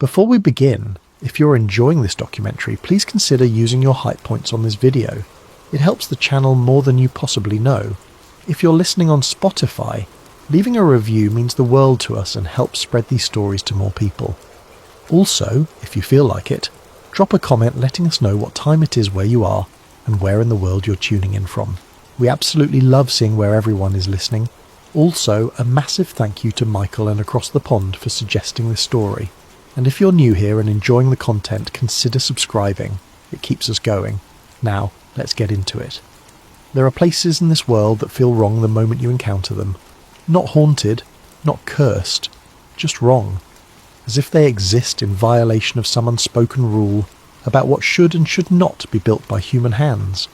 Before we begin, if you're enjoying this documentary, please consider using your hype points on this video. It helps the channel more than you possibly know. If you're listening on Spotify, leaving a review means the world to us and helps spread these stories to more people. Also, if you feel like it, drop a comment letting us know what time it is where you are and where in the world you're tuning in from. We absolutely love seeing where everyone is listening. Also, a massive thank you to Michael and Across the Pond for suggesting this story. And if you're new here and enjoying the content, consider subscribing. It keeps us going. Now, let's get into it. There are places in this world that feel wrong the moment you encounter them. Not haunted, not cursed, just wrong. As if they exist in violation of some unspoken rule about what should and should not be built by human hands.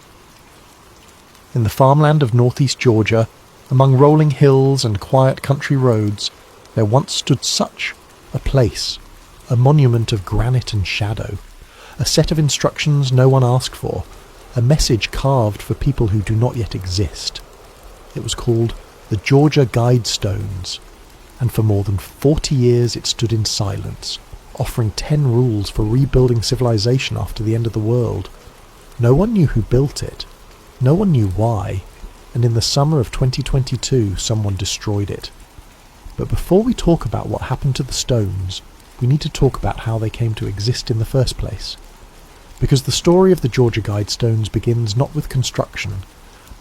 In the farmland of northeast Georgia, among rolling hills and quiet country roads, there once stood such a place. A monument of granite and shadow, a set of instructions no one asked for, a message carved for people who do not yet exist. It was called the Georgia Guidestones, and for more than 40 years it stood in silence, offering 10 rules for rebuilding civilization after the end of the world. No one knew who built it, no one knew why, and in the summer of 2022 someone destroyed it. But before we talk about what happened to the stones, we need to talk about how they came to exist in the first place. Because the story of the Georgia Guidestones begins not with construction,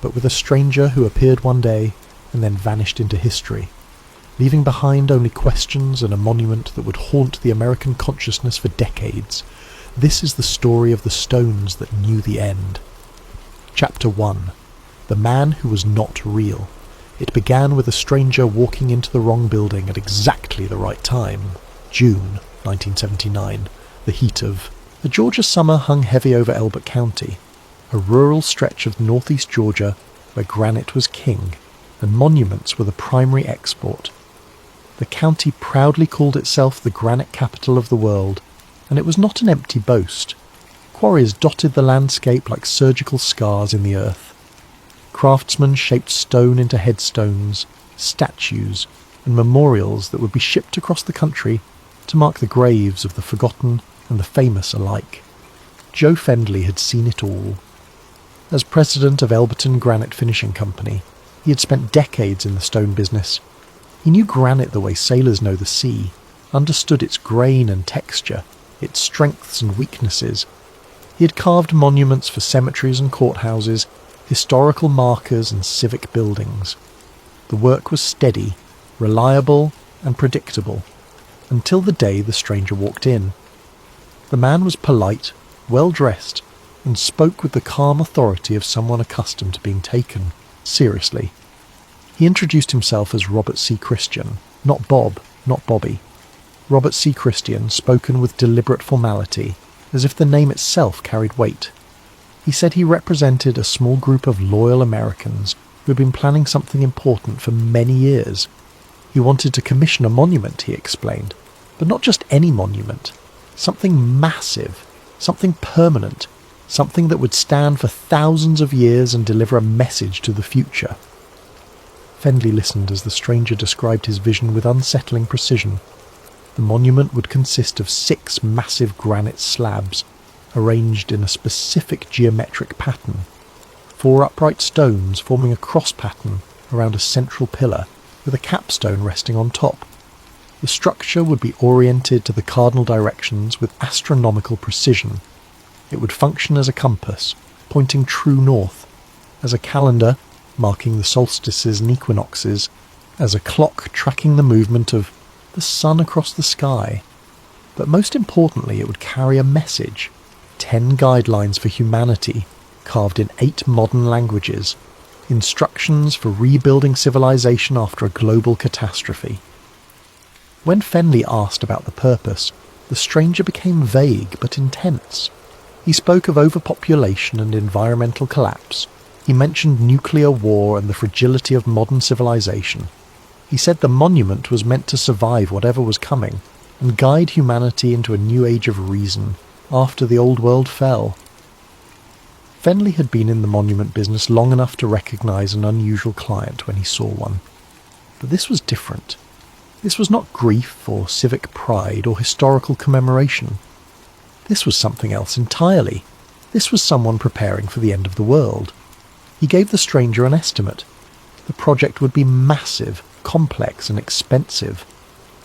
but with a stranger who appeared one day and then vanished into history, leaving behind only questions and a monument that would haunt the American consciousness for decades. This is the story of the stones that knew the end. Chapter 1. The Man Who Was Not Real. It began with a stranger walking into the wrong building at exactly the right time. June 1979, the heat of the Georgia summer hung heavy over Elbert County, a rural stretch of northeast Georgia where granite was king and monuments were the primary export. The county proudly called itself the granite capital of the world, and it was not an empty boast. Quarries dotted the landscape like surgical scars in the earth. Craftsmen shaped stone into headstones, statues, and memorials that would be shipped across the country to mark the graves of the forgotten and the famous alike. Joe Fendley had seen it all. As president of Elberton Granite Finishing Company, he had spent decades in the stone business. He knew granite the way sailors know the sea, understood its grain and texture, its strengths and weaknesses. He had carved monuments for cemeteries and courthouses, historical markers and civic buildings. The work was steady, reliable and predictable, until the day the stranger walked in. The man was polite, well-dressed, and spoke with the calm authority of someone accustomed to being taken seriously. He introduced himself as Robert C. Christian, not Bob, not Bobby. Robert C. Christian, spoken with deliberate formality, as if the name itself carried weight. He said he represented a small group of loyal Americans who had been planning something important for many years. He wanted to commission a monument, he explained, but not just any monument. Something massive, something permanent, something that would stand for thousands of years and deliver a message to the future. Fendley listened as the stranger described his vision with unsettling precision. The monument would consist of 6 massive granite slabs, arranged in a specific geometric pattern, 4 upright stones forming a cross pattern around a central pillar, with a capstone resting on top. The structure would be oriented to the cardinal directions with astronomical precision. It would function as a compass, pointing true north, as a calendar, marking the solstices and equinoxes, as a clock tracking the movement of the sun across the sky. But most importantly, it would carry a message, 10 guidelines for humanity, carved in 8 modern languages, instructions for rebuilding civilization after a global catastrophe. When Fendley asked about the purpose, the stranger became vague but intense. He spoke of overpopulation and environmental collapse. He mentioned nuclear war and the fragility of modern civilization. He said the monument was meant to survive whatever was coming and guide humanity into a new age of reason after the old world fell. Fendley had been in the monument business long enough to recognise an unusual client when he saw one. But this was different. This was not grief or civic pride or historical commemoration. This was something else entirely. This was someone preparing for the end of the world. He gave the stranger an estimate. The project would be massive, complex and expensive.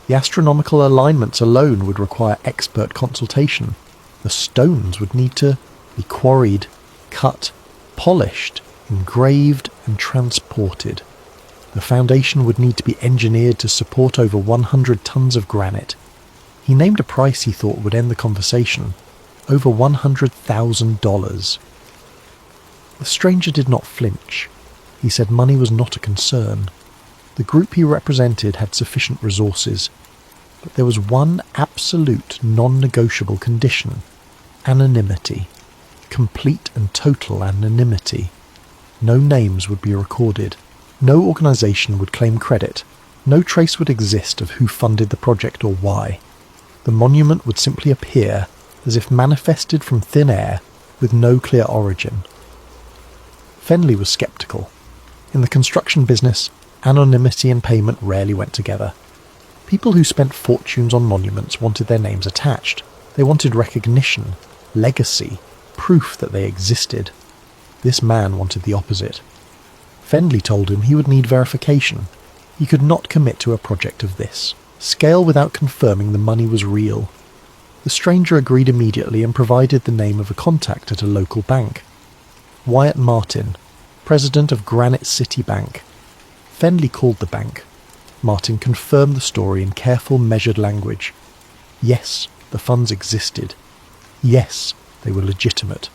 The astronomical alignments alone would require expert consultation. The stones would need to be quarried, cut, polished, engraved and transported. The foundation would need to be engineered to support over 100 tons of granite. He named a price he thought would end the conversation. Over $100,000. The stranger did not flinch. He said money was not a concern. The group he represented had sufficient resources. But there was one absolute non-negotiable condition. Anonymity. Complete and total anonymity. No names would be recorded. No organisation would claim credit. No trace would exist of who funded the project or why. The monument would simply appear as if manifested from thin air with no clear origin. Fenley was sceptical. In the construction business, anonymity and payment rarely went together. People who spent fortunes on monuments wanted their names attached. They wanted recognition, legacy, proof that they existed. This man wanted the opposite. Fenley told him he would need verification. He could not commit to a project of this scale without confirming the money was real. The stranger agreed immediately and provided the name of a contact at a local bank. Wyatt Martin, president of Granite City Bank. Fenley called the bank. Martin confirmed the story in careful, measured language. Yes, the funds existed. Yes, they were legitimate.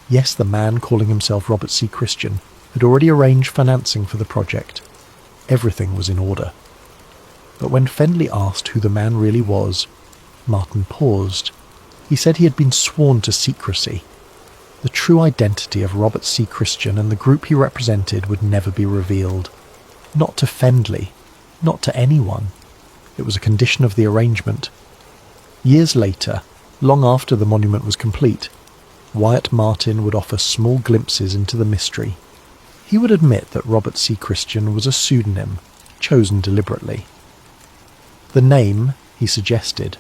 Yes, the man calling himself Robert C. Christian had already arranged financing for the project. Everything was in order. But when Fenley asked who the man really was, Martin paused. He said he had been sworn to secrecy. The true identity of Robert C. Christian and the group he represented would never be revealed. Not to Fenley, not to anyone. It was a condition of the arrangement. Years later, long after the monument was complete, Wyatt Martin would offer small glimpses into the mystery. He would admit that Robert C. Christian was a pseudonym, chosen deliberately. The name, he suggested,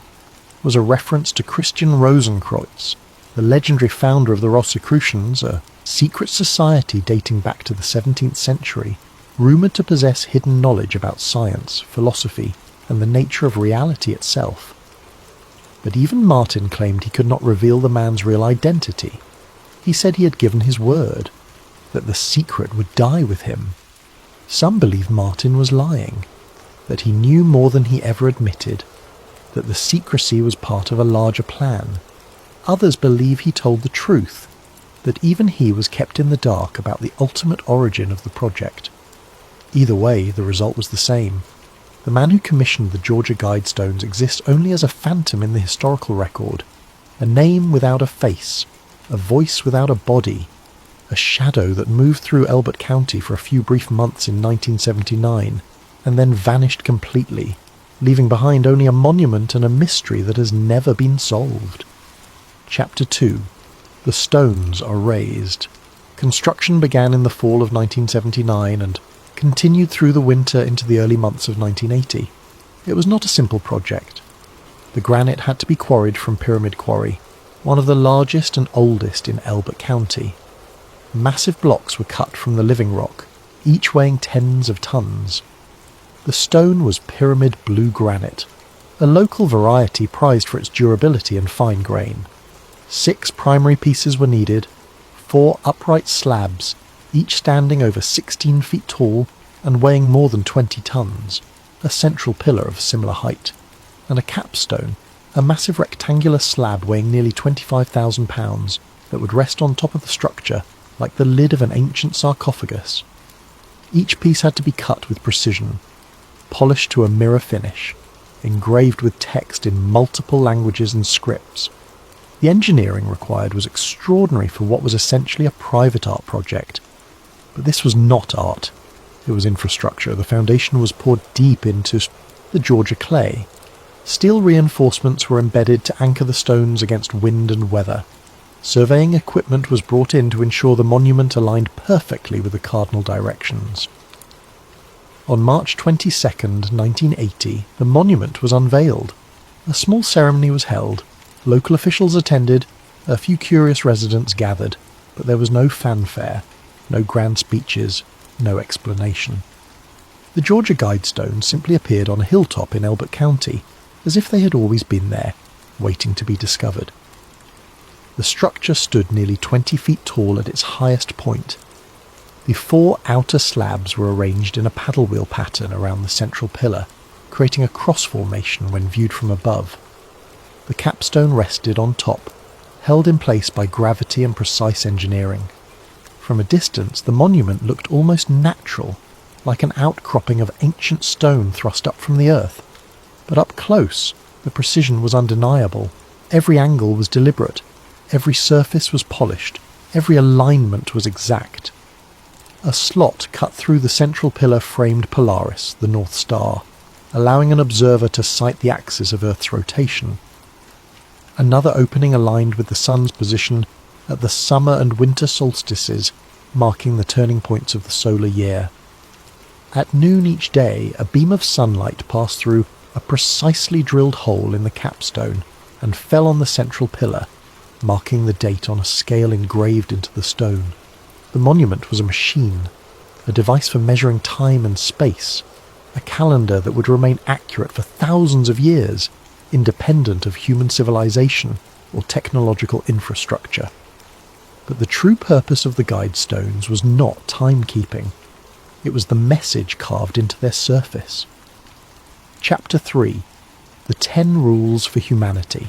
was a reference to Christian Rosenkreuz, the legendary founder of the Rosicrucians, a secret society dating back to the 17th century, rumoured to possess hidden knowledge about science, philosophy, and the nature of reality itself. But even Martin claimed he could not reveal the man's real identity. He said he had given his word, that the secret would die with him. Some believe Martin was lying, that he knew more than he ever admitted, that the secrecy was part of a larger plan. Others believe he told the truth, that even he was kept in the dark about the ultimate origin of the project. Either way, the result was the same. The man who commissioned the Georgia Guidestones exists only as a phantom in the historical record, a name without a face, a voice without a body, a shadow that moved through Elbert County for a few brief months in 1979, and then vanished completely, leaving behind only a monument and a mystery that has never been solved. Chapter 2. The Stones Are Raised. Construction began in the fall of 1979 and continued through the winter into the early months of 1980. It was not a simple project. The granite had to be quarried from Pyramid Quarry, one of the largest and oldest in Elbert County. Massive blocks were cut from the living rock, each weighing tens of tons. The stone was pyramid blue granite, a local variety prized for its durability and fine grain. 6 primary pieces were needed, 4 upright slabs, each standing over 16 feet tall and weighing more than 20 tons, a central pillar of a similar height, and a capstone, a massive rectangular slab weighing nearly 25,000 pounds that would rest on top of the structure like the lid of an ancient sarcophagus. Each piece had to be cut with precision, polished to a mirror finish, engraved with text in multiple languages and scripts. The engineering required was extraordinary for what was essentially a private art project. But this was not art. It was infrastructure. The foundation was poured deep into the Georgia clay. Steel reinforcements were embedded to anchor the stones against wind and weather. Surveying equipment was brought in to ensure the monument aligned perfectly with the cardinal directions. On March 22nd, 1980, the monument was unveiled. A small ceremony was held, local officials attended, a few curious residents gathered, but there was no fanfare, no grand speeches, no explanation. The Georgia Guidestones simply appeared on a hilltop in Elbert County, as if they had always been there, waiting to be discovered. The structure stood nearly 20 feet tall at its highest point. The 4 outer slabs were arranged in a paddle wheel pattern around the central pillar, creating a cross formation when viewed from above. The capstone rested on top, held in place by gravity and precise engineering. From a distance, the monument looked almost natural, like an outcropping of ancient stone thrust up from the earth. But up close, the precision was undeniable. Every angle was deliberate, every surface was polished, every alignment was exact. A slot cut through the central pillar framed Polaris, the North Star, allowing an observer to sight the axis of Earth's rotation. Another opening aligned with the sun's position at the summer and winter solstices, marking the turning points of the solar year. At noon each day, a beam of sunlight passed through a precisely drilled hole in the capstone and fell on the central pillar, marking the date on a scale engraved into the stone. The monument was a machine, a device for measuring time and space, a calendar that would remain accurate for thousands of years, independent of human civilization or technological infrastructure. But the true purpose of the Guidestones was not timekeeping. It was the message carved into their surface. Chapter 3. The 10 Rules for Humanity.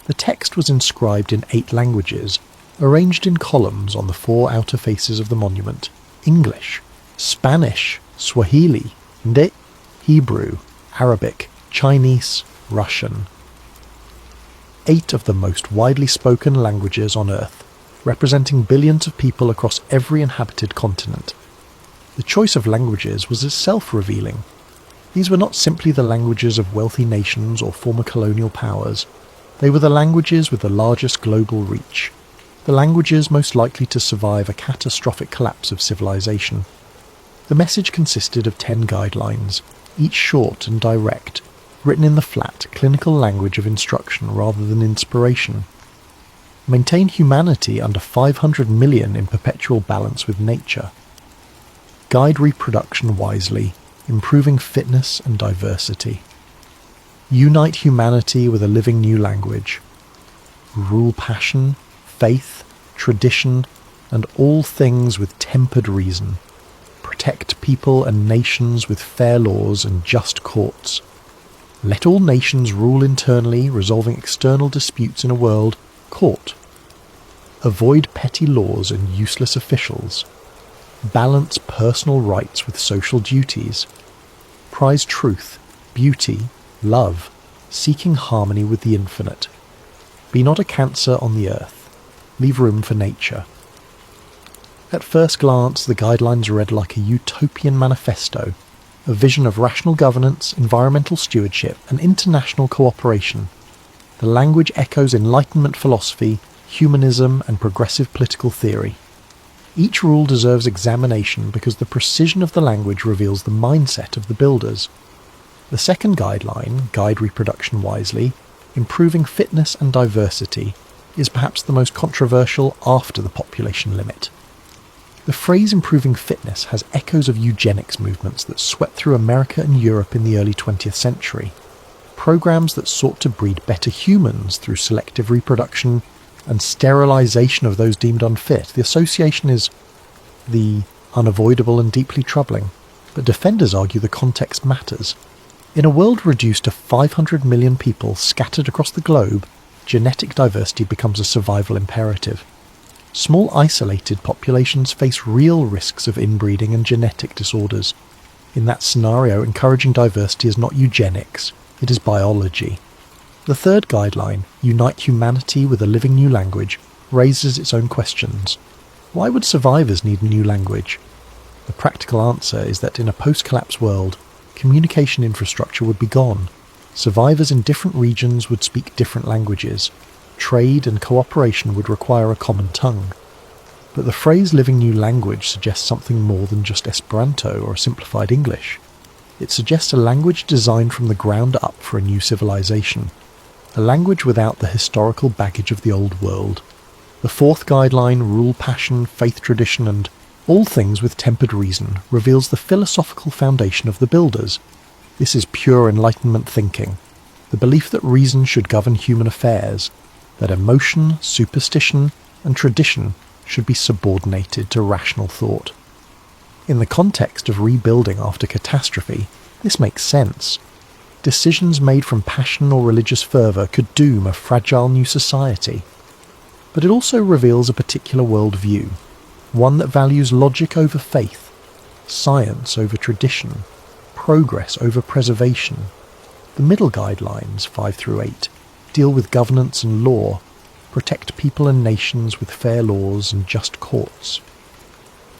The text was inscribed in 8 languages, arranged in columns on the 4 outer faces of the monument: English, Spanish, Swahili, Hindi, Hebrew, Arabic, Chinese, Russian. 8 of the most widely spoken languages on Earth, representing billions of people across every inhabited continent. The choice of languages was itself revealing. These were not simply the languages of wealthy nations or former colonial powers. They were the languages with the largest global reach, the languages most likely to survive a catastrophic collapse of civilization. The message consisted of 10 guidelines, each short and direct, written in the flat, clinical language of instruction rather than inspiration. Maintain humanity under 500 million in perpetual balance with nature. Guide reproduction wisely, improving fitness and diversity. Unite humanity with a living new language. Rule passion, faith, tradition, and all things with tempered reason. Protect people and nations with fair laws and just courts. Let all nations rule internally, resolving external disputes in a world court. Avoid petty laws and useless officials. Balance personal rights with social duties. Prize truth, beauty, love, seeking harmony with the infinite. Be not a cancer on the earth. Leave room for nature. At first glance, the guidelines read like a utopian manifesto, a vision of rational governance, environmental stewardship, and international cooperation. The language echoes Enlightenment philosophy, humanism, and progressive political theory. Each rule deserves examination because the precision of the language reveals the mindset of the builders. The second guideline, Guide Reproduction Wisely, improving fitness and diversity, is perhaps the most controversial after the population limit. The phrase improving fitness has echoes of eugenics movements that swept through America and Europe in the early 20th century. Programs that sought to breed better humans through selective reproduction and sterilization of those deemed unfit. The association is the unavoidable and deeply troubling, but defenders argue the context matters. In a world reduced to 500 million people scattered across the globe, genetic diversity becomes a survival imperative. Small isolated populations face real risks of inbreeding and genetic disorders. In that scenario, encouraging diversity is not eugenics, it is biology. The third guideline, Unite Humanity with a Living New Language, raises its own questions. Why would survivors need a new language? The practical answer is that in a post-collapse world, communication infrastructure would be gone. Survivors in different regions would speak different languages. Trade and cooperation would require a common tongue. But the phrase living new language suggests something more than just Esperanto or a simplified English. It suggests a language designed from the ground up for a new civilization, a language without the historical baggage of the old world. The fourth guideline, rule passion, faith tradition, and all things with tempered reason, reveals the philosophical foundation of the builders. This is pure Enlightenment thinking, the belief that reason should govern human affairs, that emotion, superstition, and tradition should be subordinated to rational thought. In the context of rebuilding after catastrophe, this makes sense. Decisions made from passion or religious fervour could doom a fragile new society. But it also reveals a particular worldview, one that values logic over faith, science over tradition, progress over preservation. The middle guidelines, 5 through 8, deal with governance and law, protect people and nations with fair laws and just courts.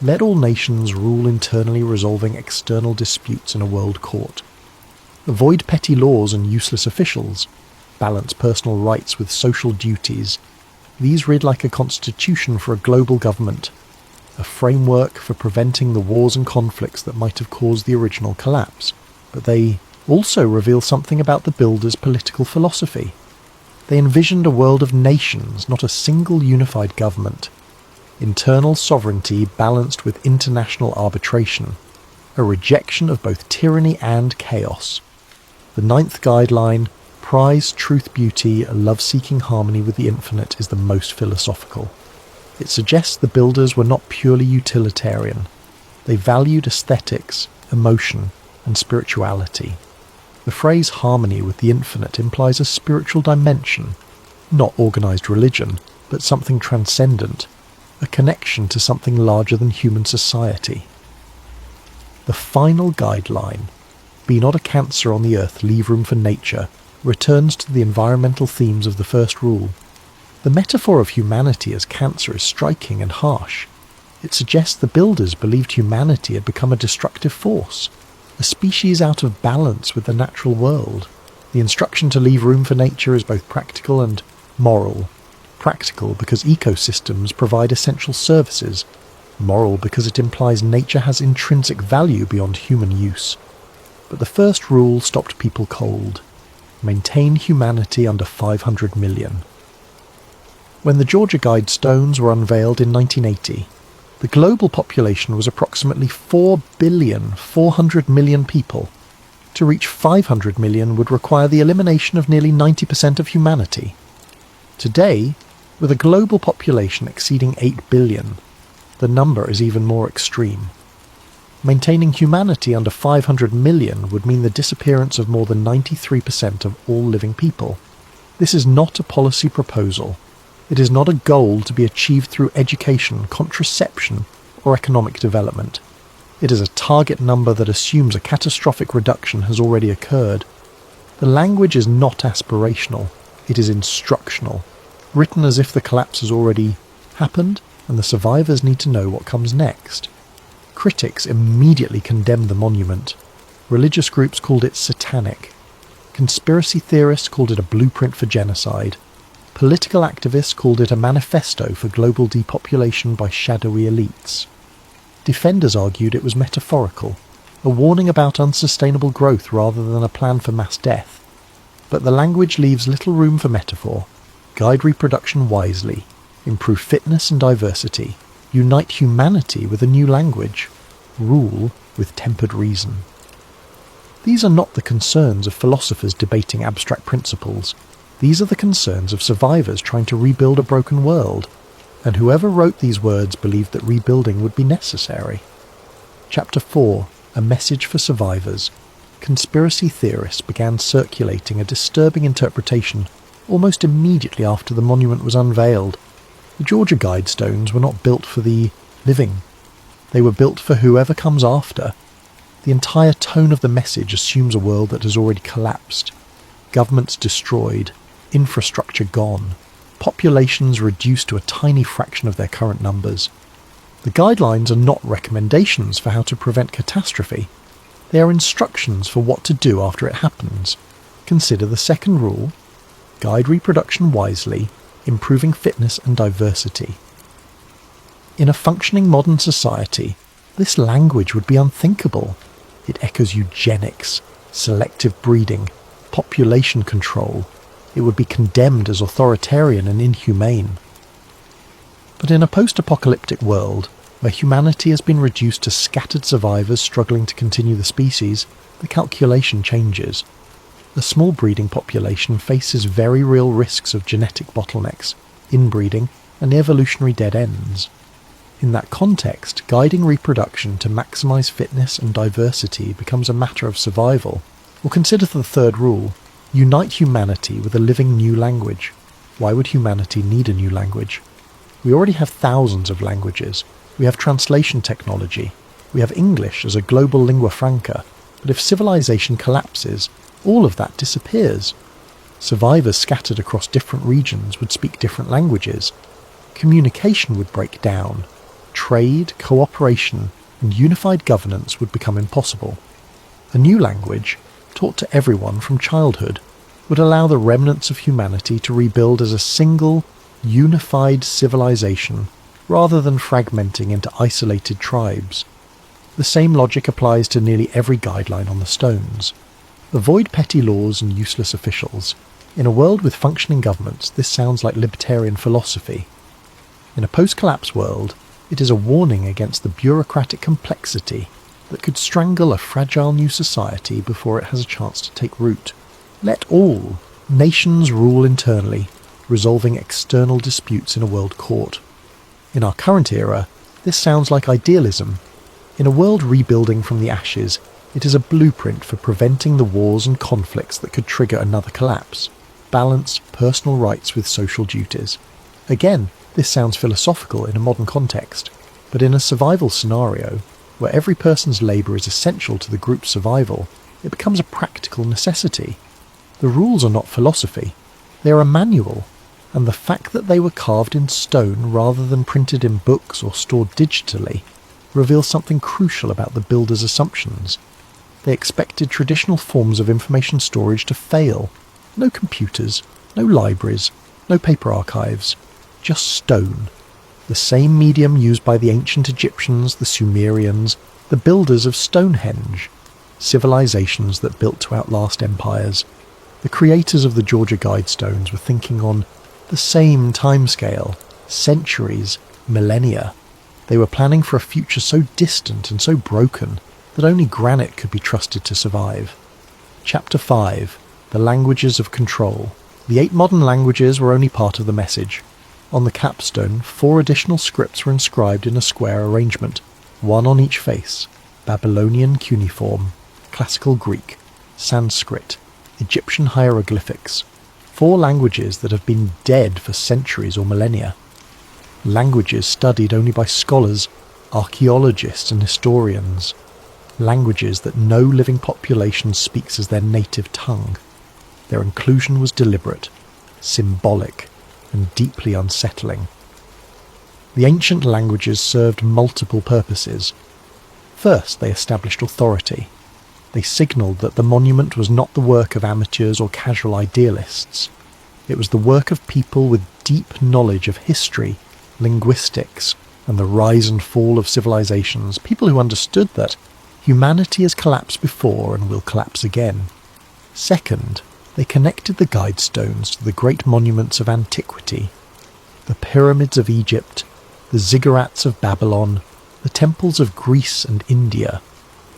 Let all nations rule internally, resolving external disputes in a world court. Avoid petty laws and useless officials. Balance personal rights with social duties. These read like a constitution for a global government, a framework for preventing the wars and conflicts that might have caused the original collapse. But they also reveal something about the builders' political philosophy. They envisioned a world of nations, not a single unified government. Internal sovereignty balanced with international arbitration. A rejection of both tyranny and chaos. The 9th guideline, prize truth, beauty, a love-seeking harmony with the infinite, is the most philosophical. It suggests the builders were not purely utilitarian. They valued aesthetics, emotion, and spirituality. The phrase harmony with the infinite implies a spiritual dimension, not organised religion, but something transcendent, a connection to something larger than human society. The final guideline, be not a cancer on the earth, leave room for nature, returns to the environmental themes of the first rule. The metaphor of humanity as cancer is striking and harsh. It suggests the builders believed humanity had become a destructive force, a species out of balance with the natural world. The instruction to leave room for nature is both practical and moral. Practical because ecosystems provide essential services. Moral because it implies nature has intrinsic value beyond human use. But the first rule stopped people cold. Maintain humanity under 500 million. When the Georgia Guidestones were unveiled in 1980, the global population was approximately 4,400,000,000 people. To reach 500 million would require the elimination of nearly 90% of humanity. Today, with a global population exceeding 8 billion, the number is even more extreme. Maintaining humanity under 500 million would mean the disappearance of more than 93% of all living people. This is not a policy proposal. It is not a goal to be achieved through education, contraception, or economic development. It is a target number that assumes a catastrophic reduction has already occurred. The language is not aspirational, it is instructional, written as if the collapse has already happened and the survivors need to know what comes next. Critics immediately condemned the monument. Religious groups called it satanic. Conspiracy theorists called it a blueprint for genocide. Political activists called it a manifesto for global depopulation by shadowy elites. Defenders argued it was metaphorical, a warning about unsustainable growth rather than a plan for mass death. But the language leaves little room for metaphor. Guide reproduction wisely, improve fitness and diversity, unite humanity with a new language, rule with tempered reason. These are not the concerns of philosophers debating abstract principles. These are the concerns of survivors trying to rebuild a broken world, and whoever wrote these words believed that rebuilding would be necessary. Chapter 4, A Message for Survivors. Conspiracy theorists began circulating a disturbing interpretation almost immediately after the monument was unveiled. The Georgia Guidestones were not built for the living. They were built for whoever comes after. The entire tone of the message assumes a world that has already collapsed. Governments destroyed, infrastructure gone, populations reduced to a tiny fraction of their current numbers. The guidelines are not recommendations for how to prevent catastrophe. They are instructions for what to do after it happens. Consider the second rule: guide reproduction wisely, improving fitness and diversity. In a functioning modern society, this language would be unthinkable. It echoes eugenics, selective breeding, population control. It would be condemned as authoritarian and inhumane. But in a post-apocalyptic world, where humanity has been reduced to scattered survivors struggling to continue the species, the calculation changes. The small breeding population faces very real risks of genetic bottlenecks, inbreeding, and evolutionary dead ends. In that context, guiding reproduction to maximise fitness and diversity becomes a matter of survival. Or consider the third rule: unite humanity with a living new language. Why would humanity need a new language? We already have thousands of languages. We have translation technology. We have English as a global lingua franca. But if civilization collapses, all of that disappears. Survivors scattered across different regions would speak different languages. Communication would break down. Trade, cooperation, and unified governance would become impossible. A new language, taught to everyone from childhood, would allow the remnants of humanity to rebuild as a single, unified civilization rather than fragmenting into isolated tribes. The same logic applies to nearly every guideline on the stones. Avoid petty laws and useless officials. In a world with functioning governments, this sounds like libertarian philosophy. In a post-collapse world, it is a warning against the bureaucratic complexity that could strangle a fragile new society before it has a chance to take root. Let all nations rule internally, resolving external disputes in a world court. In our current era, this sounds like idealism. In a world rebuilding from the ashes, it is a blueprint for preventing the wars and conflicts that could trigger another collapse. Balance personal rights with social duties. Again, this sounds philosophical in a modern context, but in a survival scenario, where every person's labour is essential to the group's survival, it becomes a practical necessity. The rules are not philosophy, they are a manual, and the fact that they were carved in stone rather than printed in books or stored digitally reveals something crucial about the builders' assumptions. They expected traditional forms of information storage to fail. No computers, no libraries, no paper archives, just stone. The same medium used by the ancient Egyptians, the Sumerians, the builders of Stonehenge, civilizations that built to outlast empires. The creators of the Georgia Guidestones were thinking on the same timescale, centuries, millennia. They were planning for a future so distant and so broken that only granite could be trusted to survive. Chapter 5. The Languages of Control. The 8 modern languages were only part of the message. On the capstone, 4 additional scripts were inscribed in a square arrangement, 1 on each face: Babylonian cuneiform, Classical Greek, Sanskrit, Egyptian hieroglyphics. 4 languages that have been dead for centuries or millennia. Languages studied only by scholars, archaeologists and historians. Languages that no living population speaks as their native tongue. Their inclusion was deliberate, symbolic, and deeply unsettling. The ancient languages served multiple purposes. First, they established authority. They signalled that the monument was not the work of amateurs or casual idealists. It was the work of people with deep knowledge of history, linguistics, and the rise and fall of civilizations, people who understood that humanity has collapsed before and will collapse again. Second, they connected the Guidestones to the great monuments of antiquity, the pyramids of Egypt, the ziggurats of Babylon, the temples of Greece and India,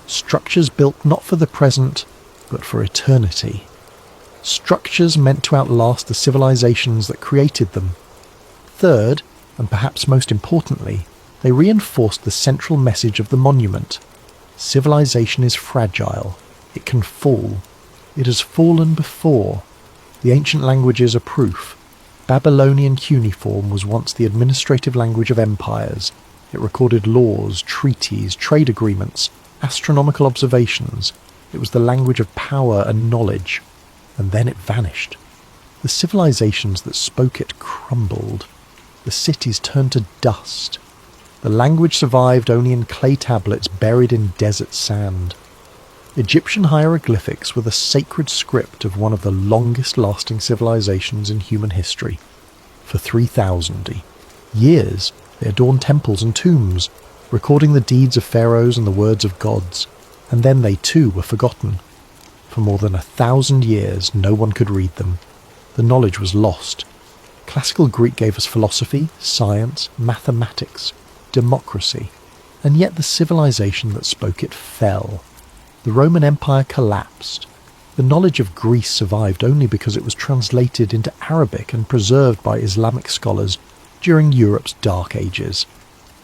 structures built not for the present, but for eternity. Structures meant to outlast the civilizations that created them. Third, and perhaps most importantly, they reinforced the central message of the monument. Civilization is fragile. It can fall. It has fallen before. The ancient languages are proof. Babylonian cuneiform was once the administrative language of empires. It recorded laws, treaties, trade agreements, astronomical observations. It was the language of power and knowledge. And then it vanished. The civilizations that spoke it crumbled. The cities turned to dust. The language survived only in clay tablets buried in desert sand. Egyptian hieroglyphics were the sacred script of one of the longest-lasting civilizations in human history. For 3,000 years, They adorn temples and tombs, recording the deeds of pharaohs and the words of gods, and then they too were forgotten. For more than 1,000 years no one could read them. The knowledge was lost. Classical Greek gave us philosophy, science, mathematics, democracy, and yet the civilization that spoke it fell. The Roman Empire collapsed. The knowledge of Greece survived only because it was translated into Arabic and preserved by Islamic scholars during Europe's Dark Ages.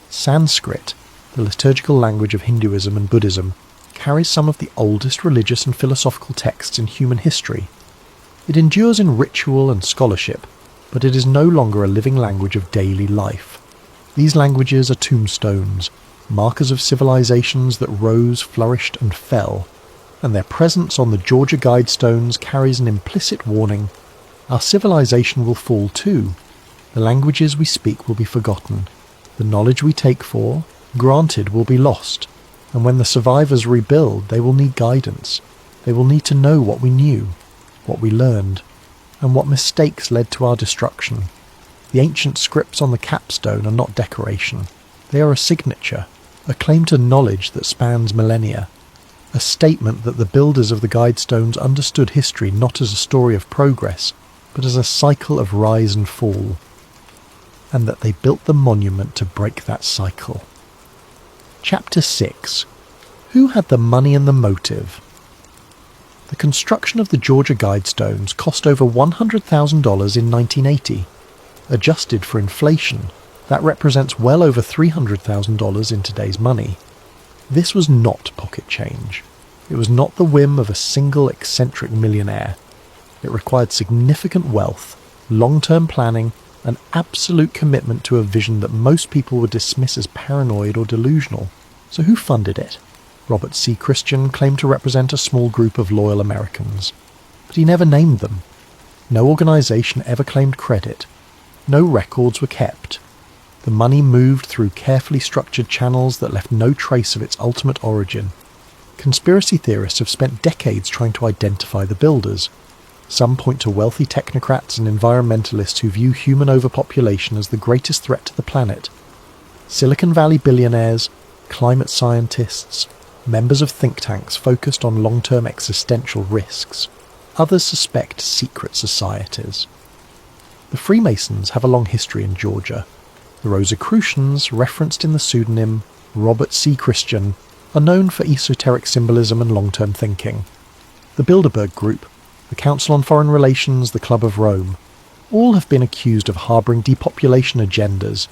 Sanskrit, the liturgical language of Hinduism and Buddhism, carries some of the oldest religious and philosophical texts in human history. It endures in ritual and scholarship, but it is no longer a living language of daily life. These languages are tombstones, markers of civilizations that rose, flourished and fell, and their presence on the Georgia Guidestones carries an implicit warning: our civilization will fall too. The languages we speak will be forgotten. The knowledge we take for granted will be lost, and when the survivors rebuild, they will need guidance. They will need to know what we knew, what we learned, and what mistakes led to our destruction. The ancient scripts on the capstone are not decoration. They are a signature, a claim to knowledge that spans millennia, a statement that the builders of the Guidestones understood history not as a story of progress, but as a cycle of rise and fall, and that they built the monument to break that cycle. Chapter 6. Who had the money and the motive? The construction of the Georgia Guidestones cost over $100,000 in 1980. Adjusted for inflation, that represents well over $300,000 in today's money. This was not pocket change. It was not the whim of a single eccentric millionaire. It required significant wealth, long-term planning, an absolute commitment to a vision that most people would dismiss as paranoid or delusional. So who funded it? Robert C. Christian claimed to represent a small group of loyal Americans, but he never named them. No organization ever claimed credit. No records were kept. The money moved through carefully structured channels that left no trace of its ultimate origin. Conspiracy theorists have spent decades trying to identify the builders. Some point to wealthy technocrats and environmentalists who view human overpopulation as the greatest threat to the planet. Silicon Valley billionaires, climate scientists, members of think tanks focused on long-term existential risks. Others suspect secret societies. The Freemasons have a long history in Georgia. The Rosicrucians, referenced in the pseudonym Robert C. Christian, are known for esoteric symbolism and long-term thinking. The Bilderberg Group, the Council on Foreign Relations, the Club of Rome, all have been accused of harbouring depopulation agendas.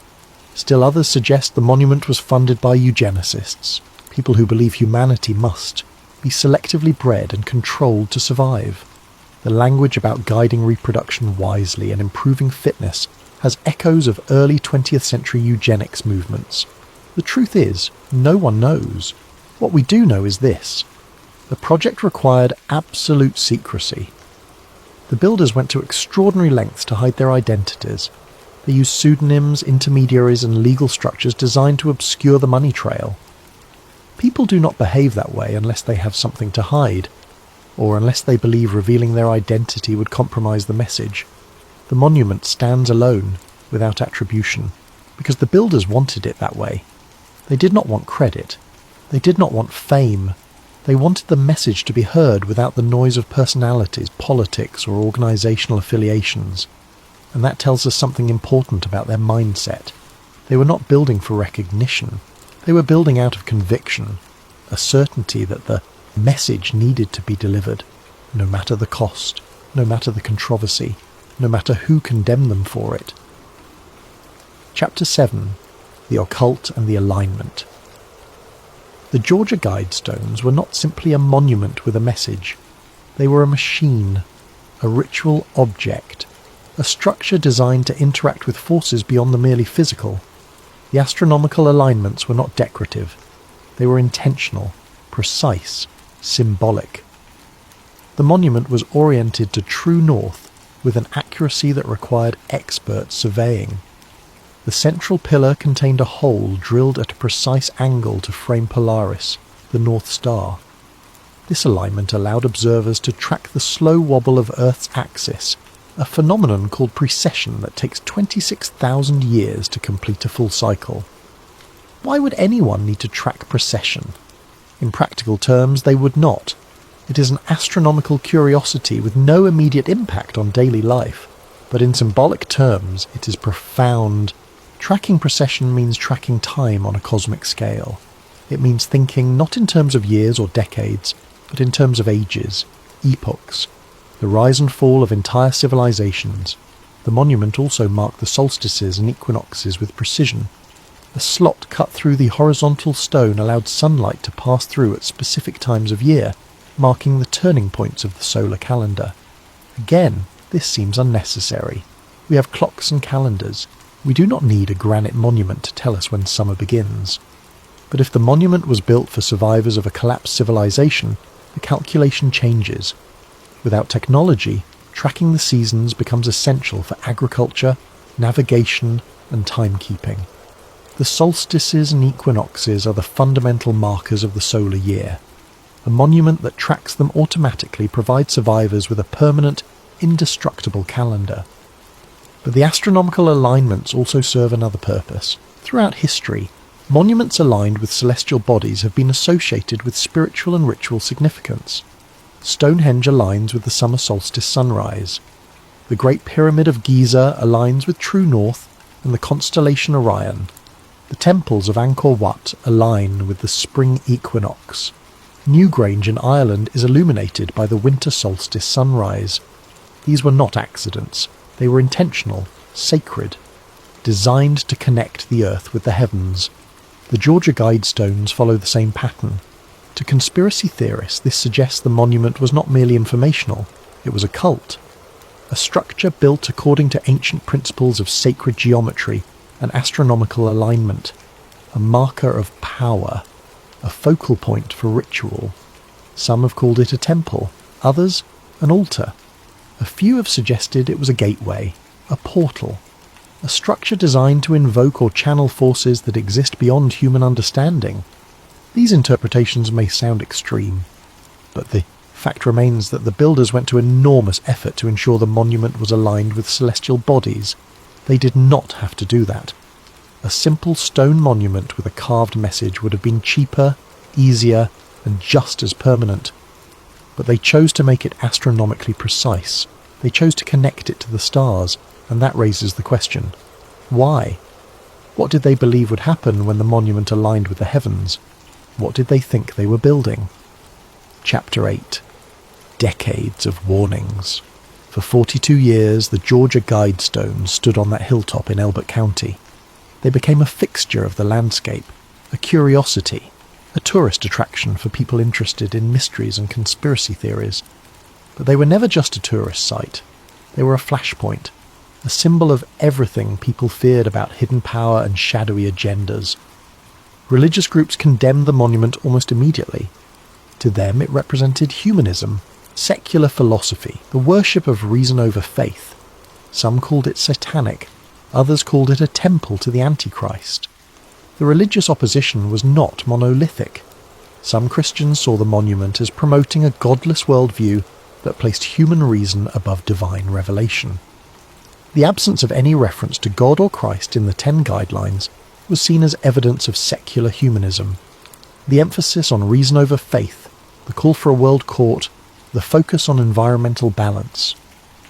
Still others suggest the monument was funded by eugenicists, people who believe humanity must be selectively bred and controlled to survive. The language about guiding reproduction wisely and improving fitness has echoes of early 20th century eugenics movements. The truth is, no one knows. What we do know is this: the project required absolute secrecy. The builders went to extraordinary lengths to hide their identities. They used pseudonyms, intermediaries, and legal structures designed to obscure the money trail. People do not behave that way unless they have something to hide, or unless they believe revealing their identity would compromise the message. The monument stands alone, without attribution, because the builders wanted it that way. They did not want credit. They did not want fame. They wanted the message to be heard without the noise of personalities, politics, or organizational affiliations. And that tells us something important about their mindset. They were not building for recognition. They were building out of conviction, a certainty that the message needed to be delivered, no matter the cost, no matter the controversy, no matter who condemned them for it. Chapter 7. The Occult and the Alignment. The Georgia Guidestones were not simply a monument with a message. They were a machine, a ritual object, a structure designed to interact with forces beyond the merely physical. The astronomical alignments were not decorative. They were intentional, precise, symbolic. The monument was oriented to true north with an accuracy that required expert surveying. The central pillar contained a hole drilled at a precise angle to frame Polaris, the North Star. This alignment allowed observers to track the slow wobble of Earth's axis, a phenomenon called precession that takes 26,000 years to complete a full cycle. Why would anyone need to track precession? In practical terms, they would not. It is an astronomical curiosity with no immediate impact on daily life, but in symbolic terms, it is profound. Tracking precession means tracking time on a cosmic scale. It means thinking not in terms of years or decades, but in terms of ages, epochs, the rise and fall of entire civilizations. The monument also marked the solstices and equinoxes with precision. A slot cut through the horizontal stone allowed sunlight to pass through at specific times of year, marking the turning points of the solar calendar. Again, this seems unnecessary. We have clocks and calendars. We do not need a granite monument to tell us when summer begins. But if the monument was built for survivors of a collapsed civilization, the calculation changes. Without technology, tracking the seasons becomes essential for agriculture, navigation, and timekeeping. The solstices and equinoxes are the fundamental markers of the solar year. A monument that tracks them automatically provides survivors with a permanent, indestructible calendar. But the astronomical alignments also serve another purpose. Throughout history, monuments aligned with celestial bodies have been associated with spiritual and ritual significance. Stonehenge aligns with the summer solstice sunrise. The Great Pyramid of Giza aligns with true north and the constellation Orion. The temples of Angkor Wat align with the spring equinox. Newgrange in Ireland is illuminated by the winter solstice sunrise. These were not accidents. They were intentional, sacred, designed to connect the earth with the heavens. The Georgia Guidestones follow the same pattern. To conspiracy theorists, this suggests the monument was not merely informational, it was a cult. A structure built according to ancient principles of sacred geometry and astronomical alignment, a marker of power, a focal point for ritual. Some have called it a temple, others an altar. A few have suggested it was a gateway, a portal, a structure designed to invoke or channel forces that exist beyond human understanding. These interpretations may sound extreme, but the fact remains that the builders went to enormous effort to ensure the monument was aligned with celestial bodies. They did not have to do that. A simple stone monument with a carved message would have been cheaper, easier, and just as permanent. But they chose to make it astronomically precise. They chose to connect it to the stars, and that raises the question, why? What did they believe would happen when the monument aligned with the heavens? What did they think they were building? Chapter 8. Decades of warnings. For 42 years, the Georgia Guidestones stood on that hilltop in Elbert County. They became a fixture of the landscape, a curiosity, a tourist attraction for people interested in mysteries and conspiracy theories. But they were never just a tourist site. They were a flashpoint, a symbol of everything people feared about hidden power and shadowy agendas. Religious groups condemned the monument almost immediately. To them it represented humanism, secular philosophy, the worship of reason over faith. Some called it satanic, others called it a temple to the Antichrist. The religious opposition was not monolithic. Some Christians saw the monument as promoting a godless worldview that placed human reason above divine revelation. The absence of any reference to God or Christ in the 10 guidelines was seen as evidence of secular humanism. The emphasis on reason over faith, the call for a world court, the focus on environmental balance,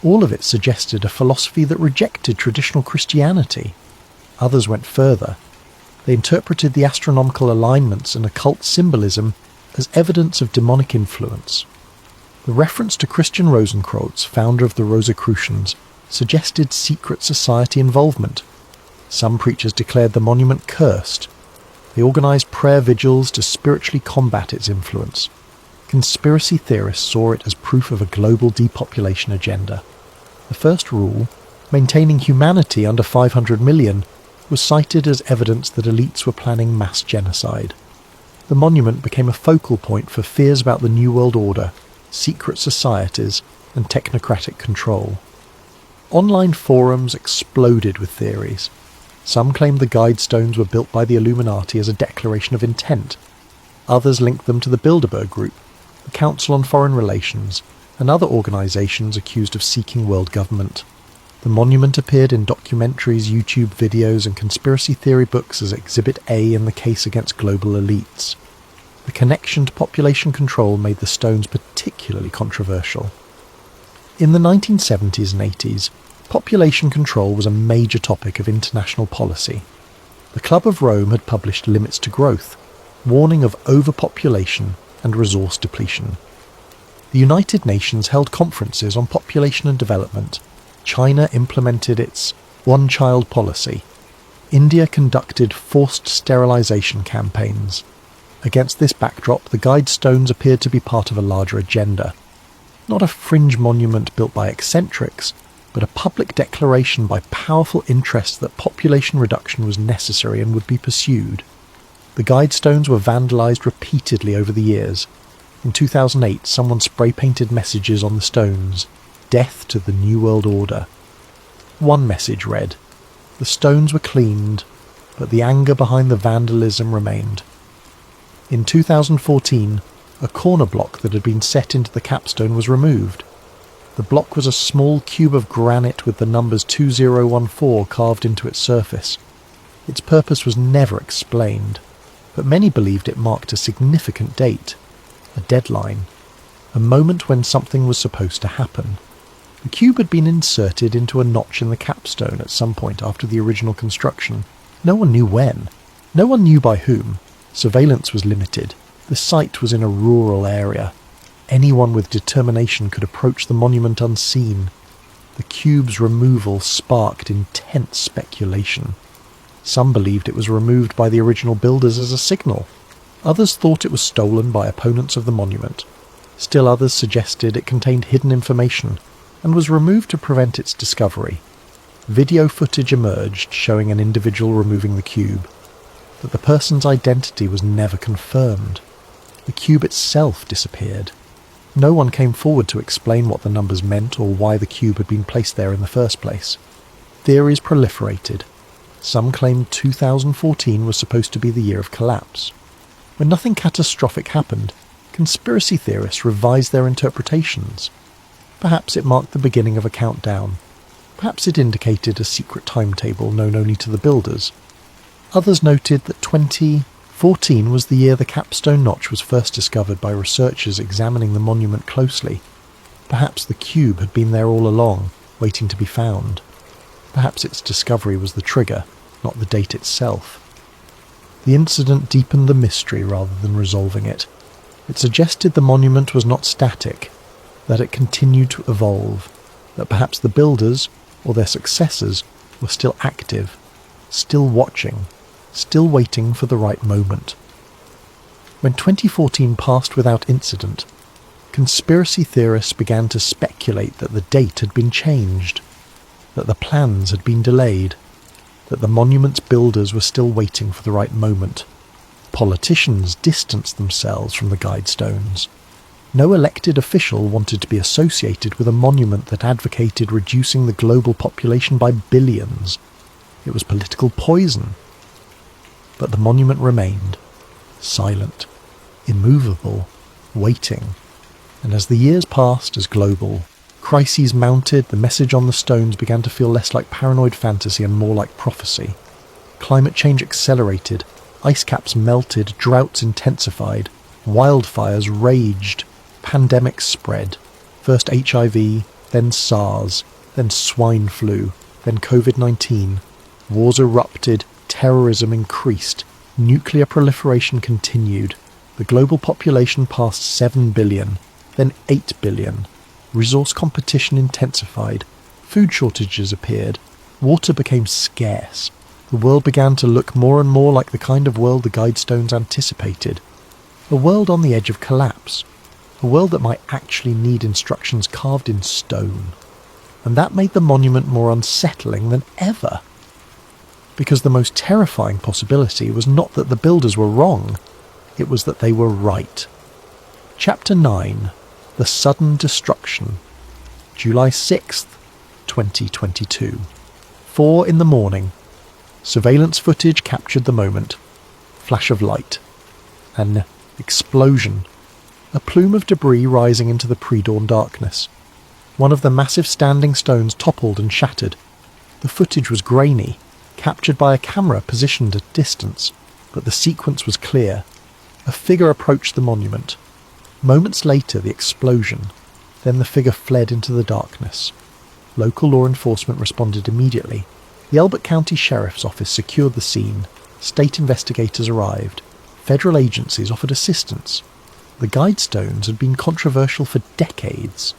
all of it suggested a philosophy that rejected traditional Christianity. Others went further. They interpreted the astronomical alignments and occult symbolism as evidence of demonic influence. The reference to Christian Rosenkreuz, founder of the Rosicrucians, suggested secret society involvement. Some preachers declared the monument cursed. They organized prayer vigils to spiritually combat its influence. Conspiracy theorists saw it as proof of a global depopulation agenda. The first rule, maintaining humanity under 500 million, was cited as evidence that elites were planning mass genocide. The monument became a focal point for fears about the New World Order, secret societies, and technocratic control. Online forums exploded with theories. Some claimed the Guidestones were built by the Illuminati as a declaration of intent. Others linked them to the Bilderberg Group, the Council on Foreign Relations, and other organisations accused of seeking world government. The monument appeared in documentaries, YouTube videos and conspiracy theory books as Exhibit A in the case against global elites. The connection to population control made the stones particularly controversial. In the 1970s and 80s, population control was a major topic of international policy. The Club of Rome had published Limits to Growth, warning of overpopulation and resource depletion. The United Nations held conferences on population and development. China implemented its one-child policy. India conducted forced sterilisation campaigns. Against this backdrop, the Guidestones appeared to be part of a larger agenda. Not a fringe monument built by eccentrics, but a public declaration by powerful interests that population reduction was necessary and would be pursued. The Guidestones were vandalised repeatedly over the years. In 2008, someone spray-painted messages on the stones, "Death to the New World Order." One message read, "The stones were cleaned, but the anger behind the vandalism remained." In 2014, a corner block that had been set into the capstone was removed. The block was a small cube of granite with the numbers 2014 carved into its surface. Its purpose was never explained, but many believed it marked a significant date, a deadline, a moment when something was supposed to happen. The cube had been inserted into a notch in the capstone at some point after the original construction. No one knew when. No one knew by whom. Surveillance was limited. The site was in a rural area. Anyone with determination could approach the monument unseen. The cube's removal sparked intense speculation. Some believed it was removed by the original builders as a signal. Others thought it was stolen by opponents of the monument. Still others suggested it contained hidden information and was removed to prevent its discovery. Video footage emerged showing an individual removing the cube, but the person's identity was never confirmed. The cube itself disappeared. No one came forward to explain what the numbers meant or why the cube had been placed there in the first place. Theories proliferated. Some claimed 2014 was supposed to be the year of collapse. When nothing catastrophic happened, conspiracy theorists revised their interpretations. Perhaps it marked the beginning of a countdown. Perhaps it indicated a secret timetable known only to the builders. Others noted that 2014 was the year the capstone notch was first discovered by researchers examining the monument closely. Perhaps the cube had been there all along, waiting to be found. Perhaps its discovery was the trigger, not the date itself. The incident deepened the mystery rather than resolving it. It suggested the monument was not static, that it continued to evolve, that perhaps the builders, or their successors, were still active, still watching, still waiting for the right moment. When 2014 passed without incident, conspiracy theorists began to speculate that the date had been changed, that the plans had been delayed, that the monument's builders were still waiting for the right moment. Politicians distanced themselves from the Guidestones. No elected official wanted to be associated with a monument that advocated reducing the global population by billions. It was political poison. But the monument remained, silent, immovable, waiting. And as the years passed as global crises mounted, the message on the stones began to feel less like paranoid fantasy and more like prophecy. Climate change accelerated, ice caps melted, droughts intensified, wildfires raged, pandemics spread. First HIV, then SARS, then swine flu, then COVID-19. Wars erupted, terrorism increased, nuclear proliferation continued. The global population passed 7 billion, then 8 billion. Resource competition intensified. Food shortages appeared. Water became scarce. The world began to look more and more like the kind of world the Guidestones anticipated. A world on the edge of collapse. A world that might actually need instructions carved in stone. And that made the monument more unsettling than ever. Because the most terrifying possibility was not that the builders were wrong, it was that they were right. Chapter 9. The Sudden Destruction. July 6th, 2022. 4 in the morning. Surveillance footage captured the moment. Flash of light. An explosion. a plume of debris rising into the pre-dawn darkness. One of the massive standing stones toppled and shattered. The footage was grainy, captured by a camera positioned at distance, but the sequence was clear. A figure approached the monument. Moments later, the explosion. Then the figure fled into the darkness. Local law enforcement responded immediately. The Elbert County Sheriff's Office secured the scene. State investigators arrived. Federal agencies offered assistance. The Guidestones had been controversial for decades.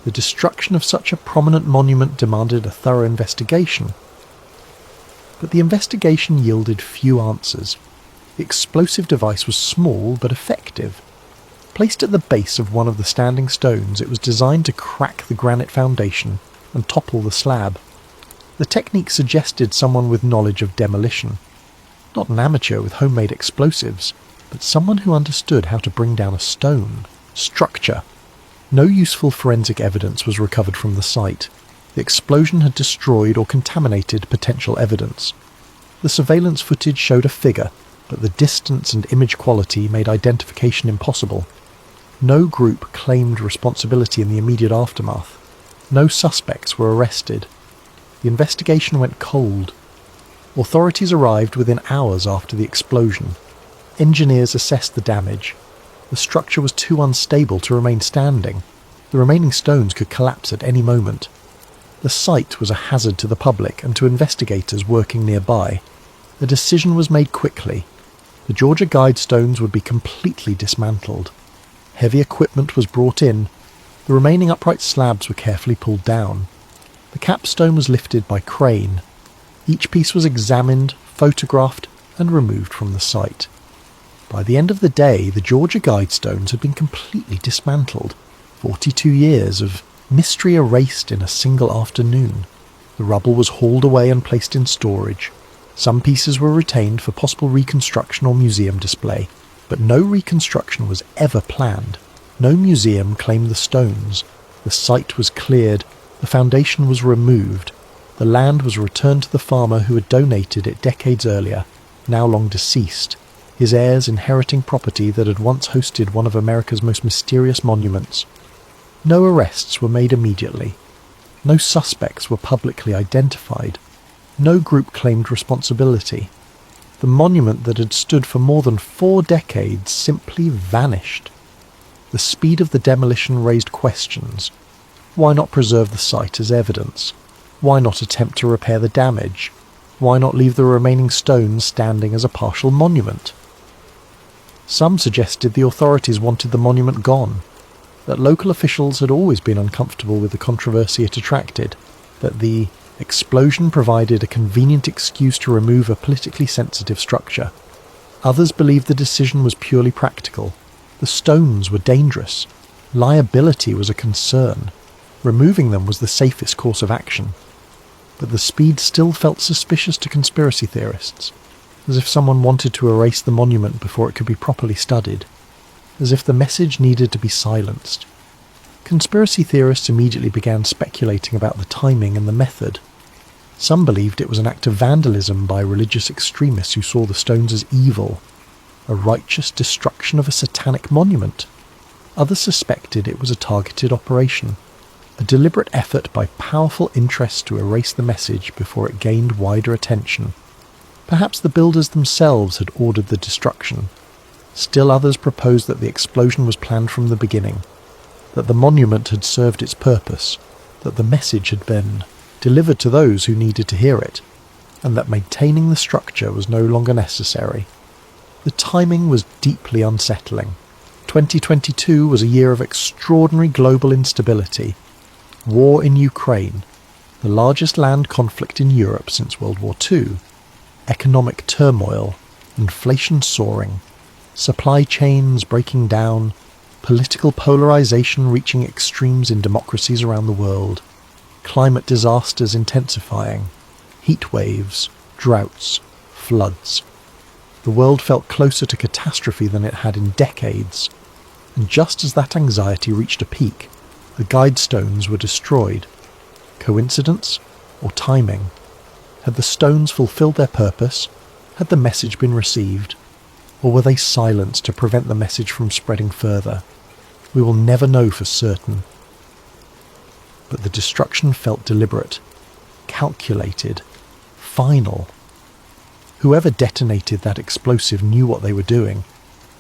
The destruction of such a prominent monument demanded a thorough investigation. But the investigation yielded few answers. The explosive device was small but effective. Placed at the base of one of the standing stones, it was designed to crack the granite foundation and topple the slab. The technique suggested someone with knowledge of demolition. Not an amateur with homemade explosives, but someone who understood how to bring down a stone. Structure. No useful forensic evidence was recovered from the site. The explosion had destroyed or contaminated potential evidence. The surveillance footage showed a figure, but the distance and image quality made identification impossible. No group claimed responsibility in the immediate aftermath. No suspects were arrested. The investigation went cold. Authorities arrived within hours after the explosion. Engineers assessed the damage. The structure was too unstable to remain standing. The remaining stones could collapse at any moment. The site was a hazard to the public and to investigators working nearby. The decision was made quickly. The Georgia Guidestones would be completely dismantled. Heavy equipment was brought in. The remaining upright slabs were carefully pulled down. The capstone was lifted by crane. Each piece was examined, photographed, and removed from the site. By the end of the day, the Georgia Guidestones had been completely dismantled. 42 years of mystery erased in a single afternoon. The rubble was hauled away and placed in storage. Some pieces were retained for possible reconstruction or museum display, but no reconstruction was ever planned. No museum claimed the stones. The site was cleared. The foundation was removed. The land was returned to the farmer who had donated it decades earlier, now long deceased, his heirs inheriting property that had once hosted one of America's most mysterious monuments. No arrests were made immediately. No suspects were publicly identified. No group claimed responsibility. The monument that had stood for more than 4 decades simply vanished. The speed of the demolition raised questions. Why not preserve the site as evidence? Why not attempt to repair the damage? Why not leave the remaining stones standing as a partial monument? Some suggested the authorities wanted the monument gone, that local officials had always been uncomfortable with the controversy it attracted, that the explosion provided a convenient excuse to remove a politically sensitive structure. Others believed the decision was purely practical. The stones were dangerous. Liability was a concern. Removing them was the safest course of action. But the speed still felt suspicious to conspiracy theorists, as if someone wanted to erase the monument before it could be properly studied, as if the message needed to be silenced. Conspiracy theorists immediately began speculating about the timing and the method. Some believed it was an act of vandalism by religious extremists who saw the stones as evil, a righteous destruction of a satanic monument. Others suspected it was a targeted operation, a deliberate effort by powerful interests to erase the message before it gained wider attention. Perhaps the builders themselves had ordered the destruction. Still others proposed that the explosion was planned from the beginning, that the monument had served its purpose, that the message had been delivered to those who needed to hear it, and that maintaining the structure was no longer necessary. The timing was deeply unsettling. 2022 was a year of extraordinary global instability. War in Ukraine, the largest land conflict in Europe since World War II, economic turmoil, inflation soaring, supply chains breaking down, political polarization reaching extremes in democracies around the world, climate disasters intensifying, heat waves, droughts, floods. The world felt closer to catastrophe than it had in decades, and just as that anxiety reached a peak, the Guidestones were destroyed. Coincidence or timing? Had the stones fulfilled their purpose? Had the message been received? Or were they silenced to prevent the message from spreading further? We will never know for certain. But the destruction felt deliberate, calculated, final. Whoever detonated that explosive knew what they were doing.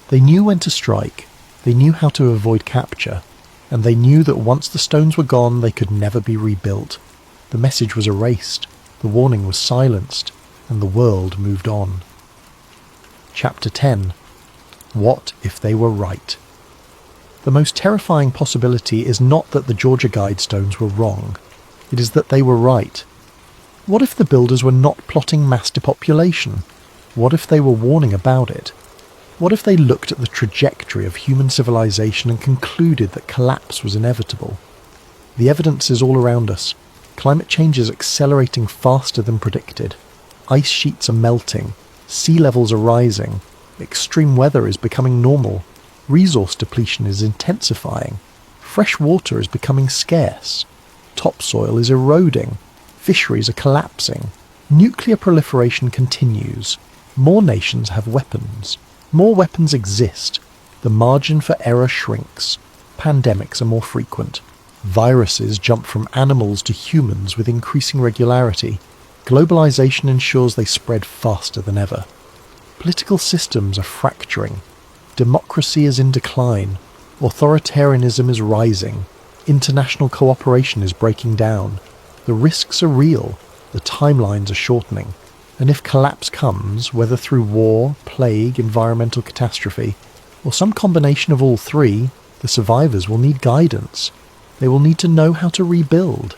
They knew when to strike, they knew how to avoid capture, and they knew that once the stones were gone, they could never be rebuilt. The message was erased, the warning was silenced, and the world moved on. Chapter 10. What if they were right? The most terrifying possibility is not that the Georgia Guidestones were wrong. It is that they were right. What if the builders were not plotting mass depopulation? What if they were warning about it? What if they looked at the trajectory of human civilization and concluded that collapse was inevitable? The evidence is all around us. Climate change is accelerating faster than predicted. Ice sheets are melting. Sea levels are rising. Extreme weather is becoming normal. Resource depletion is intensifying. Fresh water is becoming scarce. Topsoil is eroding. Fisheries are collapsing. Nuclear proliferation continues. More nations have weapons. More weapons exist. The margin for error shrinks. Pandemics are more frequent. Viruses jump from animals to humans with increasing regularity. Globalization ensures they spread faster than ever. Political systems are fracturing. Democracy is in decline. Authoritarianism is rising. International cooperation is breaking down. The risks are real. The timelines are shortening. And if collapse comes, whether through war, plague, environmental catastrophe, or some combination of all three, the survivors will need guidance. They will need to know how to rebuild,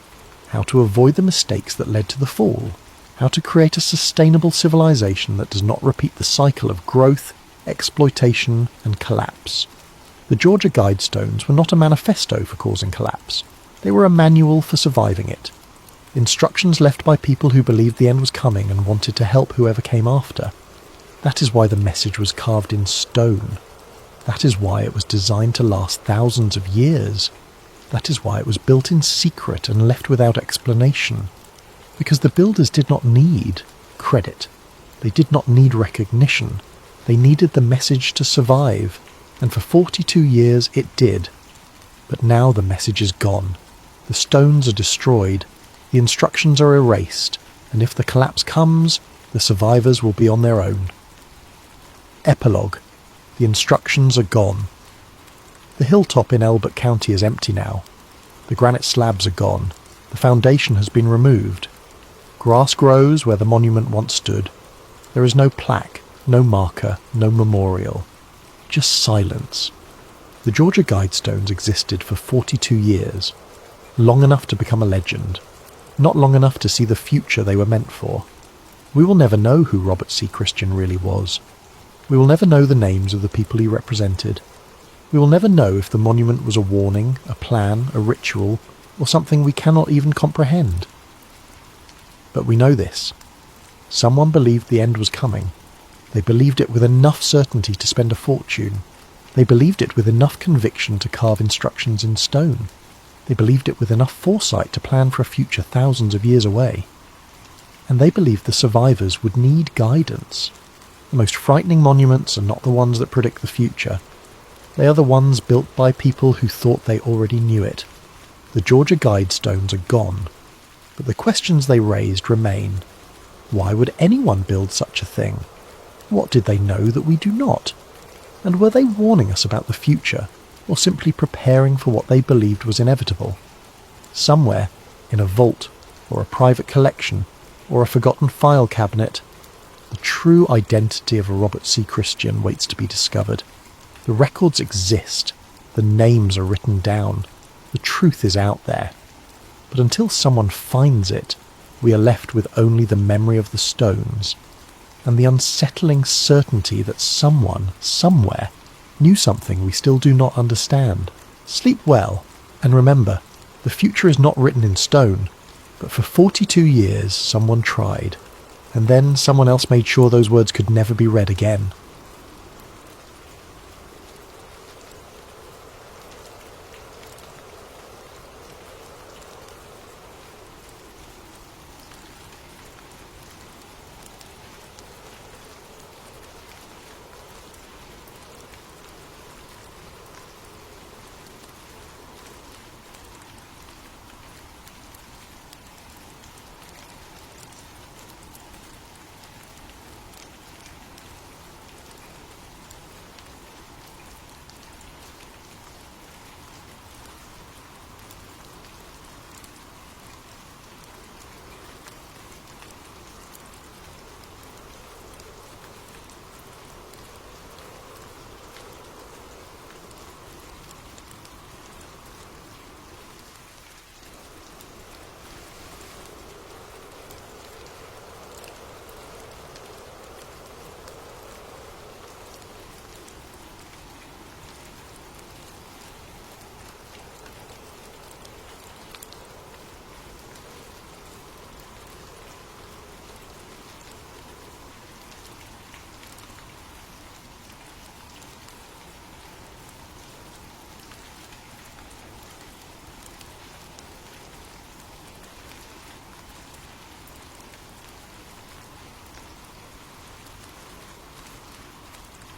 how to avoid the mistakes that led to the fall, how to create a sustainable civilization that does not repeat the cycle of growth, exploitation, and collapse. The Georgia Guidestones were not a manifesto for causing collapse. They were a manual for surviving it. Instructions left by people who believed the end was coming and wanted to help whoever came after. That is why the message was carved in stone. That is why it was designed to last thousands of years. That is why it was built in secret and left without explanation. Because the builders did not need credit. They did not need recognition. They needed the message to survive, and for 42 years it did. But now the message is gone. The stones are destroyed. The instructions are erased, and if the collapse comes, the survivors will be on their own. Epilogue. The instructions are gone. The hilltop in Elbert County is empty now. The granite slabs are gone. The foundation has been removed. Grass grows where the monument once stood. There is no plaque, no marker, no memorial. Just silence. The Georgia Guidestones existed for 42 years. Long enough to become a legend. Not long enough to see the future they were meant for. We will never know who Robert C. Christian really was. We will never know the names of the people he represented. We will never know if the monument was a warning, a plan, a ritual, or something we cannot even comprehend. But we know this. Someone believed the end was coming. They believed it with enough certainty to spend a fortune. They believed it with enough conviction to carve instructions in stone. They believed it with enough foresight to plan for a future thousands of years away. And they believed the survivors would need guidance. The most frightening monuments are not the ones that predict the future. They are the ones built by people who thought they already knew it. The Georgia Guidestones are gone, but the questions they raised remain. Why would anyone build such a thing? What did they know that we do not? And were they warning us about the future, or simply preparing for what they believed was inevitable? Somewhere, in a vault, or a private collection, or a forgotten file cabinet, the true identity of a Robert C. Christian waits to be discovered. The records exist. The names are written down. The truth is out there. But until someone finds it, we are left with only the memory of the stones, and the unsettling certainty that someone, somewhere, knew something we still do not understand. Sleep well, and remember, the future is not written in stone, but for 42 years someone tried, and then someone else made sure those words could never be read again.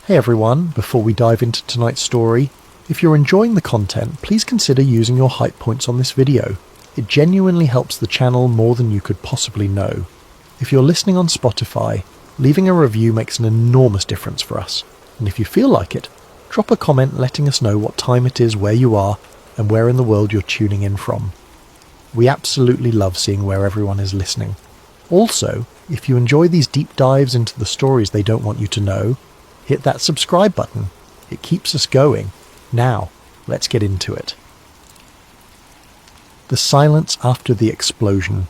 Hey everyone, before we dive into tonight's story, if you're enjoying the content, please consider using your hype points on this video. It genuinely helps the channel more than you could possibly know. If you're listening on Spotify, leaving a review makes an enormous difference for us. And if you feel like it, drop a comment letting us know what time it is where you are and where in the world you're tuning in from. We absolutely love seeing where everyone is listening. Also, if you enjoy these deep dives into the stories they don't want you to know, hit that subscribe button. It keeps us going. Now, let's get into it. The silence after the explosion.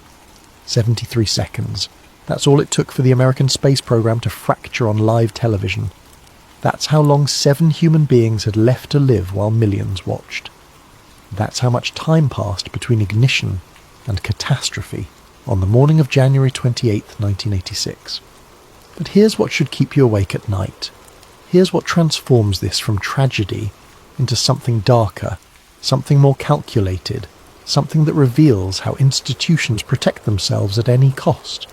73 seconds. That's all it took for the American space program to fracture on live television. That's how long 7 human beings had left to live while millions watched. That's how much time passed between ignition and catastrophe on the morning of January 28, 1986. But here's what should keep you awake at night. Here's what transforms this from tragedy into something darker, something more calculated, something that reveals how institutions protect themselves at any cost.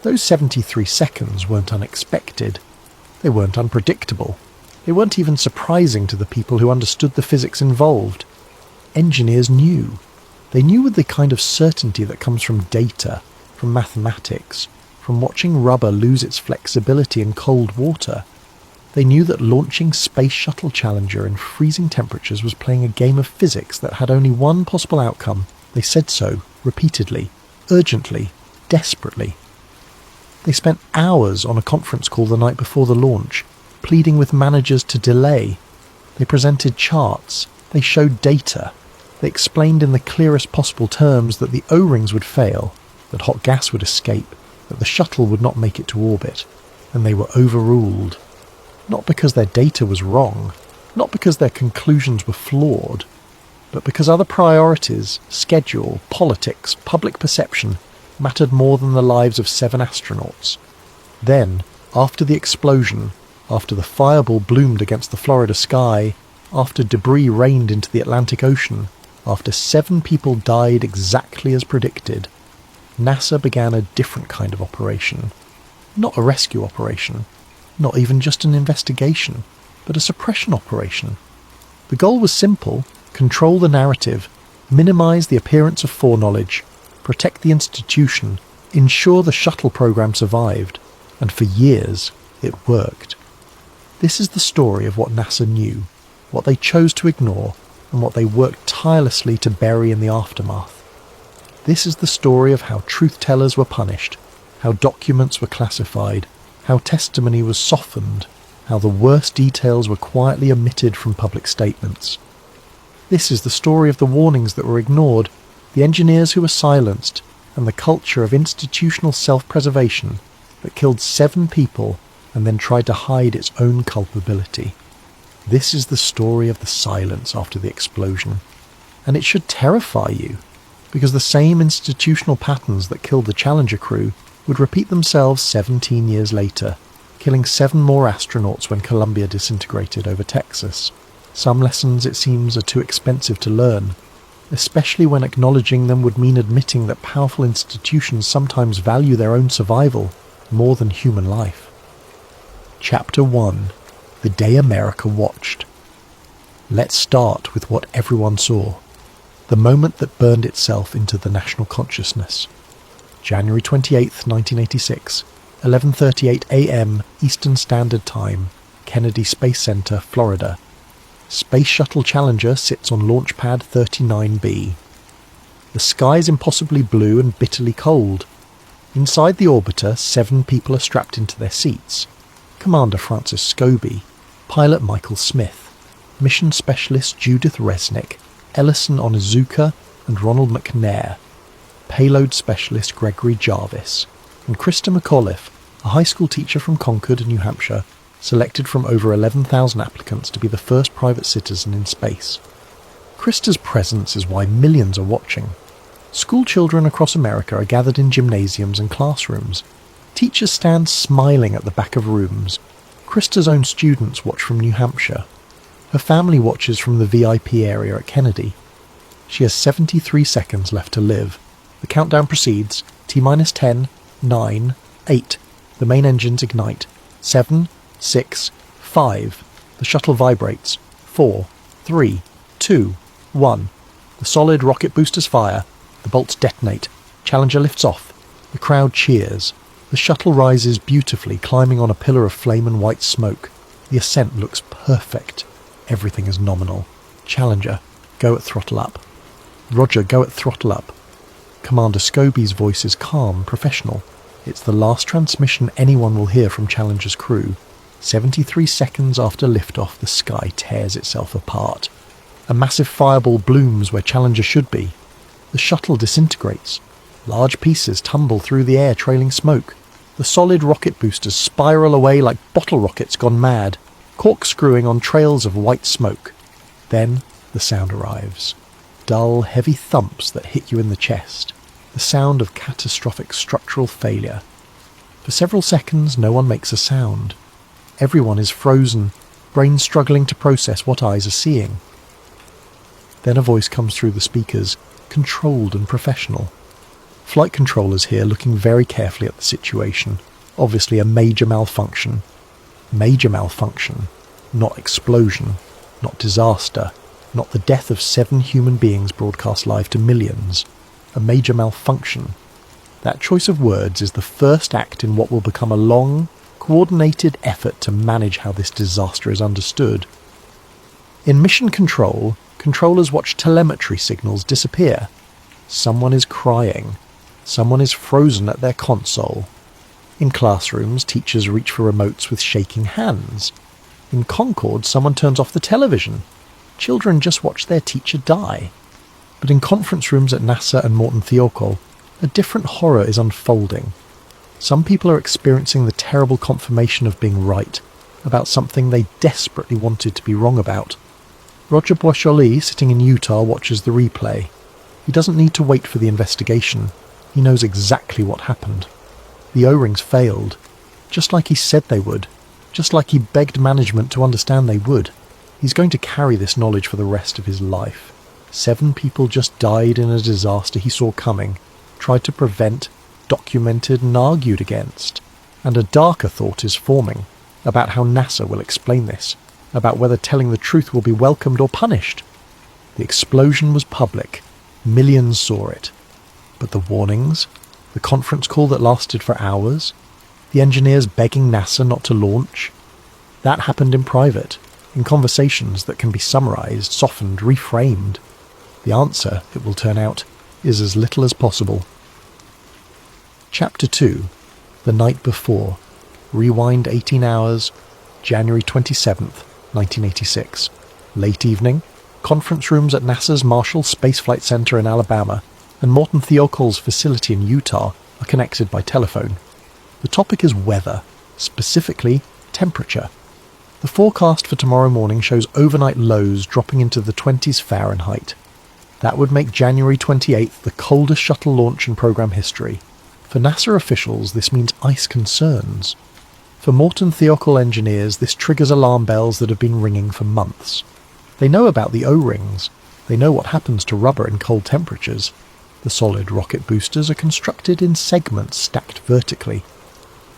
Those 73 seconds weren't unexpected. They weren't unpredictable. They weren't even surprising to the people who understood the physics involved. Engineers knew. They knew with the kind of certainty that comes from data, from mathematics, from watching rubber lose its flexibility in cold water. They knew that launching Space Shuttle Challenger in freezing temperatures was playing a game of physics that had only one possible outcome. They said so, repeatedly, urgently, desperately. They spent hours on a conference call the night before the launch, pleading with managers to delay. They presented charts. They showed data. They explained in the clearest possible terms that the O-rings would fail, that hot gas would escape, that the shuttle would not make it to orbit. And they were overruled. Not because their data was wrong, not because their conclusions were flawed, but because other priorities, schedule, politics, public perception, mattered more than the lives of 7 astronauts. Then, after the explosion, after the fireball bloomed against the Florida sky, after debris rained into the Atlantic Ocean, after 7 people died exactly as predicted, NASA began a different kind of operation. Not a rescue operation. Not even just an investigation, but a suppression operation. The goal was simple: control the narrative, minimize the appearance of foreknowledge, protect the institution, ensure the shuttle program survived, and for years it worked. This is the story of what NASA knew, what they chose to ignore, and what they worked tirelessly to bury in the aftermath. This is the story of how truth-tellers were punished, how documents were classified, how testimony was softened, how the worst details were quietly omitted from public statements. This is the story of the warnings that were ignored, the engineers who were silenced, and the culture of institutional self-preservation that killed 7 people and then tried to hide its own culpability. This is the story of the silence after the explosion. And it should terrify you, because the same institutional patterns that killed the Challenger crew would repeat themselves 17 years later, killing 7 more astronauts when Columbia disintegrated over Texas. Some lessons, it seems, are too expensive to learn, especially when acknowledging them would mean admitting that powerful institutions sometimes value their own survival more than human life. Chapter 1. The Day America Watched. Let's start with what everyone saw, the moment that burned itself into the national consciousness. January 28, 1986, 11:38 a.m. Eastern Standard Time, Kennedy Space Center, Florida. Space Shuttle Challenger sits on Launch Pad 39B. The sky is impossibly blue and bitterly cold. Inside the orbiter, 7 people are strapped into their seats. Commander Francis Scobie, Pilot Michael Smith, Mission Specialist Judith Resnick, Ellison Onizuka, and Ronald McNair, Payload Specialist Gregory Jarvis, and Krista McAuliffe, a high school teacher from Concord, New Hampshire, selected from over 11,000 applicants to be the first private citizen in space. Krista's presence is why millions are watching. School children across America are gathered in gymnasiums and classrooms. Teachers stand smiling at the back of rooms. Krista's own students watch from New Hampshire. Her family watches from the VIP area at Kennedy. She has 73 seconds left to live. The countdown proceeds. T-minus 10, 9, 8. The main engines ignite. 7, 6, 5. The shuttle vibrates. 4, 3, 2, 1. The solid rocket boosters fire. The bolts detonate. Challenger lifts off. The crowd cheers. The shuttle rises beautifully, climbing on a pillar of flame and white smoke. The ascent looks perfect. Everything is nominal. Challenger, go at throttle up. Roger, go at throttle up. Commander Scobie's voice is calm, professional. It's the last transmission anyone will hear from Challenger's crew. 73 seconds after liftoff, the sky tears itself apart. A massive fireball blooms where Challenger should be. The shuttle disintegrates. Large pieces tumble through the air, trailing smoke. The solid rocket boosters spiral away like bottle rockets gone mad, corkscrewing on trails of white smoke. Then the sound arrives. Dull, heavy thumps that hit you in the chest. The sound of catastrophic structural failure. For several seconds, no one makes a sound. Everyone is frozen, brains struggling to process what eyes are seeing. Then a voice comes through the speakers, controlled and professional. Flight controllers here looking very carefully at the situation. Obviously a major malfunction. Major malfunction. Not explosion. Not disaster. Not the death of 7 human beings broadcast live to millions. A major malfunction. That choice of words is the first act in what will become a long, coordinated effort to manage how this disaster is understood. In mission control, controllers watch telemetry signals disappear. Someone is crying. Someone is frozen at their console. In classrooms, teachers reach for remotes with shaking hands. In Concorde, someone turns off the television. Children just watch their teacher die. But in conference rooms at NASA and Morton Thiokol, a different horror is unfolding. Some people are experiencing the terrible confirmation of being right, about something they desperately wanted to be wrong about. Roger Boisjoli, sitting in Utah, watches the replay. He doesn't need to wait for the investigation. He knows exactly what happened. The O-rings failed, just like he said they would, just like he begged management to understand they would. He's going to carry this knowledge for the rest of his life. 7 people just died in a disaster he saw coming, tried to prevent, documented and argued against. And a darker thought is forming, about how NASA will explain this, about whether telling the truth will be welcomed or punished. The explosion was public. Millions saw it. But the warnings, the conference call that lasted for hours, the engineers begging NASA not to launch, that happened in private, in conversations that can be summarized, softened, reframed. The answer, it will turn out, is as little as possible. Chapter 2. The Night Before. Rewind 18 hours, January 27th, 1986. Late evening. Conference rooms at NASA's Marshall Space Flight Center in Alabama and Morton Thiokol's facility in Utah are connected by telephone. The topic is weather, specifically temperature. The forecast for tomorrow morning shows overnight lows dropping into the 20s Fahrenheit. That would make January 28th the coldest shuttle launch in program history. For NASA officials, this means ice concerns. For Morton Thiokol engineers, this triggers alarm bells that have been ringing for months. They know about the O-rings. They know what happens to rubber in cold temperatures. The solid rocket boosters are constructed in segments stacked vertically.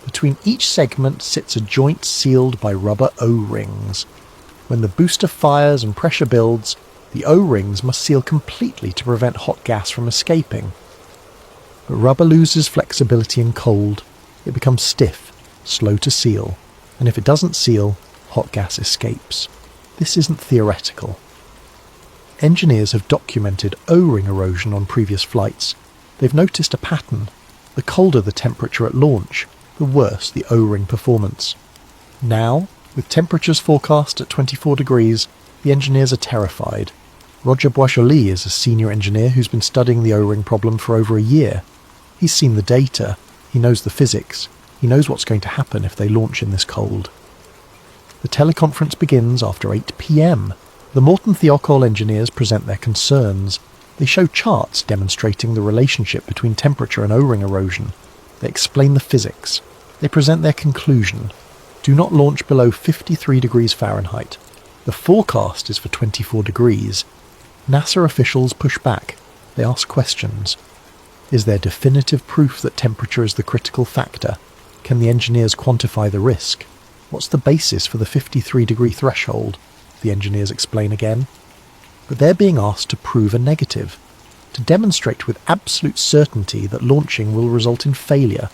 Between each segment sits a joint sealed by rubber O-rings. When the booster fires and pressure builds, the O-rings must seal completely to prevent hot gas from escaping. But rubber loses flexibility in cold. It becomes stiff, slow to seal, and if it doesn't seal, hot gas escapes. This isn't theoretical. Engineers have documented O-ring erosion on previous flights. They've noticed a pattern. The colder the temperature at launch, the worse the O-ring performance. Now, with temperatures forecast at 24 degrees, the engineers are terrified. Roger Boisjoli is a senior engineer who's been studying the O-ring problem for over a year. He's seen the data, he knows the physics, he knows what's going to happen if they launch in this cold. The teleconference begins after 8 p.m. The Morton Thiokol engineers present their concerns. They show charts demonstrating the relationship between temperature and O-ring erosion. They explain the physics. They present their conclusion. Do not launch below 53 degrees Fahrenheit. The forecast is for 24 degrees. NASA officials push back. They ask questions. Is there definitive proof that temperature is the critical factor? Can the engineers quantify the risk? What's the basis for the 53-degree threshold? The engineers explain again. But they're being asked to prove a negative, to demonstrate with absolute certainty that launching will result in failure.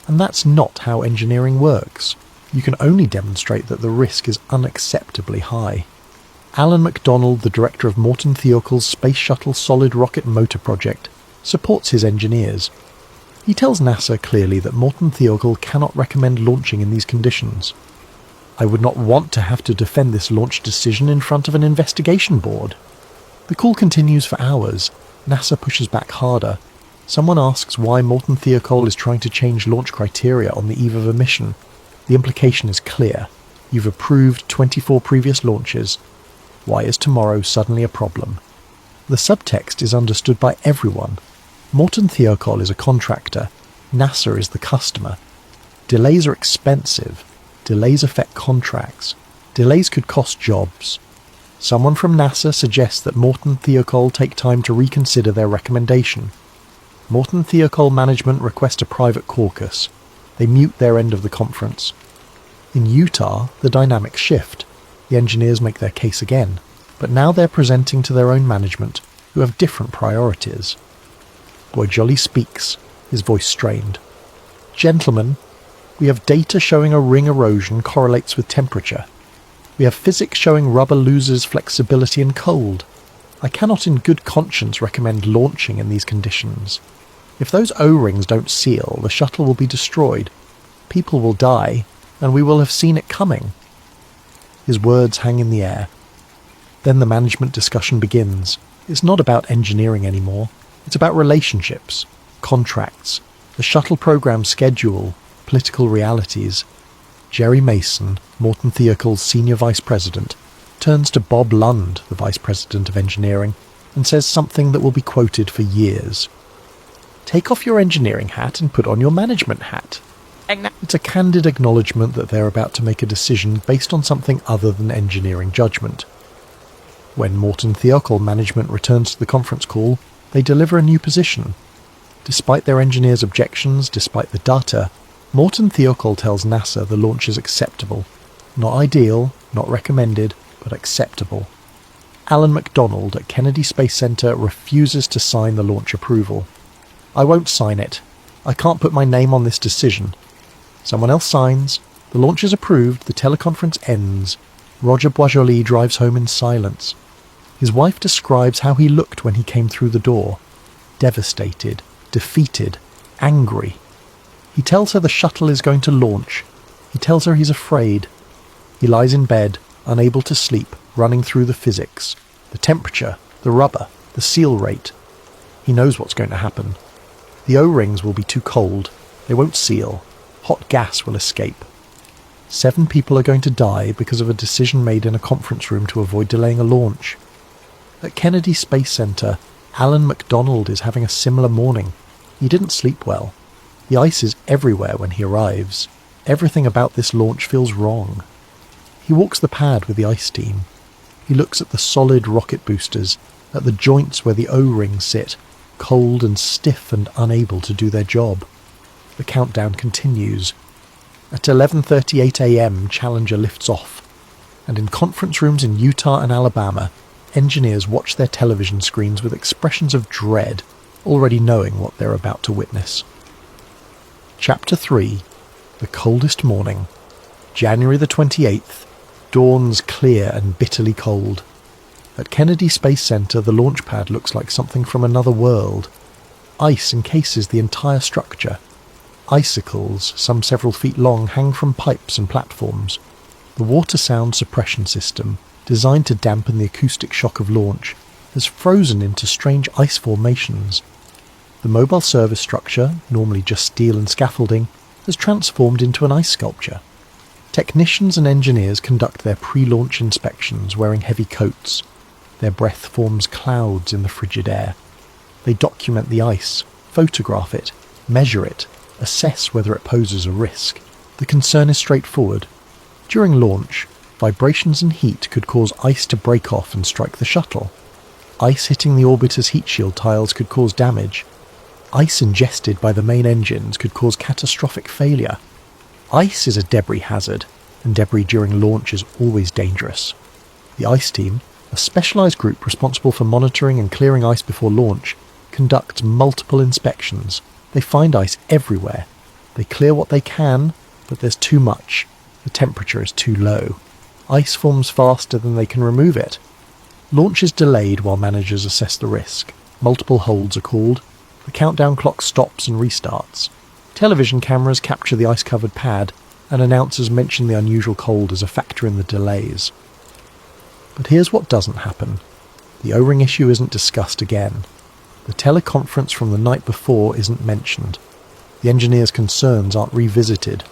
And that's not how engineering works. You can only demonstrate that the risk is unacceptably high. Alan MacDonald, the director of Morton Thiokol's Space Shuttle Solid Rocket Motor Project, supports his engineers. He tells NASA clearly that Morton Thiokol cannot recommend launching in these conditions. I would not want to have to defend this launch decision in front of an investigation board. The call continues for hours. NASA pushes back harder. Someone asks why Morton Thiokol is trying to change launch criteria on the eve of a mission. The implication is clear. You've approved 24 previous launches. Why is tomorrow suddenly a problem? The subtext is understood by everyone. Morton Thiokol is a contractor. NASA is the customer. Delays are expensive. Delays affect contracts. Delays could cost jobs. Someone from NASA suggests that Morton Thiokol take time to reconsider their recommendation. Morton Thiokol management request a private caucus. They mute their end of the conference. In Utah, the dynamics shift. The engineers make their case again, but now they're presenting to their own management, who have different priorities. Boijoli speaks, his voice strained. Gentlemen, we have data showing a ring erosion correlates with temperature. We have physics showing rubber loses flexibility in cold. I cannot in good conscience recommend launching in these conditions. If those O-rings don't seal, the shuttle will be destroyed. People will die, and we will have seen it coming. His words hang in the air. Then the management discussion begins. It's not about engineering anymore. It's about relationships, contracts, the shuttle program schedule, political realities. Jerry Mason, Morton Thiokol's senior vice president, turns to Bob Lund, the vice president of engineering, and says something that will be quoted for years. Take off your engineering hat and put on your management hat. It's a candid acknowledgement that they're about to make a decision based on something other than engineering judgment. When Morton Thiokol management returns to the conference call, they deliver a new position. Despite their engineers' objections, despite the data, Morton Thiokol tells NASA the launch is acceptable. Not ideal, not recommended, but acceptable. Alan MacDonald at Kennedy Space Center refuses to sign the launch approval. I won't sign it. I can't put my name on this decision. Someone else signs. The launch is approved. The teleconference ends. Roger Boisjoli drives home in silence. His wife describes how he looked when he came through the door. Devastated, defeated, angry. He tells her the shuttle is going to launch. He tells her he's afraid. He lies in bed, unable to sleep, running through the physics. The temperature, the rubber, the seal rate. He knows what's going to happen. The O-rings will be too cold. They won't seal. Hot gas will escape. 7 people are going to die because of a decision made in a conference room to avoid delaying a launch. At Kennedy Space Center, Alan MacDonald is having a similar morning. He didn't sleep well. The ice is everywhere when he arrives. Everything about this launch feels wrong. He walks the pad with the ice team. He looks at the solid rocket boosters, at the joints where the O-rings sit, cold and stiff and unable to do their job. The countdown continues. At 11:38 a.m., Challenger lifts off, and in conference rooms in Utah and Alabama, engineers watch their television screens with expressions of dread, already knowing what they're about to witness. Chapter 3. The Coldest Morning. January the 28th. Dawns clear and bitterly cold. At Kennedy Space Center, the launch pad looks like something from another world. Ice encases the entire structure. Icicles, some several feet long, hang from pipes and platforms. The water sound suppression system, designed to dampen the acoustic shock of launch, has frozen into strange ice formations. The mobile service structure, normally just steel and scaffolding, has transformed into an ice sculpture. Technicians and engineers conduct their pre-launch inspections wearing heavy coats. Their breath forms clouds in the frigid air. They document the ice, photograph it, measure it, assess whether it poses a risk. The concern is straightforward. During launch, vibrations and heat could cause ice to break off and strike the shuttle. Ice hitting the orbiter's heat shield tiles could cause damage. Ice ingested by the main engines could cause catastrophic failure. Ice is a debris hazard. and debris during launch is always dangerous. The ice team, a specialised group responsible for monitoring and clearing ice before launch, conducts multiple inspections. They find ice everywhere. They clear what they can, but there's too much. The temperature is too low. Ice forms faster than they can remove it. Launch is delayed while managers assess the risk. Multiple holds are called. The countdown clock stops and restarts. Television cameras capture the ice-covered pad, and announcers mention the unusual cold as a factor in the delays. But here's what doesn't happen. The O-ring issue isn't discussed again. The teleconference from the night before isn't mentioned. The engineers' concerns aren't revisited.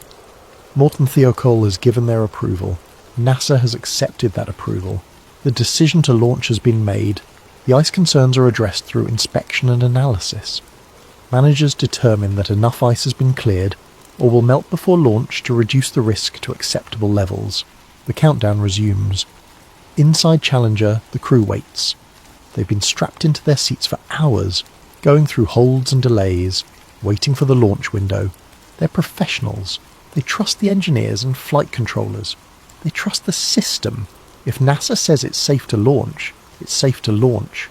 Morton Thiokol has given their approval. NASA has accepted that approval. The decision to launch has been made. The ice concerns are addressed through inspection and analysis. Managers determine that enough ice has been cleared, or will melt before launch to reduce the risk to acceptable levels. The countdown resumes. Inside Challenger, the crew waits. They've been strapped into their seats for hours, going through holds and delays, waiting for the launch window. They're professionals. They trust the engineers and flight controllers. They trust the system. If NASA says it's safe to launch, it's safe to launch.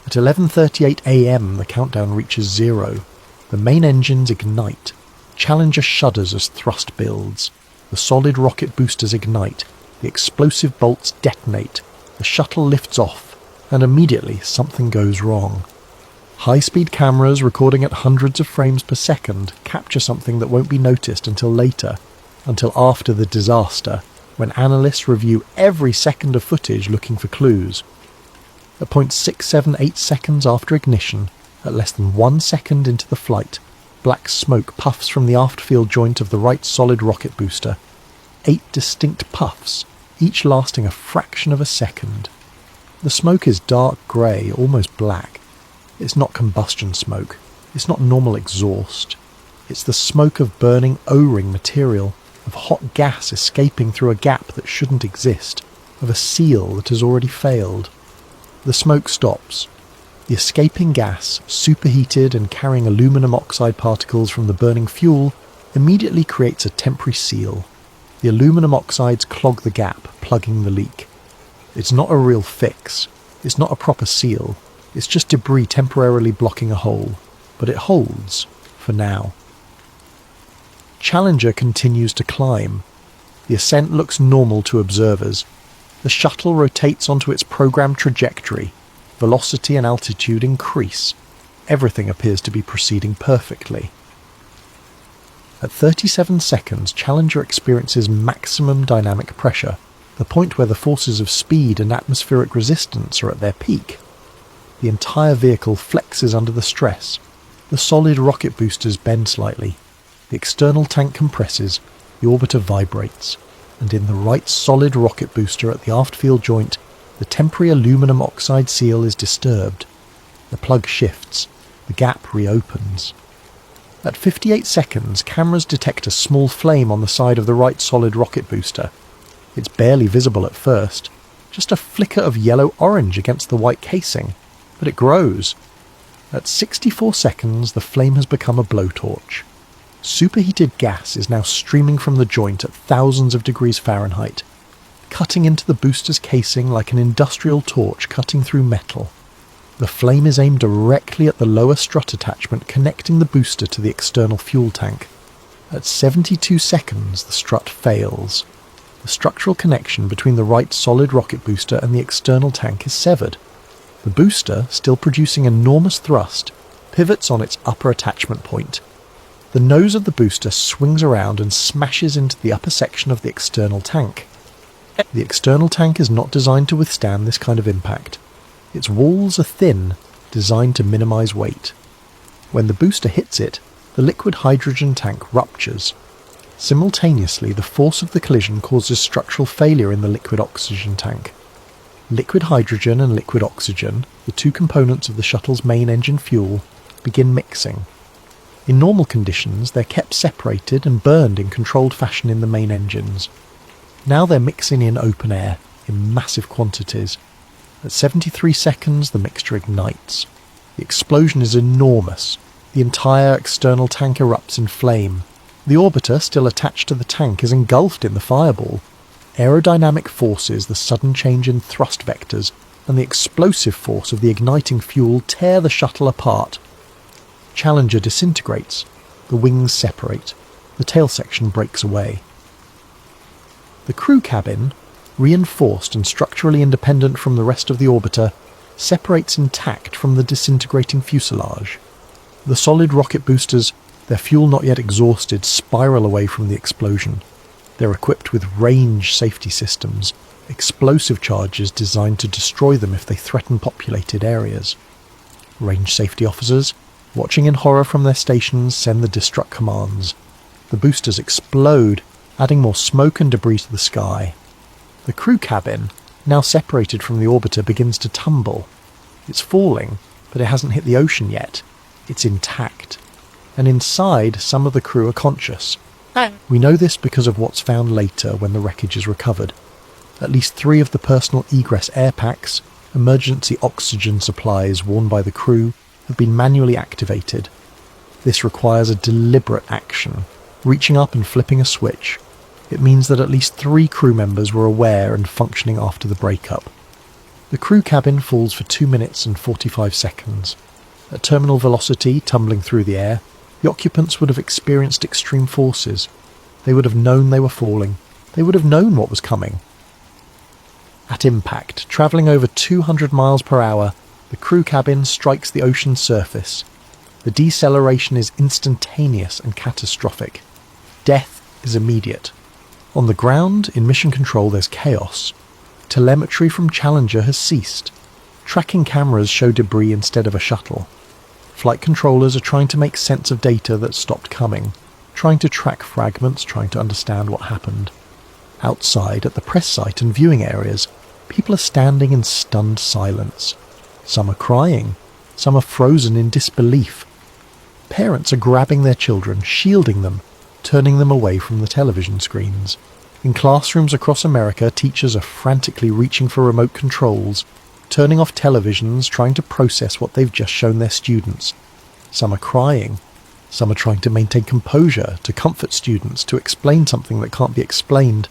At 11:38 a.m. the countdown reaches 0. The main engines ignite. Challenger shudders as thrust builds. The solid rocket boosters ignite. The explosive bolts detonate. The shuttle lifts off, and immediately something goes wrong. High-speed cameras recording at hundreds of frames per second capture something that won't be noticed until later, until after the disaster, when analysts review every second of footage looking for clues. At 0.678 seconds after ignition, at less than 1 second into the flight, black smoke puffs from the aft field joint of the right solid rocket booster. 8 distinct puffs, each lasting a fraction of a second. The smoke is dark grey, almost black. It's not combustion smoke. It's not normal exhaust. It's the smoke of burning O-ring material, of hot gas escaping through a gap that shouldn't exist, of a seal that has already failed. The smoke stops. The escaping gas, superheated and carrying aluminum oxide particles from the burning fuel, immediately creates a temporary seal. The aluminum oxides clog the gap, plugging the leak. It's not a real fix. It's not a proper seal. It's just debris temporarily blocking a hole. But it holds, for now. Challenger continues to climb. The ascent looks normal to observers. The shuttle rotates onto its programmed trajectory. Velocity and altitude increase. Everything appears to be proceeding perfectly. At 37 seconds, Challenger experiences maximum dynamic pressure, the point where the forces of speed and atmospheric resistance are at their peak. The entire vehicle flexes under the stress. The solid rocket boosters bend slightly. The external tank compresses, the orbiter vibrates, and in the right solid rocket booster at the aft field joint, the temporary aluminum oxide seal is disturbed. The plug shifts. The gap reopens. At 58 seconds, cameras detect a small flame on the side of the right solid rocket booster. It's barely visible at first, just a flicker of yellow-orange against the white casing, but it grows. At 64 seconds, the flame has become a blowtorch. Superheated gas is now streaming from the joint at thousands of degrees Fahrenheit, cutting into the booster's casing like an industrial torch cutting through metal. The flame is aimed directly at the lower strut attachment connecting the booster to the external fuel tank. At 72 seconds, the strut fails. The structural connection between the right solid rocket booster and the external tank is severed. The booster, still producing enormous thrust, pivots on its upper attachment point. The nose of the booster swings around and smashes into the upper section of the external tank. The external tank is not designed to withstand this kind of impact. Its walls are thin, designed to minimize weight. When the booster hits it, the liquid hydrogen tank ruptures. Simultaneously, the force of the collision causes structural failure in the liquid oxygen tank. Liquid hydrogen and liquid oxygen, the two components of the shuttle's main engine fuel, begin mixing. In normal conditions, they're kept separated and burned in controlled fashion in the main engines. Now they're mixing in open air, in massive quantities. At 73 seconds, the mixture ignites. The explosion is enormous. The entire external tank erupts in flame. The orbiter, still attached to the tank, is engulfed in the fireball. Aerodynamic forces, the sudden change in thrust vectors, and the explosive force of the igniting fuel tear the shuttle apart. Challenger disintegrates. The wings separate. The tail section breaks away. The crew cabin, reinforced and structurally independent from the rest of the orbiter, separates intact from the disintegrating fuselage. The solid rocket boosters, their fuel not yet exhausted, spiral away from the explosion. They're equipped with range safety systems, explosive charges designed to destroy them if they threaten populated areas. Range safety officers, watching in horror from their stations, send the destruct commands. The boosters explode, adding more smoke and debris to the sky. The crew cabin, now separated from the orbiter, begins to tumble. It's falling, but it hasn't hit the ocean yet. It's intact. And inside, some of the crew are conscious. We know this because of what's found later when the wreckage is recovered. At least 3 of the personal egress air packs, emergency oxygen supplies worn by the crew, have been manually activated. This requires a deliberate action, reaching up and flipping a switch. It means that at least 3 crew members were aware and functioning after the breakup. The crew cabin falls for 2 minutes and 45 seconds. At terminal velocity, tumbling through the air, the occupants would have experienced extreme forces. They would have known they were falling. They would have known what was coming. At impact, travelling over 200 miles per hour, the crew cabin strikes the ocean surface. The deceleration is instantaneous and catastrophic. Death is immediate. On the ground, in mission control, there's chaos. Telemetry from Challenger has ceased. Tracking cameras show debris instead of a shuttle. Flight controllers are trying to make sense of data that stopped coming, trying to track fragments, trying to understand what happened. Outside, at the press site and viewing areas, people are standing in stunned silence. Some are crying. Some are frozen in disbelief. Parents are grabbing their children, shielding them, turning them away from the television screens. In classrooms across America, teachers are frantically reaching for remote controls, turning off televisions, trying to process what they've just shown their students. Some are crying. Some are trying to maintain composure, to comfort students, to explain something that can't be explained.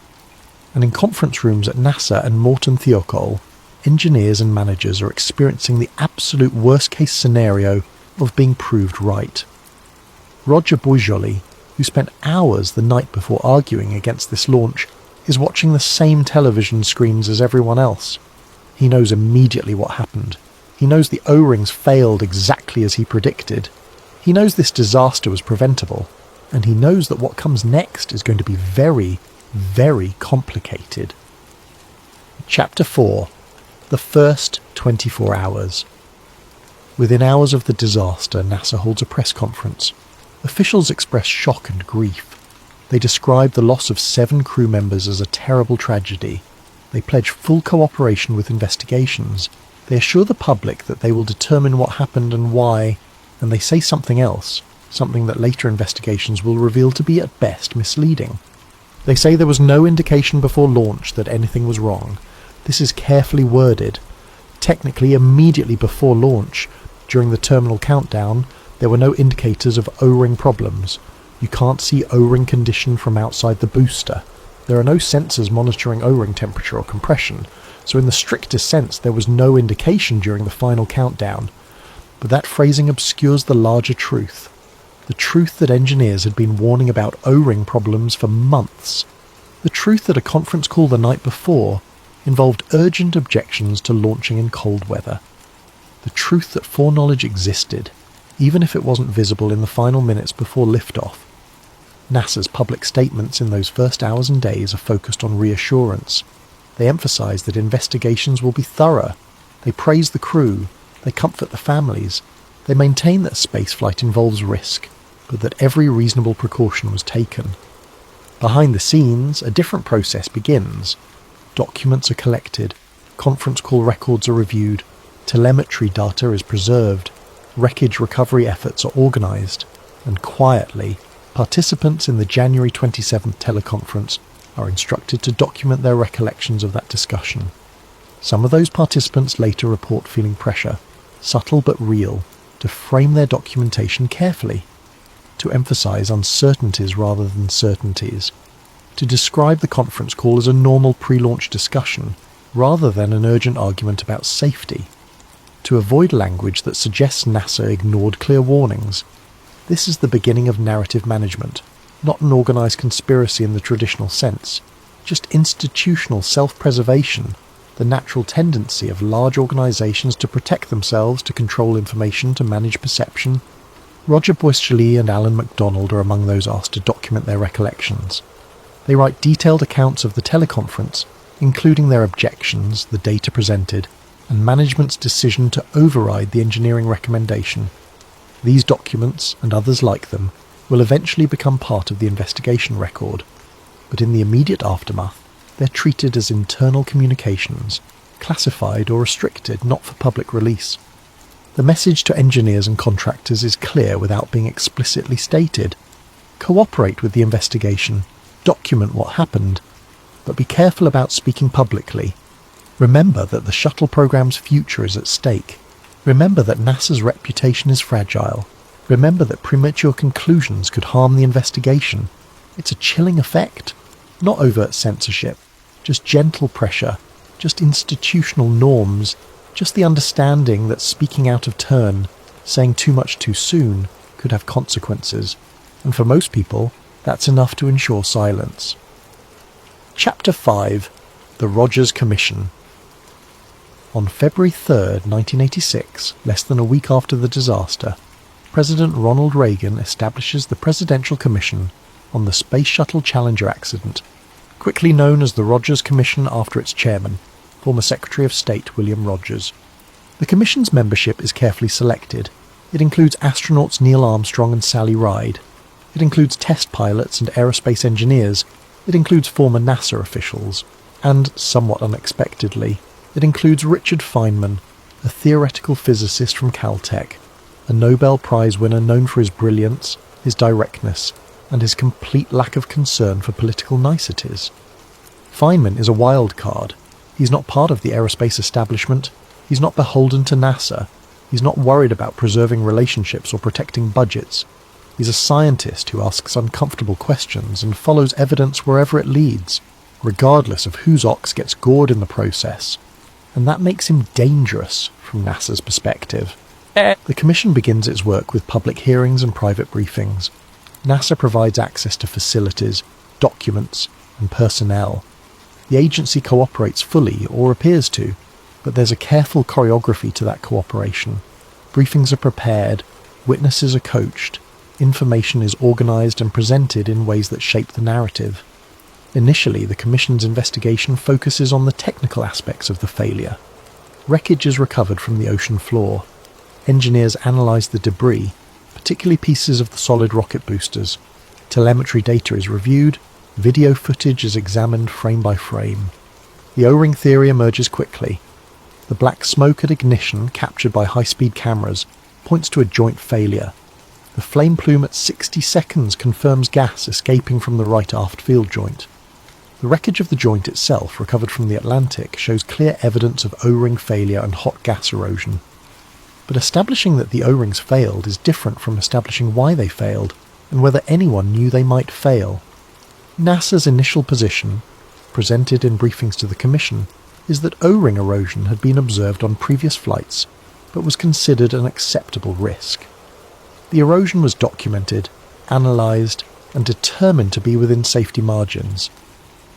And in conference rooms at NASA and Morton Thiokol, engineers and managers are experiencing the absolute worst-case scenario of being proved right. Roger Boisjoli, who spent hours the night before arguing against this launch, is watching the same television screens as everyone else. He knows immediately what happened. He knows the O-rings failed exactly as he predicted. He knows this disaster was preventable, and he knows that what comes next is going to be very, very complicated. Chapter 4. The first 24 hours. Within hours of the disaster, NASA holds a press conference. Officials express shock and grief. They describe the loss of 7 crew members as a terrible tragedy. They pledge full cooperation with investigations. They assure the public that they will determine what happened and why, and they say something else, something that later investigations will reveal to be at best misleading. They say there was no indication before launch that anything was wrong. This is carefully worded. Technically, immediately before launch, during the terminal countdown, there were no indicators of O-ring problems. You can't see O-ring condition from outside the booster. There are no sensors monitoring O-ring temperature or compression, so in the strictest sense there was no indication during the final countdown. But that phrasing obscures the larger truth. The truth that engineers had been warning about O-ring problems for months. The truth that a conference call the night before involved urgent objections to launching in cold weather. The truth that foreknowledge existed, even if it wasn't visible in the final minutes before liftoff. NASA's public statements in those first hours and days are focused on reassurance. They emphasize that investigations will be thorough. They praise the crew. They comfort the families. They maintain that spaceflight involves risk, but that every reasonable precaution was taken. Behind the scenes, a different process begins. Documents are collected. Conference call records are reviewed. Telemetry data is preserved. Wreckage recovery efforts are organized. And quietly, participants in the January 27th teleconference are instructed to document their recollections of that discussion. Some of those participants later report feeling pressure, subtle but real, to frame their documentation carefully. to emphasize uncertainties rather than certainties, to describe the conference call as a normal pre-launch discussion rather than an urgent argument about safety, to avoid language that suggests NASA ignored clear warnings. This is the beginning of narrative management, not an organized conspiracy in the traditional sense, just institutional self-preservation, the natural tendency of large organizations to protect themselves, to control information, to manage perception. Roger Boisjoli and Alan MacDonald are among those asked to document their recollections. They write detailed accounts of the teleconference, including their objections, the data presented, and management's decision to override the engineering recommendation. These documents, and others like them, will eventually become part of the investigation record, but in the immediate aftermath, they're treated as internal communications, classified or restricted, not for public release. The message to engineers and contractors is clear without being explicitly stated. Cooperate with the investigation, document what happened, but be careful about speaking publicly. Remember that the shuttle program's future is at stake. Remember that NASA's reputation is fragile. Remember that premature conclusions could harm the investigation. It's a chilling effect. Not overt censorship, just gentle pressure, just institutional norms, just the understanding that speaking out of turn, saying too much too soon, could have consequences. And for most people, that's enough to ensure silence. Chapter 5. The Rogers Commission. On February 3rd, 1986, less than a week after the disaster, President Ronald Reagan establishes the Presidential Commission on the Space Shuttle Challenger accident, quickly known as the Rogers Commission after its chairman, former Secretary of State William Rogers. The Commission's membership is carefully selected. It includes astronauts Neil Armstrong and Sally Ride. It includes test pilots and aerospace engineers. It includes former NASA officials. And, somewhat unexpectedly, it includes Richard Feynman, a theoretical physicist from Caltech, a Nobel Prize winner known for his brilliance, his directness, and his complete lack of concern for political niceties. Feynman is a wild card. He's not part of the aerospace establishment. He's not beholden to NASA. He's not worried about preserving relationships or protecting budgets. He's a scientist who asks uncomfortable questions and follows evidence wherever it leads, regardless of whose ox gets gored in the process. And that makes him dangerous from NASA's perspective. The Commission begins its work with public hearings and private briefings. NASA provides access to facilities, documents, and personnel. The agency cooperates fully, or appears to, but there's a careful choreography to that cooperation. Briefings are prepared, witnesses are coached, information is organised and presented in ways that shape the narrative. Initially, the Commission's investigation focuses on the technical aspects of the failure. Wreckage is recovered from the ocean floor. Engineers analyse the debris, particularly pieces of the solid rocket boosters. Telemetry data is reviewed, video footage is examined frame by frame. The O-ring theory emerges quickly. The black smoke at ignition, captured by high-speed cameras, points to a joint failure. The flame plume at 60 seconds confirms gas escaping from the right aft field joint. The wreckage of the joint itself, recovered from the Atlantic, shows clear evidence of O-ring failure and hot gas erosion. But establishing that the O-rings failed is different from establishing why they failed, and whether anyone knew they might fail. NASA's initial position, presented in briefings to the Commission, is that O-ring erosion had been observed on previous flights, but was considered an acceptable risk. The erosion was documented, analysed, and determined to be within safety margins.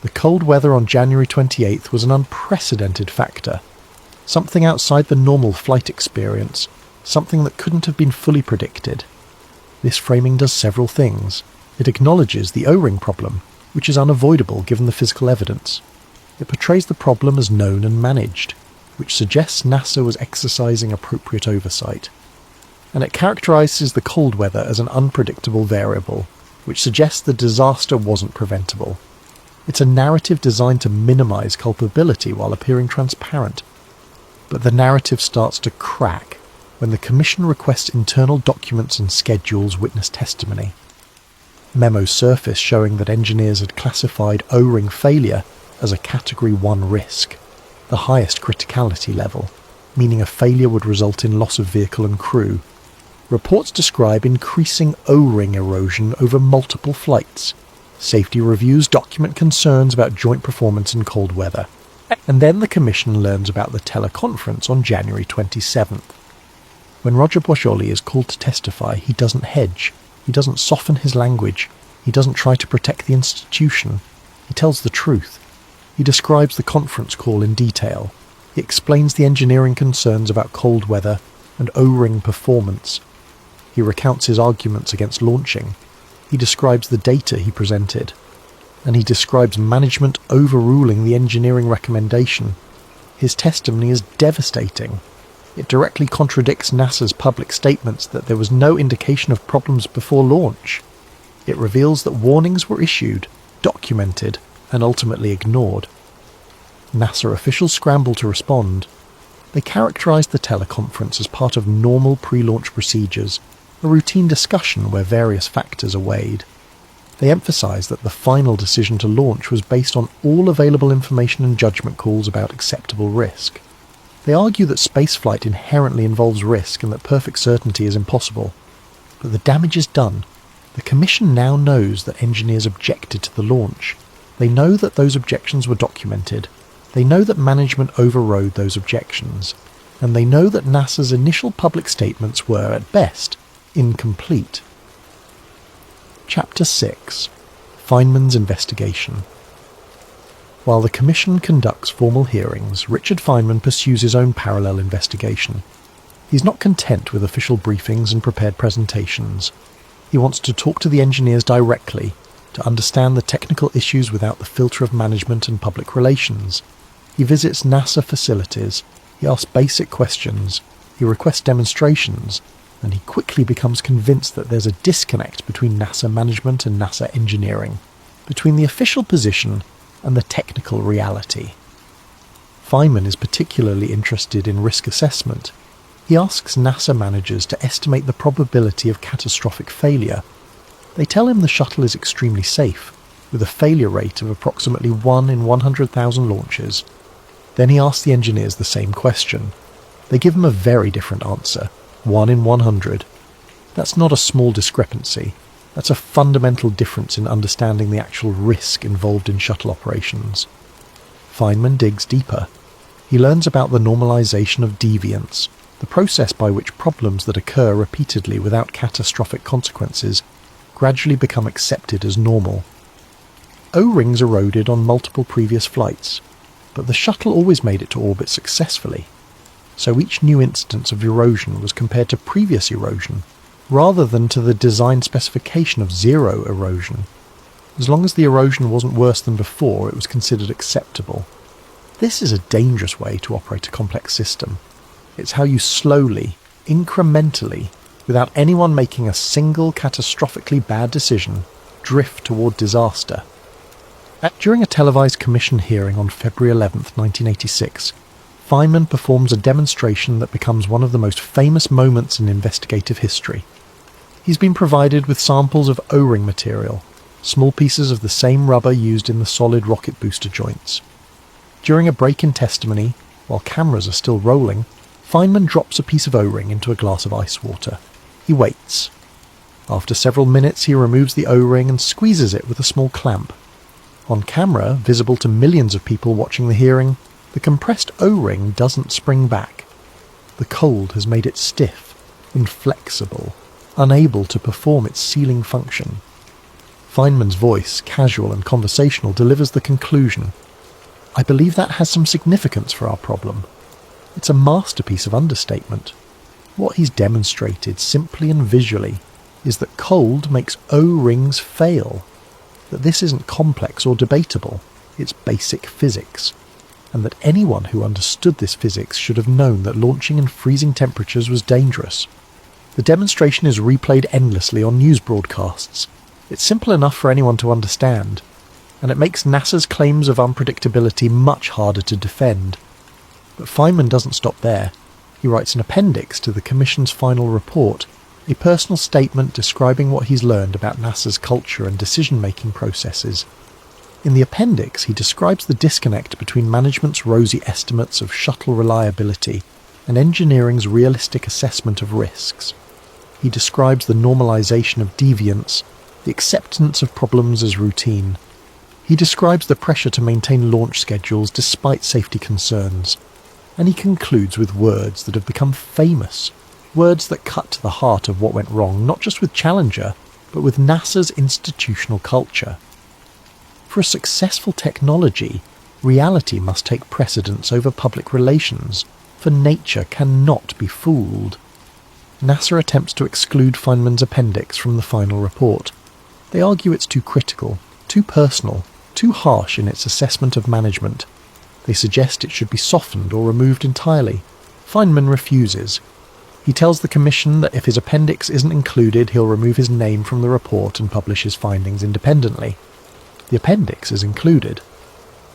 The cold weather on January 28th was an unprecedented factor, something outside the normal flight experience, something that couldn't have been fully predicted. This framing does several things. It acknowledges the O-ring problem, which is unavoidable given the physical evidence. It portrays the problem as known and managed, which suggests NASA was exercising appropriate oversight. And it characterises the cold weather as an unpredictable variable, which suggests the disaster wasn't preventable. It's a narrative designed to minimise culpability while appearing transparent. But the narrative starts to crack when the Commission requests internal documents and schedules witness testimony. Memos surface showing that engineers had classified O-ring failure as a Category 1 risk, the highest criticality level, meaning a failure would result in loss of vehicle and crew. Reports describe increasing O-ring erosion over multiple flights. Safety reviews document concerns about joint performance in cold weather. And then the Commission learns about the teleconference on January 27th. When Roger Boisjoli is called to testify, he doesn't hedge. He doesn't soften his language. He doesn't try to protect the institution. He tells the truth. He describes the conference call in detail. He explains the engineering concerns about cold weather and O-ring performance. He recounts his arguments against launching. He describes the data he presented. And he describes management overruling the engineering recommendation. His testimony is devastating. It directly contradicts NASA's public statements that there was no indication of problems before launch. It reveals that warnings were issued, documented, and ultimately ignored. NASA officials scramble to respond. They characterized the teleconference as part of normal pre-launch procedures, a routine discussion where various factors are weighed. They emphasized that the final decision to launch was based on all available information and judgment calls about acceptable risk. They argue that spaceflight inherently involves risk and that perfect certainty is impossible. But the damage is done. The Commission now knows that engineers objected to the launch. They know that those objections were documented. They know that management overrode those objections. And they know that NASA's initial public statements were, at best, incomplete. Chapter 6. Feynman's Investigation. While the Commission conducts formal hearings, Richard Feynman pursues his own parallel investigation. He's not content with official briefings and prepared presentations. He wants to talk to the engineers directly, to understand the technical issues without the filter of management and public relations. He visits NASA facilities, he asks basic questions, he requests demonstrations, and he quickly becomes convinced that there's a disconnect between NASA management and NASA engineering, between the official position and the technical reality. Feynman is particularly interested in risk assessment. He asks NASA managers to estimate the probability of catastrophic failure. They tell him the shuttle is extremely safe, with a failure rate of approximately 1 in 100,000 launches. Then he asks the engineers the same question. They give him a very different answer, 1 in 100. That's not a small discrepancy. That's a fundamental difference in understanding the actual risk involved in shuttle operations. Feynman digs deeper. He learns about the normalization of deviance, the process by which problems that occur repeatedly without catastrophic consequences gradually become accepted as normal. O-rings eroded on multiple previous flights, but the shuttle always made it to orbit successfully. So each new instance of erosion was compared to previous erosion, rather than to the design specification of zero erosion. As long as the erosion wasn't worse than before, it was considered acceptable. This is a dangerous way to operate a complex system. It's how you slowly, incrementally, without anyone making a single catastrophically bad decision, drift toward disaster. During a televised commission hearing on February 11, 1986, Feynman performs a demonstration that becomes one of the most famous moments in investigative history. He's been provided with samples of O-ring material, small pieces of the same rubber used in the solid rocket booster joints. During a break in testimony, while cameras are still rolling, Feynman drops a piece of O-ring into a glass of ice water. He waits. After several minutes, he removes the O-ring and squeezes it with a small clamp. On camera, visible to millions of people watching the hearing, the compressed O-ring doesn't spring back. The cold has made it stiff, inflexible, unable to perform its sealing function. Feynman's voice, casual and conversational, delivers the conclusion. I believe that has some significance for our problem. It's a masterpiece of understatement. What he's demonstrated, simply and visually, is that cold makes O-rings fail. That this isn't complex or debatable. It's basic physics. And that anyone who understood this physics should have known that launching in freezing temperatures was dangerous. The demonstration is replayed endlessly on news broadcasts. It's simple enough for anyone to understand, and it makes NASA's claims of unpredictability much harder to defend. But Feynman doesn't stop there. He writes an appendix to the Commission's final report, a personal statement describing what he's learned about NASA's culture and decision-making processes. In the appendix, he describes the disconnect between management's rosy estimates of shuttle reliability and engineering's realistic assessment of risks. He describes the normalization of deviance, the acceptance of problems as routine. He describes the pressure to maintain launch schedules despite safety concerns. And he concludes with words that have become famous, words that cut to the heart of what went wrong, not just with Challenger, but with NASA's institutional culture. For a successful technology, reality must take precedence over public relations, for nature cannot be fooled. NASA attempts to exclude Feynman's appendix from the final report. They argue it's too critical, too personal, too harsh in its assessment of management. They suggest it should be softened or removed entirely. Feynman refuses. He tells the Commission that if his appendix isn't included, he'll remove his name from the report and publish his findings independently. The appendix is included,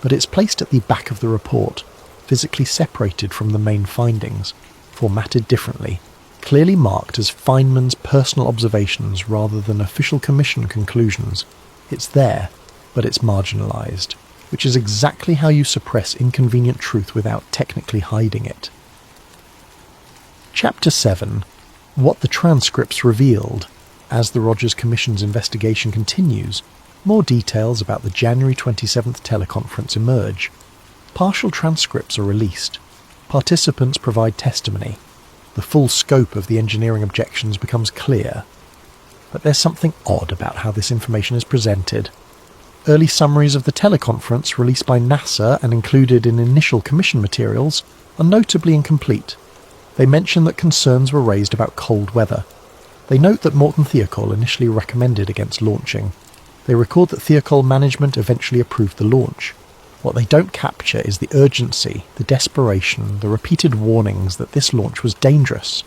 but it's placed at the back of the report, physically separated from the main findings, formatted differently, clearly marked as Feynman's personal observations rather than official Commission conclusions. It's there, but it's marginalised, which is exactly how you suppress inconvenient truth without technically hiding it. Chapter 7. What the transcripts revealed. As the Rogers Commission's investigation continues, more details about the January 27th teleconference emerge. Partial transcripts are released. Participants provide testimony. The full scope of the engineering objections becomes clear. But there's something odd about how this information is presented. Early summaries of the teleconference released by NASA and included in initial commission materials are notably incomplete. They mention that concerns were raised about cold weather. They note that Morton Thiokol initially recommended against launching. They record that Thiokol management eventually approved the launch. What they don't capture is the urgency, the desperation, the repeated warnings that this launch was dangerous.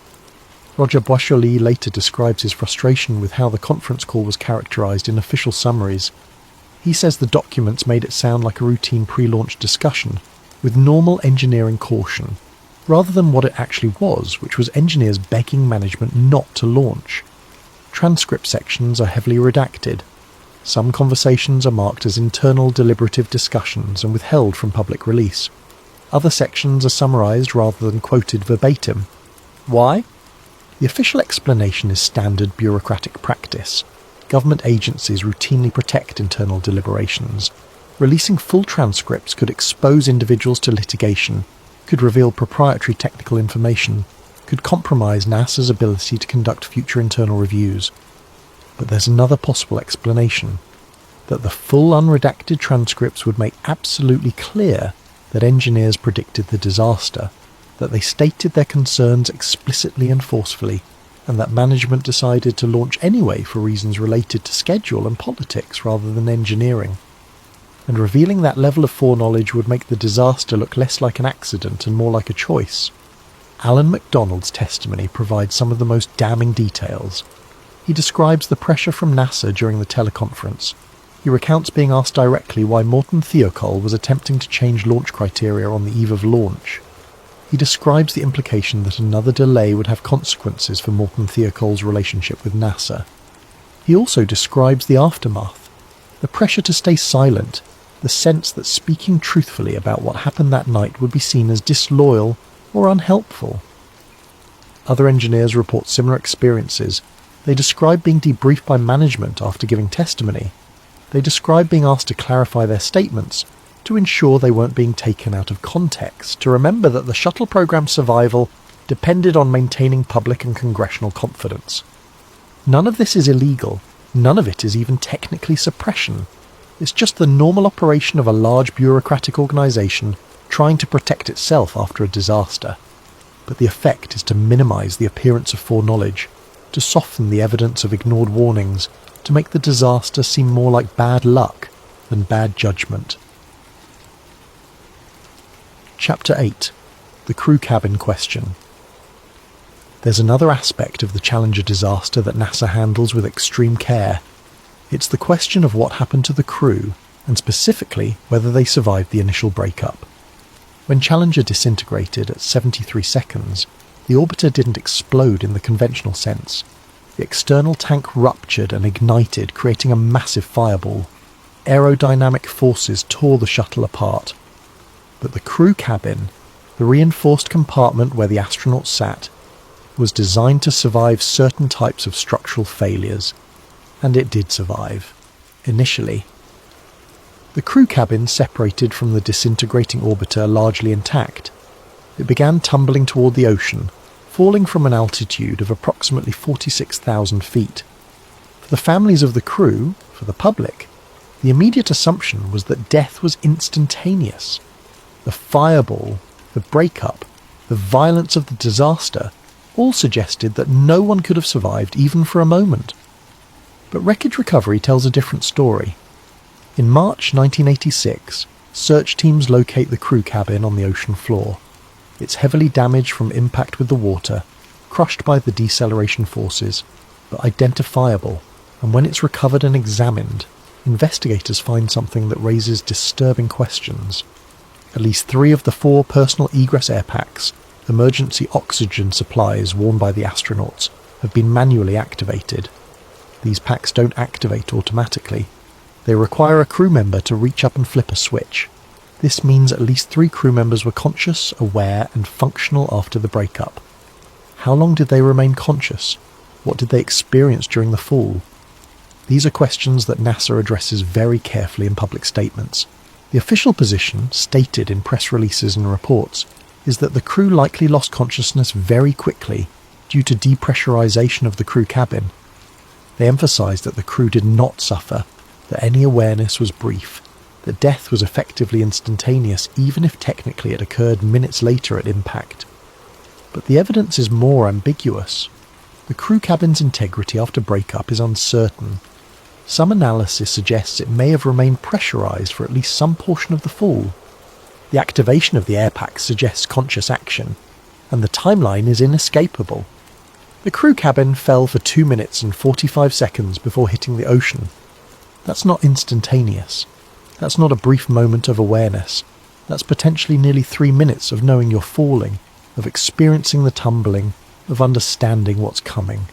Roger Boisjoli later describes his frustration with how the conference call was characterized in official summaries. He says the documents made it sound like a routine pre-launch discussion, with normal engineering caution, rather than what it actually was, which was engineers begging management not to launch. Transcript sections are heavily redacted. Some conversations are marked as internal deliberative discussions and withheld from public release. Other sections are summarised rather than quoted verbatim. Why? The official explanation is standard bureaucratic practice. Government agencies routinely protect internal deliberations. Releasing full transcripts could expose individuals to litigation, could reveal proprietary technical information, could compromise NASA's ability to conduct future internal reviews. But there's another possible explanation, that the full unredacted transcripts would make absolutely clear that engineers predicted the disaster, that they stated their concerns explicitly and forcefully, and that management decided to launch anyway for reasons related to schedule and politics rather than engineering. And revealing that level of foreknowledge would make the disaster look less like an accident and more like a choice. Alan MacDonald's testimony provides some of the most damning details. He describes the pressure from NASA during the teleconference. He recounts being asked directly why Morton Thiokol was attempting to change launch criteria on the eve of launch. He describes the implication that another delay would have consequences for Morton Thiokol's relationship with NASA. He also describes the aftermath, the pressure to stay silent, the sense that speaking truthfully about what happened that night would be seen as disloyal or unhelpful. Other engineers report similar experiences. They describe being debriefed by management after giving testimony. They describe being asked to clarify their statements, to ensure they weren't being taken out of context, to remember that the shuttle program's survival depended on maintaining public and congressional confidence. None of this is illegal. None of it is even technically suppression. It's just the normal operation of a large bureaucratic organisation trying to protect itself after a disaster. But the effect is to minimise the appearance of foreknowledge, to soften the evidence of ignored warnings, to make the disaster seem more like bad luck than bad judgment. Chapter 8. The crew cabin question. There's another aspect of the Challenger disaster that NASA handles with extreme care. It's the question of what happened to the crew, and specifically whether they survived the initial breakup. When Challenger disintegrated at 73 seconds, the orbiter didn't explode in the conventional sense. The external tank ruptured and ignited, creating a massive fireball. Aerodynamic forces tore the shuttle apart. But the crew cabin, the reinforced compartment where the astronauts sat, was designed to survive certain types of structural failures, and it did survive, initially. The crew cabin separated from the disintegrating orbiter largely intact. It began tumbling toward the ocean, falling from an altitude of approximately 46,000 feet. For the families of the crew, for the public, the immediate assumption was that death was instantaneous. The fireball, the breakup, the violence of the disaster all suggested that no one could have survived even for a moment. But wreckage recovery tells a different story. In March 1986, search teams locate the crew cabin on the ocean floor. It's heavily damaged from impact with the water, crushed by the deceleration forces, but identifiable, and when it's recovered and examined, investigators find something that raises disturbing questions. At least 3 of the 4 personal egress air packs, emergency oxygen supplies worn by the astronauts, have been manually activated. These packs don't activate automatically. They require a crew member to reach up and flip a switch. This means at least 3 crew members were conscious, aware, and functional after the breakup. How long did they remain conscious? What did they experience during the fall? These are questions that NASA addresses very carefully in public statements. The official position, stated in press releases and reports, is that the crew likely lost consciousness very quickly due to depressurization of the crew cabin. They emphasized that the crew did not suffer, that any awareness was brief, that death was effectively instantaneous even if technically it occurred minutes later at impact. But the evidence is more ambiguous. The crew cabin's integrity after breakup is uncertain. Some analysis suggests it may have remained pressurized for at least some portion of the fall. The activation of the air packs suggests conscious action, and the timeline is inescapable. The crew cabin fell for 2 minutes and 45 seconds before hitting the ocean. That's not instantaneous. That's not a brief moment of awareness. That's potentially nearly 3 minutes of knowing you're falling, of experiencing the tumbling, of understanding what's coming.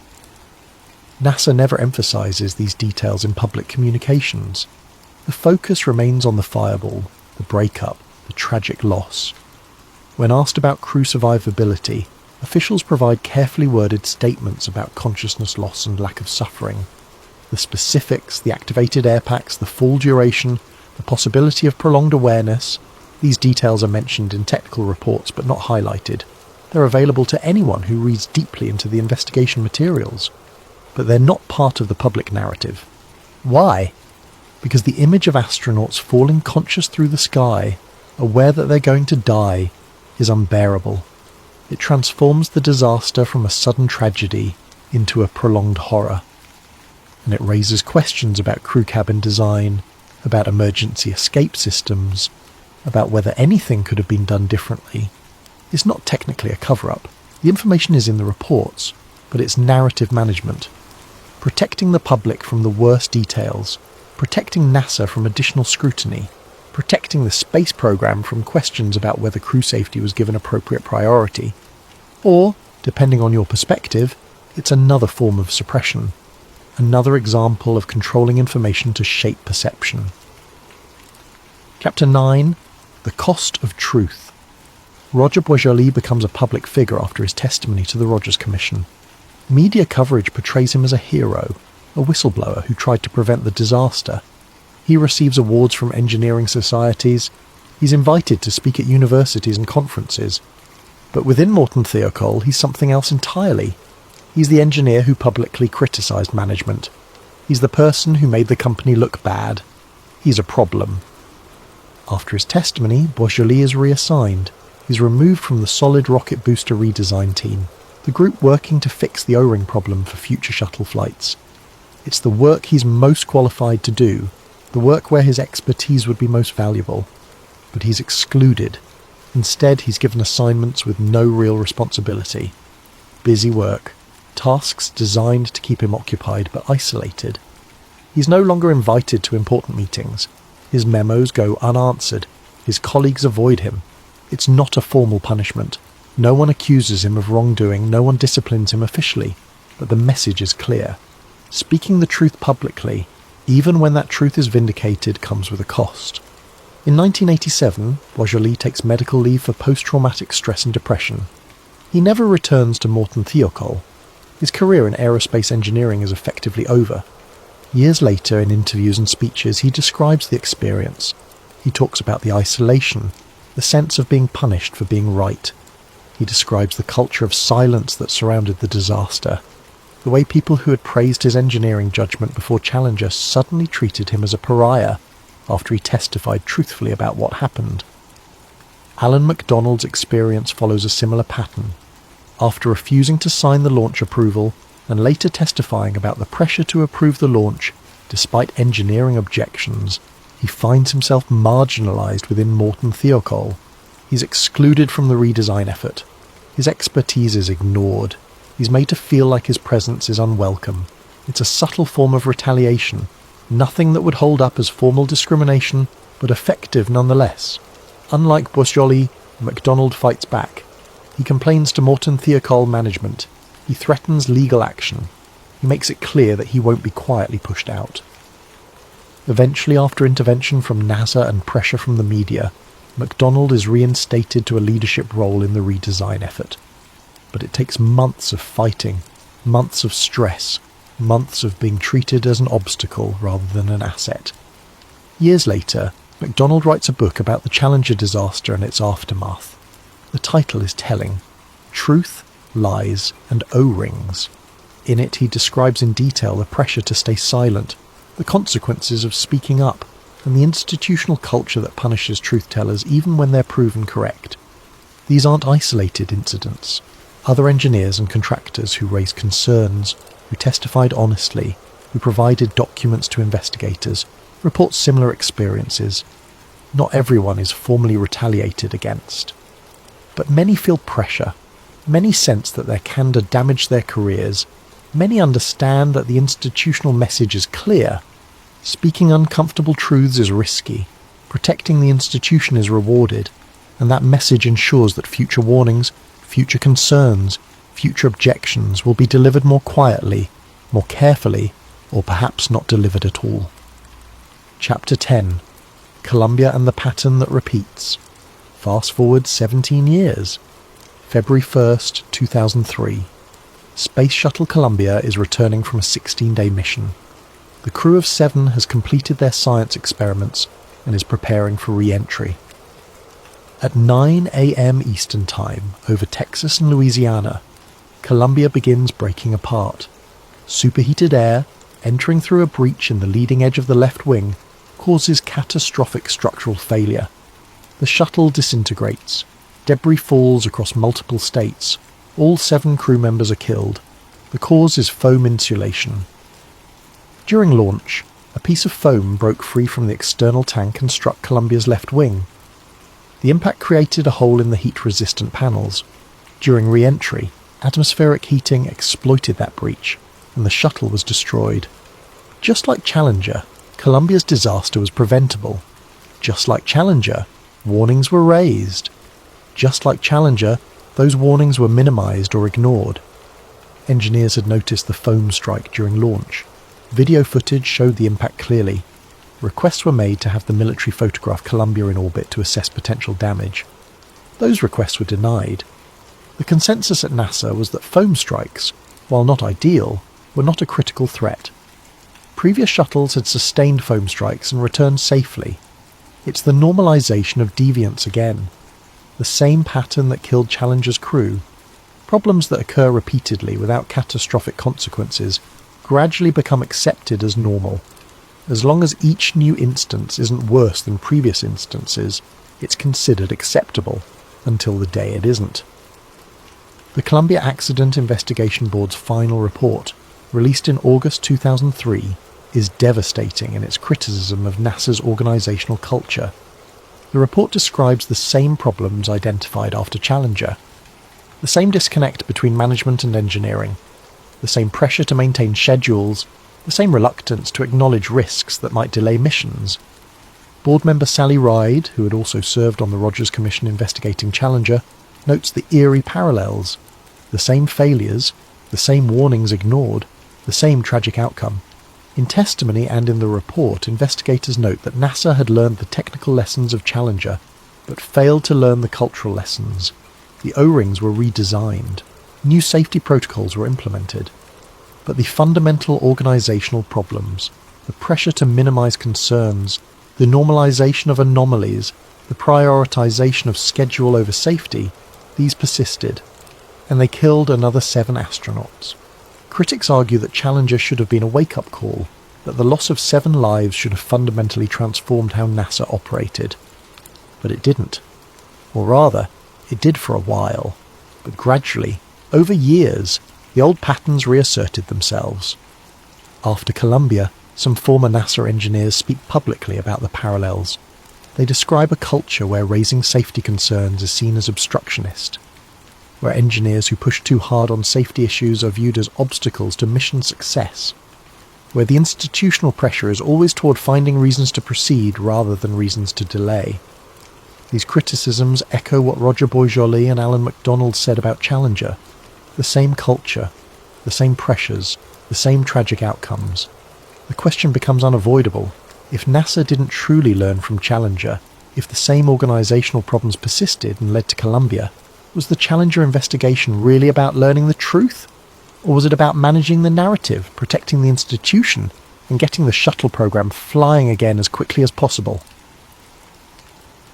NASA never emphasizes these details in public communications. The focus remains on the fireball, the breakup, the tragic loss. When asked about crew survivability, officials provide carefully worded statements about consciousness loss and lack of suffering. The specifics, the activated air packs, the fall duration, the possibility of prolonged awareness, these details are mentioned in technical reports but not highlighted. They're available to anyone who reads deeply into the investigation materials. But they're not part of the public narrative. Why? Because the image of astronauts falling conscious through the sky, aware that they're going to die, is unbearable. It transforms the disaster from a sudden tragedy into a prolonged horror. And it raises questions about crew cabin design, about emergency escape systems, about whether anything could have been done differently. It's not technically a cover-up. The information is in the reports, but it's narrative management. Protecting the public from the worst details, protecting NASA from additional scrutiny, protecting the space program from questions about whether crew safety was given appropriate priority. Or, depending on your perspective, it's another form of suppression. Another example of controlling information to shape perception. Chapter 9. The Cost of Truth. Roger Boisjoli becomes a public figure after his testimony to the Rogers Commission. Media coverage portrays him as a hero, a whistleblower who tried to prevent the disaster. He receives awards from engineering societies. He's invited to speak at universities and conferences. But within Morton Thiokol, he's something else entirely. He's the engineer who publicly criticised management. He's the person who made the company look bad. He's a problem. After his testimony, Boisjoli is reassigned. He's removed from the solid rocket booster redesign team, the group working to fix the O-ring problem for future shuttle flights. It's the work he's most qualified to do, the work where his expertise would be most valuable. But he's excluded. Instead, he's given assignments with no real responsibility. Busy work. Tasks designed to keep him occupied but isolated. He's no longer invited to important meetings. His memos go unanswered. His colleagues avoid him. It's not a formal punishment. No one accuses him of wrongdoing, no one disciplines him officially. But the message is clear. Speaking the truth publicly, even when that truth is vindicated, comes with a cost. In 1987, Boisjoli takes medical leave for post-traumatic stress and depression. He never returns to Morton Thiokol. His career in aerospace engineering is effectively over. Years later, in interviews and speeches, he describes the experience. He talks about the isolation, the sense of being punished for being right. He describes the culture of silence that surrounded the disaster, the way people who had praised his engineering judgment before Challenger suddenly treated him as a pariah after he testified truthfully about what happened. Alan MacDonald's experience follows a similar pattern. After refusing to sign the launch approval and later testifying about the pressure to approve the launch despite engineering objections, he finds himself marginalised within Morton Thiokol. He's excluded from the redesign effort. His expertise is ignored. He's made to feel like his presence is unwelcome. It's a subtle form of retaliation, nothing that would hold up as formal discrimination, but effective nonetheless. Unlike Boisjoli, MacDonald fights back. He complains to Morton Thiokol management. He threatens legal action. He makes it clear that he won't be quietly pushed out. Eventually, after intervention from NASA and pressure from the media, MacDonald is reinstated to a leadership role in the redesign effort. But it takes months of fighting, months of stress, months of being treated as an obstacle rather than an asset. Years later, MacDonald writes a book about the Challenger disaster and its aftermath. The title is telling: Truth, Lies, and O-Rings. In it, he describes in detail the pressure to stay silent, the consequences of speaking up, and the institutional culture that punishes truth-tellers even when they're proven correct. These aren't isolated incidents. Other engineers and contractors who raised concerns, who testified honestly, who provided documents to investigators, report similar experiences. Not everyone is formally retaliated against. But many feel pressure. Many sense that their candour damaged their careers. Many understand that the institutional message is clear. Speaking uncomfortable truths is risky. Protecting the institution is rewarded. And that message ensures that future warnings, future concerns, future objections will be delivered more quietly, more carefully, or perhaps not delivered at all. Chapter 10. Columbia and the Pattern That Repeats. Fast forward 17 years. February 1st, 2003. Space Shuttle Columbia is returning from a 16-day mission. The crew of 7 has completed their science experiments and is preparing for re-entry. At 9 a.m. Eastern Time, over Texas and Louisiana, Columbia begins breaking apart. Superheated air, entering through a breach in the leading edge of the left wing, causes catastrophic structural failure. The shuttle disintegrates. Debris falls across multiple states. All 7 crew members are killed. The cause is foam insulation. During launch, a piece of foam broke free from the external tank and struck Columbia's left wing. The impact created a hole in the heat-resistant panels. During re-entry, atmospheric heating exploited that breach, and the shuttle was destroyed. Just like Challenger, Columbia's disaster was preventable. Just like Challenger, warnings were raised. Just like Challenger, those warnings were minimized or ignored. Engineers had noticed the foam strike during launch. Video footage showed the impact clearly. Requests were made to have the military photograph Columbia in orbit to assess potential damage. Those requests were denied. The consensus at NASA was that foam strikes, while not ideal, were not a critical threat. Previous shuttles had sustained foam strikes and returned safely. It's the normalization of deviance again. The same pattern that killed Challenger's crew. Problems that occur repeatedly without catastrophic consequences gradually become accepted as normal. As long as each new instance isn't worse than previous instances, it's considered acceptable, until the day it isn't. The Columbia Accident Investigation Board's final report, released in August 2003, is devastating in its criticism of NASA's organizational culture. The report describes the same problems identified after Challenger. The same disconnect between management and engineering. The same pressure to maintain schedules. The same reluctance to acknowledge risks that might delay missions. Board member Sally Ride, who had also served on the Rogers Commission investigating Challenger, notes the eerie parallels. The same failures, the same warnings ignored, the same tragic outcome. In testimony and in the report, investigators note that NASA had learned the technical lessons of Challenger, but failed to learn the cultural lessons. The O-rings were redesigned. New safety protocols were implemented. But the fundamental organizational problems, the pressure to minimize concerns, the normalization of anomalies, the prioritization of schedule over safety, these persisted, and they killed another 7 astronauts. Critics argue that Challenger should have been a wake-up call, that the loss of 7 lives should have fundamentally transformed how NASA operated. But it didn't. Or rather, it did for a while, but gradually, over years, the old patterns reasserted themselves. After Columbia, some former NASA engineers speak publicly about the parallels. They describe a culture where raising safety concerns is seen as obstructionist, where engineers who push too hard on safety issues are viewed as obstacles to mission success, where the institutional pressure is always toward finding reasons to proceed rather than reasons to delay. These criticisms echo what Roger Boisjoli and Alan MacDonald said about Challenger. The same culture, the same pressures, the same tragic outcomes. The question becomes unavoidable. If NASA didn't truly learn from Challenger, if the same organizational problems persisted and led to Columbia, was the Challenger investigation really about learning the truth? Or was it about managing the narrative, protecting the institution, and getting the shuttle program flying again as quickly as possible?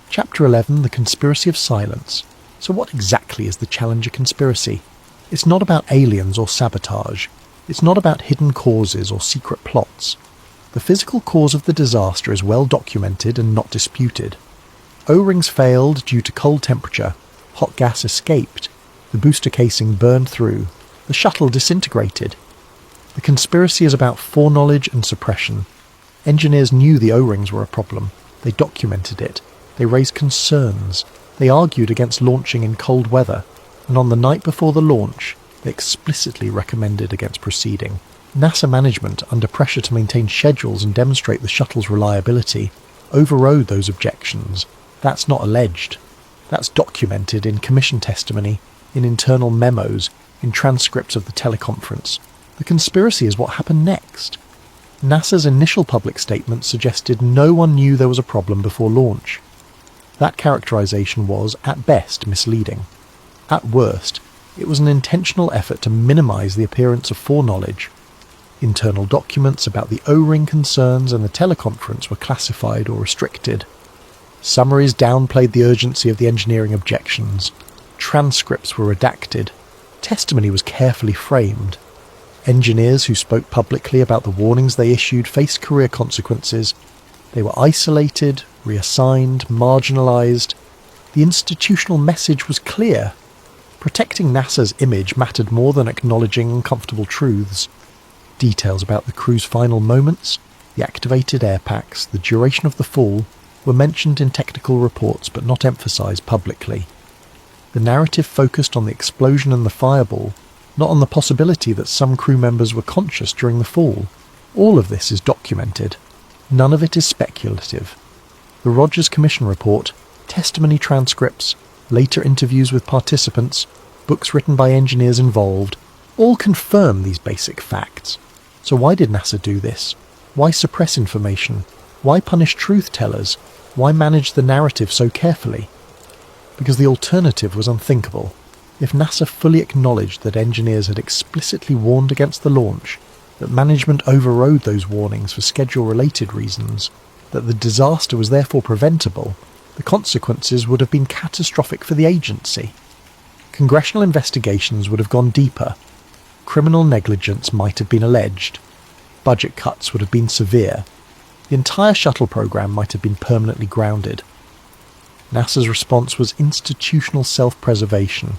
Chapter 11, The Conspiracy of Silence. So what exactly is the Challenger conspiracy? It's not about aliens or sabotage. It's not about hidden causes or secret plots. The physical cause of the disaster is well documented and not disputed. O-rings failed due to cold temperature, hot gas escaped, the booster casing burned through, the shuttle disintegrated. The conspiracy is about foreknowledge and suppression. Engineers knew the O-rings were a problem. They documented it. They raised concerns. They argued against launching in cold weather. And on the night before the launch, they explicitly recommended against proceeding. NASA management, under pressure to maintain schedules and demonstrate the shuttle's reliability, overrode those objections. That's not alleged. That's documented in commission testimony, in internal memos, in transcripts of the teleconference. The conspiracy is what happened next. NASA's initial public statement suggested no one knew there was a problem before launch. That characterization was, at best, misleading. At worst, it was an intentional effort to minimize the appearance of foreknowledge. Internal documents about the O-ring concerns and the teleconference were classified or restricted. Summaries downplayed the urgency of the engineering objections. Transcripts were redacted. Testimony was carefully framed. Engineers who spoke publicly about the warnings they issued faced career consequences. They were isolated, reassigned, marginalized. The institutional message was clear. Protecting NASA's image mattered more than acknowledging uncomfortable truths. Details about the crew's final moments, the activated air packs, the duration of the fall, were mentioned in technical reports but not emphasized publicly. The narrative focused on the explosion and the fireball, not on the possibility that some crew members were conscious during the fall. All of this is documented. None of it is speculative. The Rogers Commission report, testimony transcripts, later interviews with participants, books written by engineers involved, all confirm these basic facts. So why did NASA do this? Why suppress information? Why punish truth-tellers? Why manage the narrative so carefully? Because the alternative was unthinkable. If NASA fully acknowledged that engineers had explicitly warned against the launch, that management overrode those warnings for schedule-related reasons, that the disaster was therefore preventable, the consequences would have been catastrophic for the agency. Congressional investigations would have gone deeper. Criminal negligence might have been alleged. Budget cuts would have been severe. The entire shuttle program might have been permanently grounded. NASA's response was institutional self-preservation,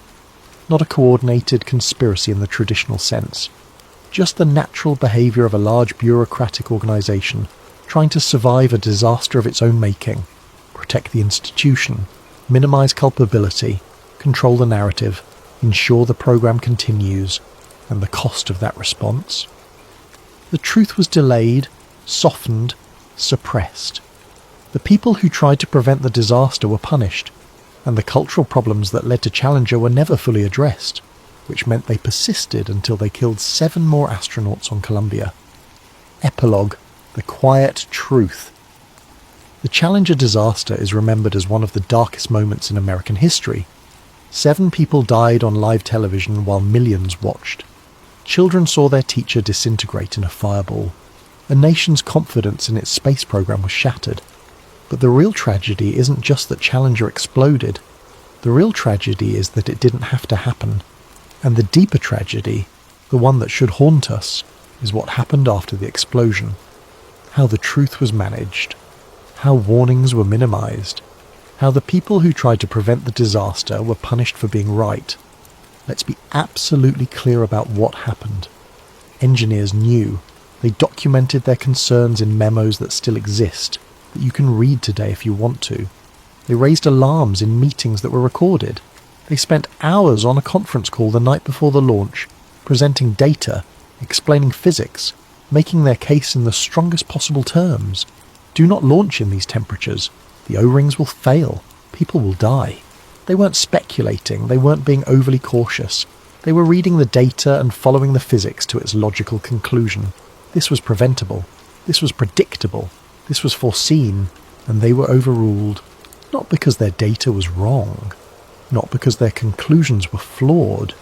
not a coordinated conspiracy in the traditional sense. Just the natural behaviour of a large bureaucratic organisation trying to survive a disaster of its own making, protect the institution, minimise culpability, control the narrative, ensure the program continues, and the cost of that response. The truth was delayed, softened, suppressed. The people who tried to prevent the disaster were punished, and the cultural problems that led to Challenger were never fully addressed, which meant they persisted until they killed 7 more astronauts on Columbia. Epilogue: The Quiet Truth. The Challenger disaster is remembered as one of the darkest moments in American history. 7 people died on live television while millions watched. Children saw their teacher disintegrate in a fireball. A nation's confidence in its space program was shattered. But the real tragedy isn't just that Challenger exploded. The real tragedy is that it didn't have to happen. And the deeper tragedy, the one that should haunt us, is what happened after the explosion. How the truth was managed. How warnings were minimized. How the people who tried to prevent the disaster were punished for being right. Let's be absolutely clear about what happened. Engineers knew. They documented their concerns in memos that still exist, that you can read today if you want to. They raised alarms in meetings that were recorded. They spent hours on a conference call the night before the launch, presenting data, explaining physics, making their case in the strongest possible terms. Do not launch in these temperatures. The O-rings will fail. People will die. They weren't speculating. They weren't being overly cautious. They were reading the data and following the physics to its logical conclusion. This was preventable. This was predictable. This was foreseen, and they were overruled. Not because their data was wrong, not because their conclusions were flawed,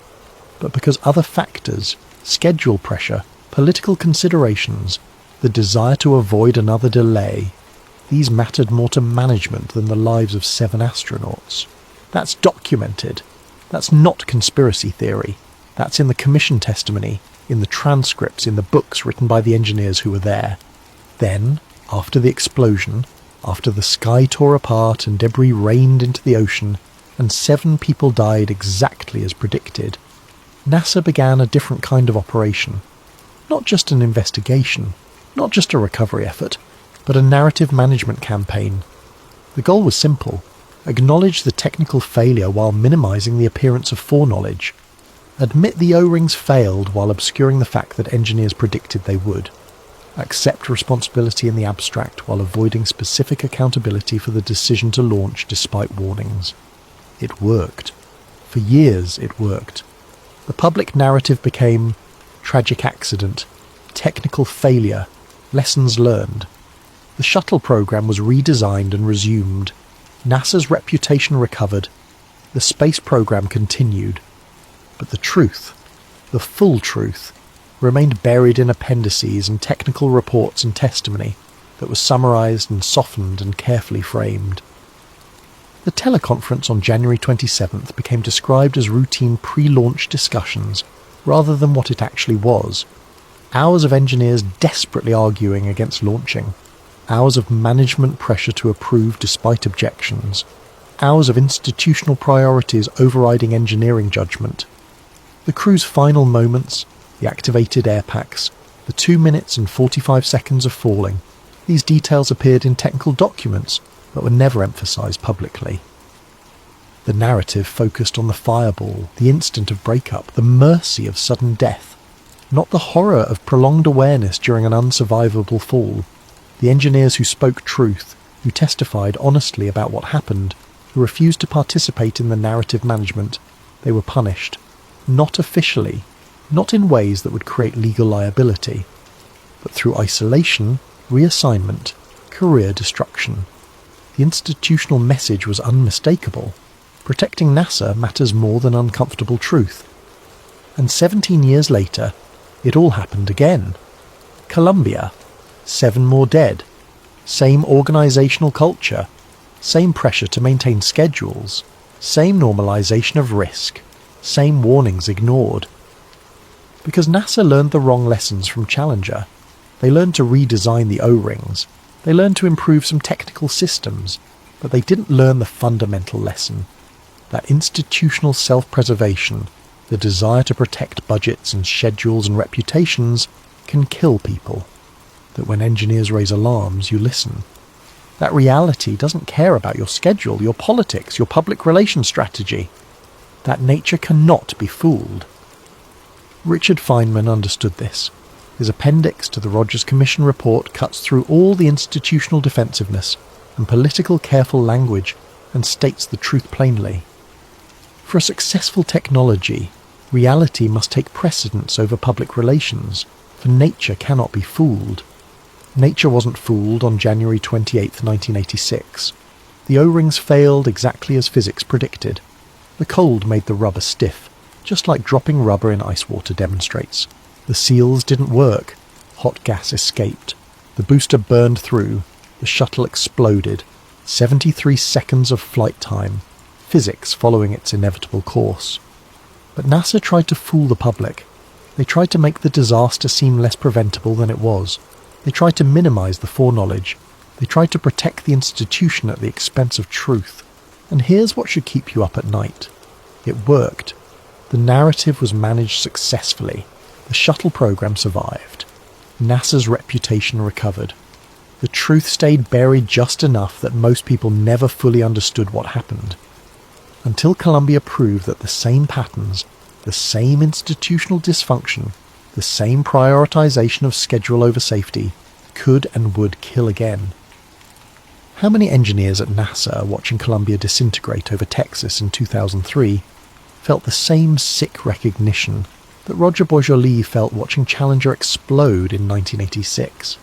but because other factors, schedule pressure, political considerations, the desire to avoid another delay, these mattered more to management than the lives of 7 astronauts. That's documented. That's not conspiracy theory. That's in the commission testimony, in the transcripts, in the books written by the engineers who were there. Then, after the explosion, after the sky tore apart and debris rained into the ocean, and 7 people died exactly as predicted, NASA began a different kind of operation. Not just an investigation, not just a recovery effort, but a narrative management campaign. The goal was simple: acknowledge the technical failure while minimizing the appearance of foreknowledge. Admit the O-rings failed while obscuring the fact that engineers predicted they would. Accept responsibility in the abstract while avoiding specific accountability for the decision to launch despite warnings. It worked. For years it worked. The public narrative became tragic accident, technical failure, lessons learned. The shuttle program was redesigned and resumed. NASA's reputation recovered. The space program continued. But the truth, the full truth, remained buried in appendices and technical reports and testimony that was summarized and softened and carefully framed. The teleconference on January 27th became described as routine pre-launch discussions rather than what it actually was. Hours of engineers desperately arguing against launching. Hours of management pressure to approve despite objections. Hours of institutional priorities overriding engineering judgment. The crew's final moments, the activated air packs, the 2 minutes and 45 seconds of falling. These details appeared in technical documents, but were never emphasized publicly. The narrative focused on the fireball, the instant of breakup, the mercy of sudden death, not the horror of prolonged awareness during an unsurvivable fall. The engineers who spoke truth, who testified honestly about what happened, who refused to participate in the narrative management, they were punished. Not officially, not in ways that would create legal liability, but through isolation, reassignment, career destruction. The institutional message was unmistakable. Protecting NASA matters more than uncomfortable truth. And 17 years later, it all happened again. Columbia, 7 more dead. Same organizational culture. Same pressure to maintain schedules. Same normalization of risk. Same warnings ignored. Because NASA learned the wrong lessons from Challenger. They learned to redesign the O-rings. They learned to improve some technical systems. But they didn't learn the fundamental lesson. That institutional self-preservation, the desire to protect budgets and schedules and reputations, can kill people. That when engineers raise alarms, you listen. That reality doesn't care about your schedule, your politics, your public relations strategy. That nature cannot be fooled. Richard Feynman understood this. His appendix to the Rogers Commission report cuts through all the institutional defensiveness and political careful language and states the truth plainly. For a successful technology, reality must take precedence over public relations, for nature cannot be fooled. Nature wasn't fooled on January 28, 1986. The O-rings failed exactly as physics predicted. The The cold made the rubber stiff, just like dropping rubber in ice water demonstrates. The seals didn't work. Hot gas escaped. The booster burned through. The shuttle exploded. 73 seconds of flight time. Physics following its inevitable course. But NASA tried to fool the public. They tried to make the disaster seem less preventable than it was. They tried to minimize the foreknowledge. They tried to protect the institution at the expense of truth. And here's what should keep you up at night. It worked. The narrative was managed successfully. The shuttle program survived. NASA's reputation recovered. The truth stayed buried just enough that most people never fully understood what happened. Until Columbia proved that the same patterns, the same institutional dysfunction, the same prioritization of schedule over safety, could and would kill again. How many engineers at NASA watching Columbia disintegrate over Texas in 2003 felt the same sick recognition that Roger Boisjoli felt watching Challenger explode in 1986?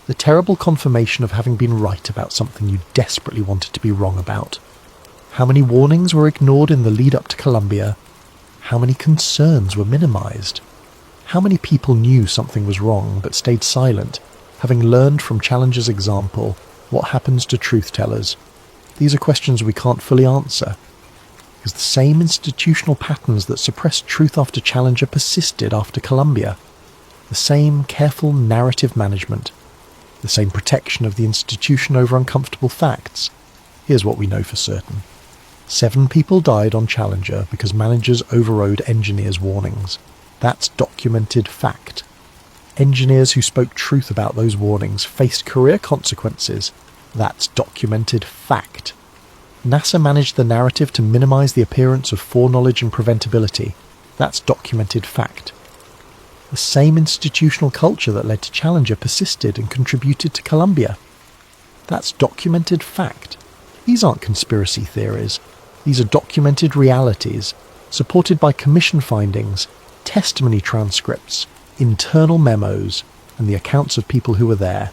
The terrible confirmation of having been right about something you desperately wanted to be wrong about. How many warnings were ignored in the lead up to Columbia? How many concerns were minimized? How many people knew something was wrong but stayed silent, having learned from Challenger's example what happens to truth-tellers? These are questions we can't fully answer, because the same institutional patterns that suppressed truth after Challenger persisted after Columbia. The same careful narrative management, the same protection of the institution over uncomfortable facts. Here's what we know for certain. 7 people died on Challenger because managers overrode engineers' warnings. That's documented fact. Engineers who spoke truth about those warnings faced career consequences. That's documented fact. NASA managed the narrative to minimize the appearance of foreknowledge and preventability. That's documented fact. The same institutional culture that led to Challenger persisted and contributed to Columbia. That's documented fact. These aren't conspiracy theories. These are documented realities, supported by commission findings, testimony transcripts, internal memos, and the accounts of people who were there.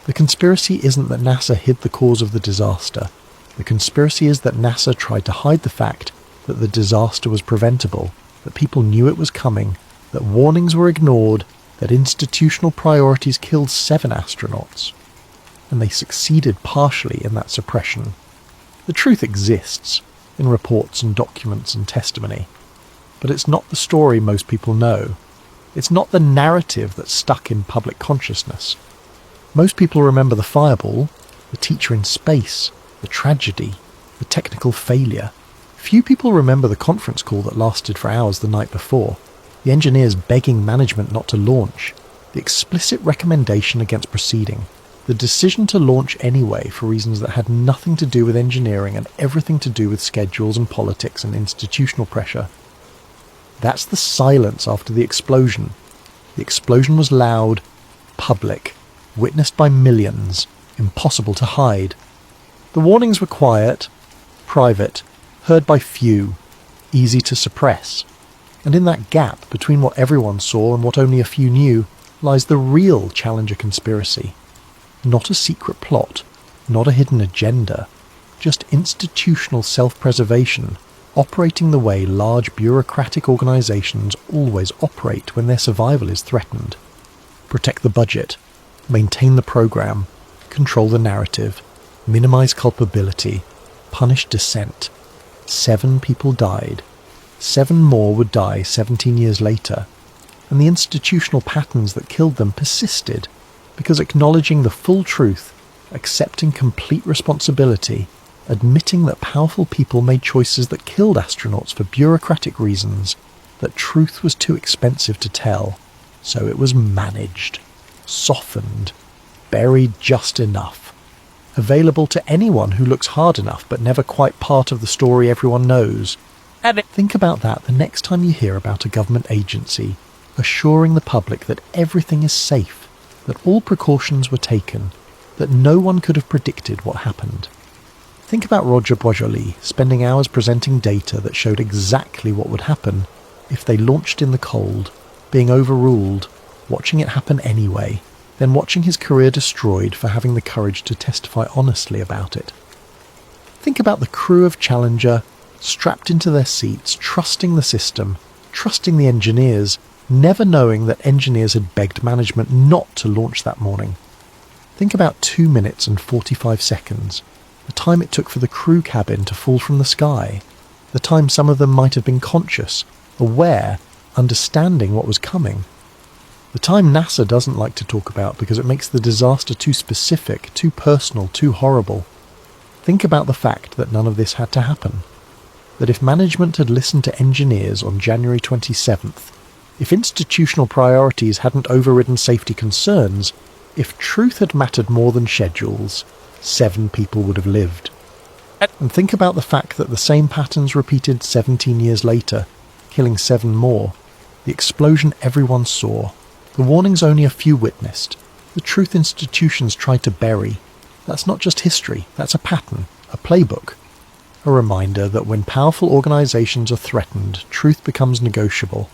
The conspiracy isn't that NASA hid the cause of the disaster. The conspiracy is that NASA tried to hide the fact that the disaster was preventable, that people knew it was coming, that warnings were ignored, that institutional priorities killed 7 astronauts. And they succeeded partially in that suppression. The truth exists, in reports and documents and testimony. But it's not the story most people know. It's not the narrative that's stuck in public consciousness. Most people remember the fireball, the teacher in space, the tragedy, the technical failure. Few people remember the conference call that lasted for hours the night before, the engineers begging management not to launch, the explicit recommendation against proceeding, the decision to launch anyway for reasons that had nothing to do with engineering and everything to do with schedules and politics and institutional pressure. That's the silence after the explosion. The explosion was loud, public, witnessed by millions, impossible to hide. The warnings were quiet, private, heard by few, easy to suppress. And in that gap between what everyone saw and what only a few knew lies the real Challenger conspiracy. Not a secret plot, not a hidden agenda, just institutional self-preservation, operating the way large bureaucratic organizations always operate when their survival is threatened. Protect the budget, maintain the program, control the narrative, minimize culpability, punish dissent. 7 people died. 7 more would die 17 years later, and the institutional patterns that killed them persisted, because acknowledging the full truth, accepting complete responsibility, admitting that powerful people made choices that killed astronauts for bureaucratic reasons, that truth was too expensive to tell, so it was managed, softened, buried just enough, available to anyone who looks hard enough but never quite part of the story everyone knows. Think about that the next time you hear about a government agency assuring the public that everything is safe, that all precautions were taken, that no one could have predicted what happened. Think about Roger Boisjoli spending hours presenting data that showed exactly what would happen if they launched in the cold, being overruled, watching it happen anyway, then watching his career destroyed for having the courage to testify honestly about it. Think about the crew of Challenger, strapped into their seats, trusting the system, trusting the engineers, never knowing that engineers had begged management not to launch that morning. Think about 2 minutes and 45 seconds, the time it took for the crew cabin to fall from the sky, the time some of them might have been conscious, aware, understanding what was coming. The time NASA doesn't like to talk about because it makes the disaster too specific, too personal, too horrible. Think about the fact that none of this had to happen. That if management had listened to engineers on January 27th, if institutional priorities hadn't overridden safety concerns, if truth had mattered more than schedules, 7 people would have lived. And think about the fact that the same patterns repeated 17 years later, killing 7 more. The explosion everyone saw. The warnings only a few witnessed. The truth institutions tried to bury. That's not just history, that's a pattern, a playbook. A reminder that when powerful organisations are threatened, truth becomes negotiable.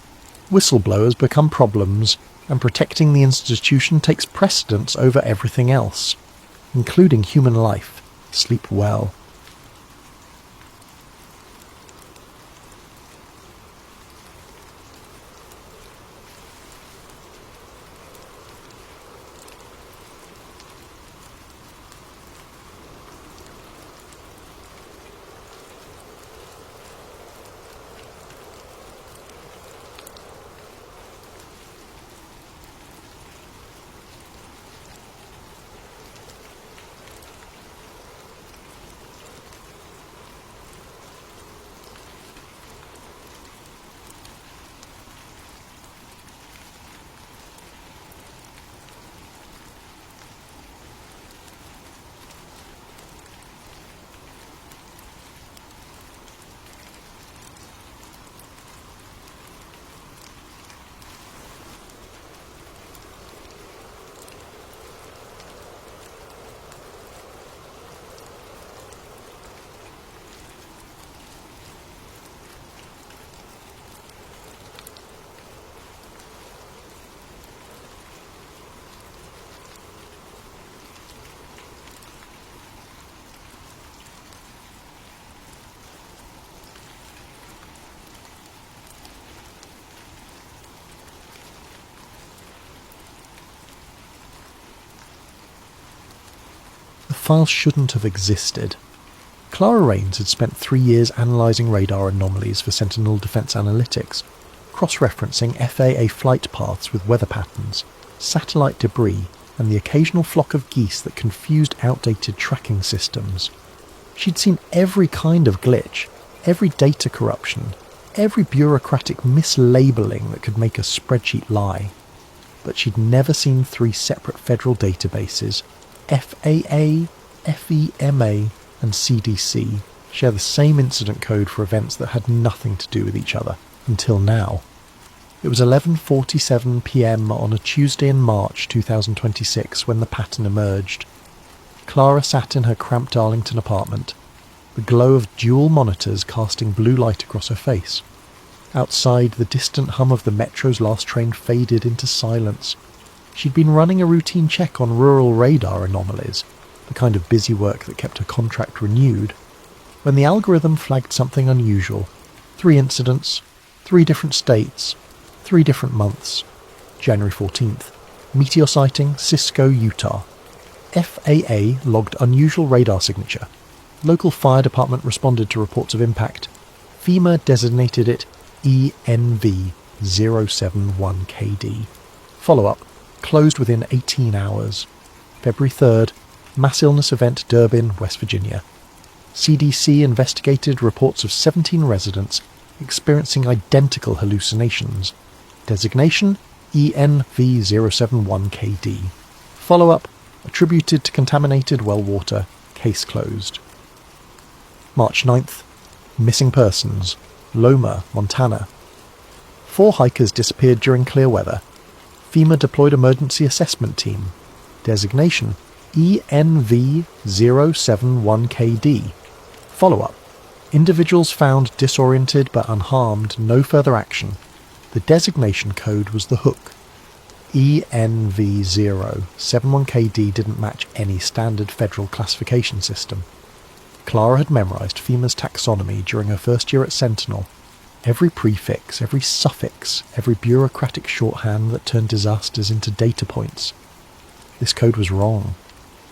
Whistleblowers become problems, and protecting the institution takes precedence over everything else, including human life. Sleep well. The file shouldn't have existed. Clara Rains had spent 3 years analysing radar anomalies for Sentinel Defence Analytics, cross-referencing FAA flight paths with weather patterns, satellite debris, and the occasional flock of geese that confused outdated tracking systems. She'd seen every kind of glitch, every data corruption, every bureaucratic mislabelling that could make a spreadsheet lie. But she'd never seen 3 separate federal databases, FAA, FEMA, and CDC, share the same incident code for events that had nothing to do with each other, until now. It was 11:47 p.m. on a Tuesday in March 2026 when the pattern emerged. Clara sat in her cramped Arlington apartment, the glow of dual monitors casting blue light across her face. Outside, the distant hum of the metro's last train faded into silence. She'd been running a routine check on rural radar anomalies, the kind of busy work that kept her contract renewed, when the algorithm flagged something unusual. 3 incidents, 3 different states, 3 different months. January 14th. Meteor sighting, Cisco, Utah. FAA logged unusual radar signature. Local fire department responded to reports of impact. FEMA designated it ENV-071KD. Follow-up. Closed within 18 hours. February 3rd. Mass illness event, Durbin, West Virginia. CDC investigated reports of 17 residents experiencing identical hallucinations. Designation ENV-071KD. Follow-up attributed to contaminated well water. Case closed. March 9th. Missing persons. Loma, Montana. 4 hikers disappeared during clear weather. FEMA deployed emergency assessment team. Designation ENV-071KD. Follow-up. Individuals found disoriented but unharmed, no further action. The designation code was the hook. ENV-071KD didn't match any standard federal classification system. Clara had memorised FEMA's taxonomy during her first year at Sentinel. Every prefix, every suffix, every bureaucratic shorthand that turned disasters into data points. This code was wrong.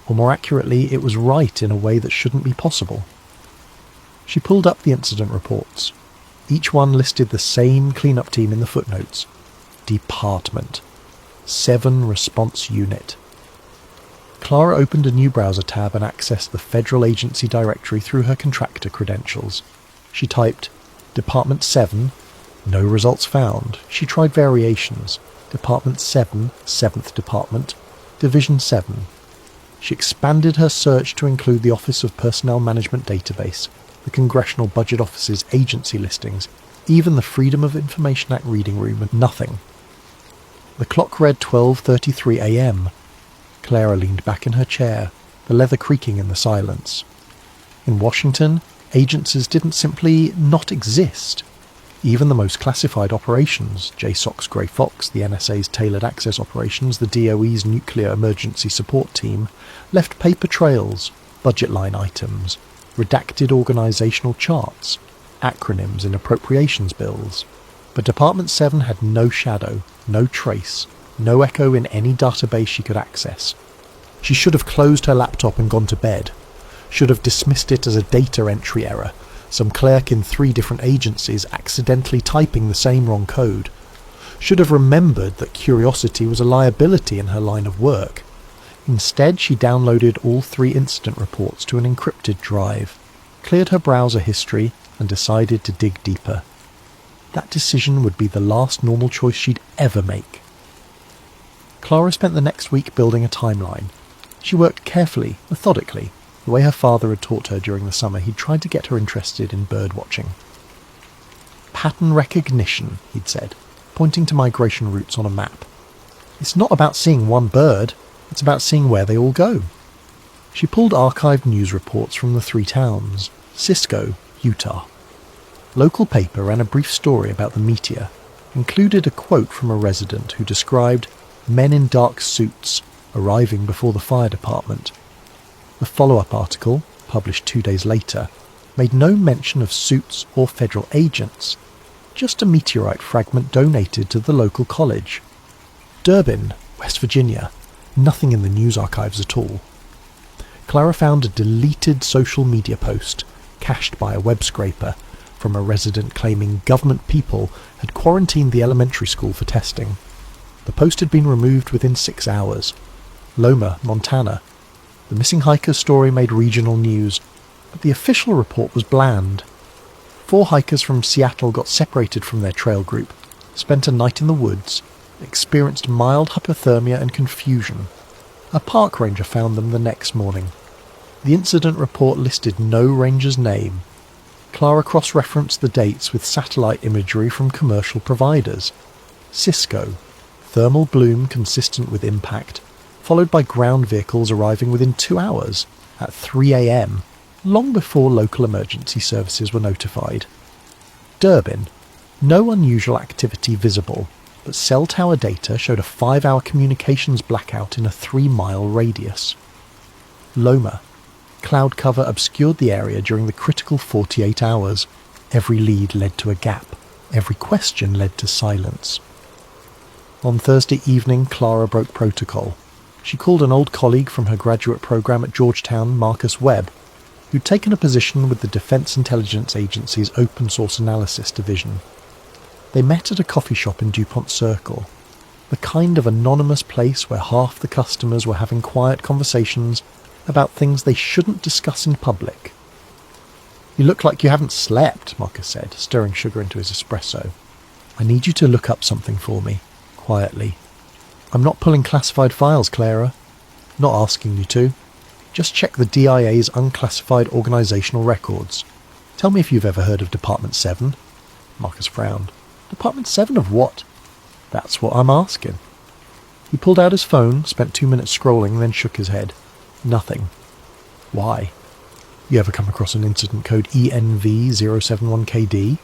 Or more accurately, it was right in a way that shouldn't be possible. She pulled up the incident reports. Each one listed the same cleanup team in the footnotes. Department. 7 Response Unit. Clara opened a new browser tab and accessed the Federal Agency directory through her contractor credentials. She typed Department 7, no results found. She tried variations. Department 7, 7th Department, Division 7. She expanded her search to include the Office of Personnel Management Database, the Congressional Budget Office's agency listings, even the Freedom of Information Act reading room, and nothing. The clock read 12:33 a.m. Clara leaned back in her chair, the leather creaking in the silence. In Washington, agencies didn't simply not exist. Even the most classified operations, JSOC's Grey Fox, the NSA's Tailored Access Operations, the DOE's Nuclear Emergency Support Team, left paper trails, budget line items, redacted organisational charts, acronyms in appropriations bills. But Department 7 had no shadow, no trace, no echo in any database she could access. She should have closed her laptop and gone to bed, should have dismissed it as a data entry error, some clerk in 3 different agencies accidentally typing the same wrong code, should have remembered that curiosity was a liability in her line of work. Instead, she downloaded all 3 incident reports to an encrypted drive, cleared her browser history, and decided to dig deeper. That decision would be the last normal choice she'd ever make. Clara spent the next week building a timeline. She worked carefully, methodically, the way her father had taught her during the summer. He'd tried to get her interested in bird watching. Pattern recognition, he'd said, pointing to migration routes on a map. It's not about seeing one bird, it's about seeing where they all go. She pulled archived news reports from the 3 towns. Cisco, Utah. Local paper ran a brief story about the meteor, included a quote from a resident who described men in dark suits arriving before the fire department. The follow-up article, published 2 days later, made no mention of suits or federal agents, just a meteorite fragment donated to the local college. Durbin, West Virginia. Nothing in the news archives at all. Clara found a deleted social media post, cached by a web scraper, from a resident claiming government people had quarantined the elementary school for testing. The post had been removed within 6 hours. Loma, Montana. The missing hiker's story made regional news, but the official report was bland. 4 hikers from Seattle got separated from their trail group, spent a night in the woods, experienced mild hypothermia and confusion. A park ranger found them the next morning. The incident report listed no ranger's name. Clara cross-referenced the dates with satellite imagery from commercial providers. Cisco, thermal bloom consistent with impact, followed by ground vehicles arriving within 2 hours, at 3 a.m, long before local emergency services were notified. Durbin, no unusual activity visible, but cell tower data showed a 5-hour communications blackout in a 3-mile radius. Loma, cloud cover obscured the area during the critical 48 hours. Every lead led to a gap. Every question led to silence. On Thursday evening, Clara broke protocol. She called an old colleague from her graduate program at Georgetown, Marcus Webb, who'd taken a position with the Defense Intelligence Agency's Open Source Analysis Division. They met at a coffee shop in DuPont Circle, the kind of anonymous place where half the customers were having quiet conversations about things they shouldn't discuss in public. "You look like you haven't slept," Marcus said, stirring sugar into his espresso. "I need you to look up something for me," quietly. "I'm not pulling classified files, Clara. Not asking you to. Just check the DIA's unclassified organisational records. Tell me if you've ever heard of Department 7. Marcus frowned. "Department 7 of what?" "That's what I'm asking." He pulled out his phone, spent 2 minutes scrolling, then shook his head. "Nothing." "Why? You ever come across an incident code ENV071KD?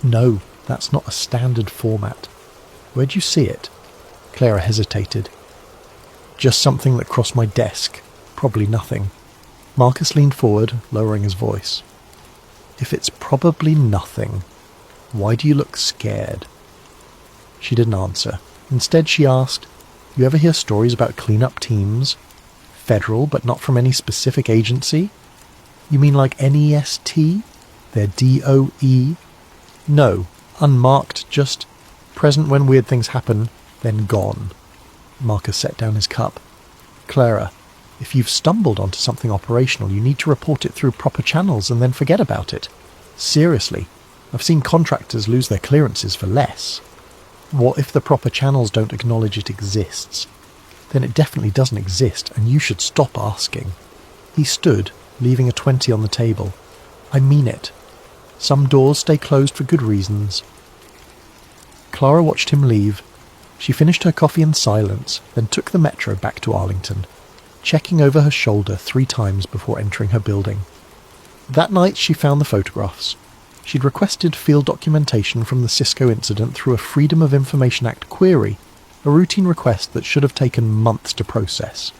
"No, that's not a standard format." "Where'd you see it?" Clara hesitated. "Just something that crossed my desk. Probably nothing." Marcus leaned forward, lowering his voice. If it's probably nothing, why do you look scared? She didn't answer. Instead, she asked, you ever hear stories about cleanup teams? Federal, but not from any specific agency? You mean like NEST? They're DOE? No, unmarked, just present when weird things happen, then gone. Marcus set down his cup. Clara, if you've stumbled onto something operational, you need to report it through proper channels and then forget about it. Seriously, I've seen contractors lose their clearances for less. What if the proper channels don't acknowledge it exists? Then it definitely doesn't exist, and you should stop asking. He stood, leaving a 20 on the table. I mean it. Some doors stay closed for good reasons. Clara watched him leave. She finished her coffee in silence, then took the metro back to Arlington, checking over her shoulder 3 times before entering her building. That night she found the photographs. She'd requested field documentation from the Cisco incident through a Freedom of Information Act query, a routine request that should have taken months to process.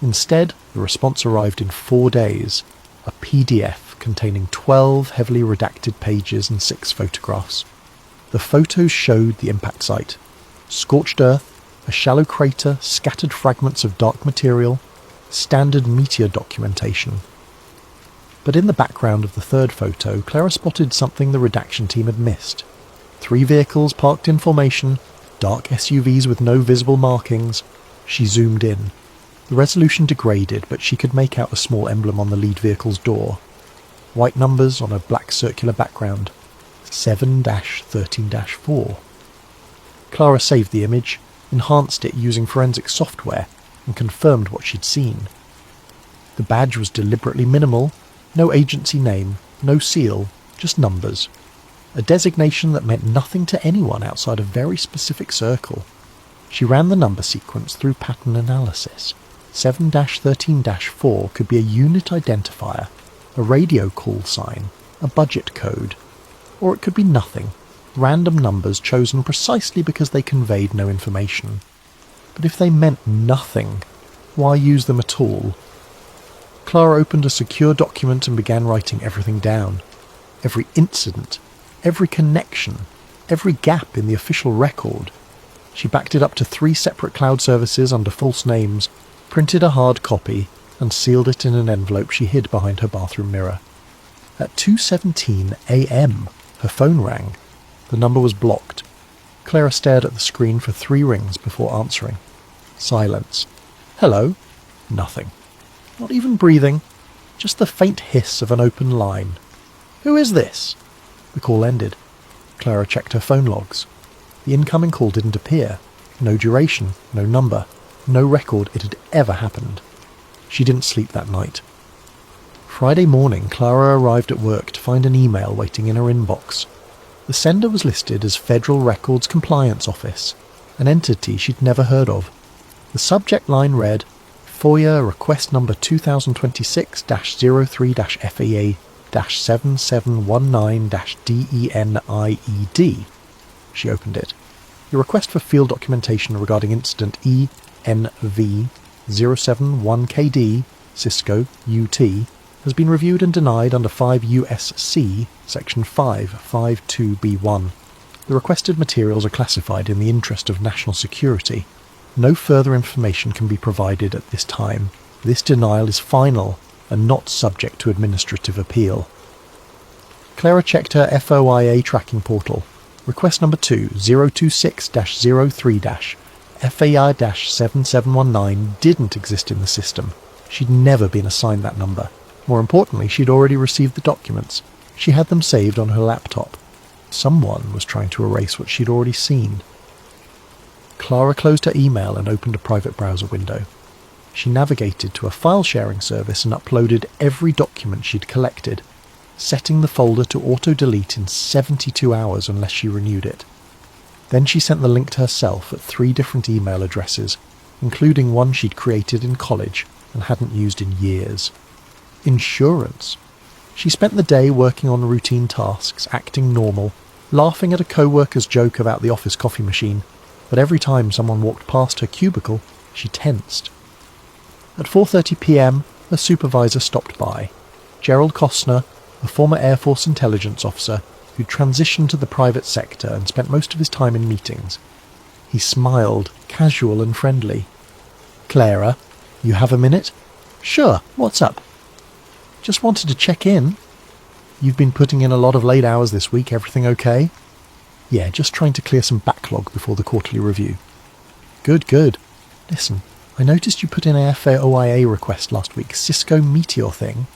Instead, the response arrived in 4 days, a PDF containing 12 heavily redacted pages and 6 photographs. The photos showed the impact site. Scorched earth, a shallow crater, scattered fragments of dark material, standard meteor documentation. But in the background of the third photo, Clara spotted something the redaction team had missed. 3 vehicles parked in formation, dark SUVs with no visible markings. She zoomed in. The resolution degraded, but she could make out a small emblem on the lead vehicle's door. White numbers on a black circular background. 7-13-4. Clara saved the image, enhanced it using forensic software, and confirmed what she'd seen. The badge was deliberately minimal, no agency name, no seal, just numbers. A designation that meant nothing to anyone outside a very specific circle. She ran the number sequence through pattern analysis. 7-13-4 could be a unit identifier, a radio call sign, a budget code, or it could be nothing. Random numbers chosen precisely because they conveyed no information. But if they meant nothing, why use them at all? Clara opened a secure document and began writing everything down. Every incident, every connection, every gap in the official record. She backed it up to 3 separate cloud services under false names, printed a hard copy, and sealed it in an envelope she hid behind her bathroom mirror. At 2:17 a.m., her phone rang. The number was blocked. Clara stared at the screen for 3 rings before answering. Silence. Hello? Nothing. Not even breathing. Just the faint hiss of an open line. Who is this? The call ended. Clara checked her phone logs. The incoming call didn't appear. No duration, no number, no record it had ever happened. She didn't sleep that night. Friday morning, Clara arrived at work to find an email waiting in her inbox. The sender was listed as Federal Records Compliance Office, an entity she'd never heard of. The subject line read, FOIA request number 2026-03-FAA-7719-DENIED. She opened it. Your request for field documentation regarding incident ENV071KD, Cisco, UT, has been reviewed and denied under 5 U.S.C. Section 552B1. The requested materials are classified in the interest of national security. No further information can be provided at this time. This denial is final and not subject to administrative appeal. Clara checked her FOIA tracking portal. Request number 2026-03-FAI-7719 didn't exist in the system. She'd never been assigned that number. More importantly, she'd already received the documents. She had them saved on her laptop. Someone was trying to erase what she'd already seen. Clara closed her email and opened a private browser window. She navigated to a file-sharing service and uploaded every document she'd collected, setting the folder to auto-delete in 72 hours unless she renewed it. Then she sent the link to herself at 3 different email addresses, including one she'd created in college and hadn't used in years. Insurance. She spent the day working on routine tasks, acting normal, laughing at a co-worker's joke about the office coffee machine, but every time someone walked past her cubicle, she tensed. At 4:30 p.m, a Her supervisor stopped by. Gerald Costner, a former Air Force intelligence officer who'd transitioned to the private sector and spent most of his time in meetings. He smiled, casual and friendly. "Clara, you have a minute?" "Sure, what's up?" "Just wanted to check in. You've been putting in a lot of late hours this week, everything okay?" "Yeah, just trying to clear some backlog before the quarterly review." Good. Listen, I noticed you put in an FOIA request last week, Cisco Meteor thing."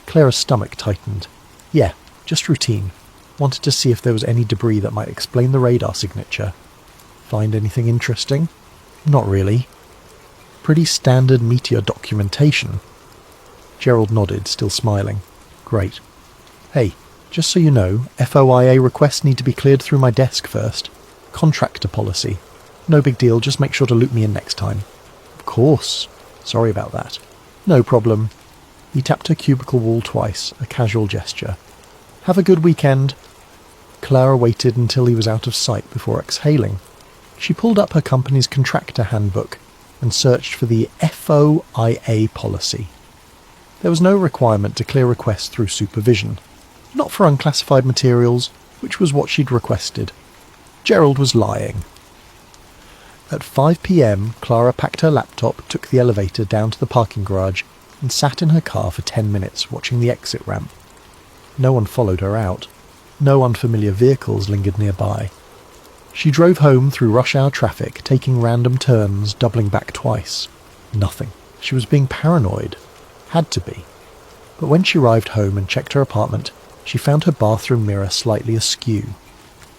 Clara's stomach tightened. "Yeah, just routine. Wanted to see if there was any debris that might explain the radar signature." "Find anything interesting?" "Not really." "Pretty standard meteor documentation." Gerald nodded, still smiling. "Great. Hey, just so you know, FOIA requests need to be cleared through my desk first. Contractor policy. No big deal, just make sure to loop me in next time." "Of course. Sorry about that." "No problem." He tapped her cubicle wall twice, a casual gesture. "Have a good weekend." Clara waited until he was out of sight before exhaling. She pulled up her company's contractor handbook and searched for the FOIA policy. There was no requirement to clear requests through supervision. Not for unclassified materials, which was what she'd requested. Gerald was lying. At 5 p.m, Clara packed her laptop, took the elevator down to the parking garage, and sat in her car for 10 minutes watching the exit ramp. No one followed her out. No unfamiliar vehicles lingered nearby. She drove home through rush-hour traffic, taking random turns, doubling back twice. Nothing. She was being paranoid. Had to be. But when she arrived home and checked her apartment, she found her bathroom mirror slightly askew.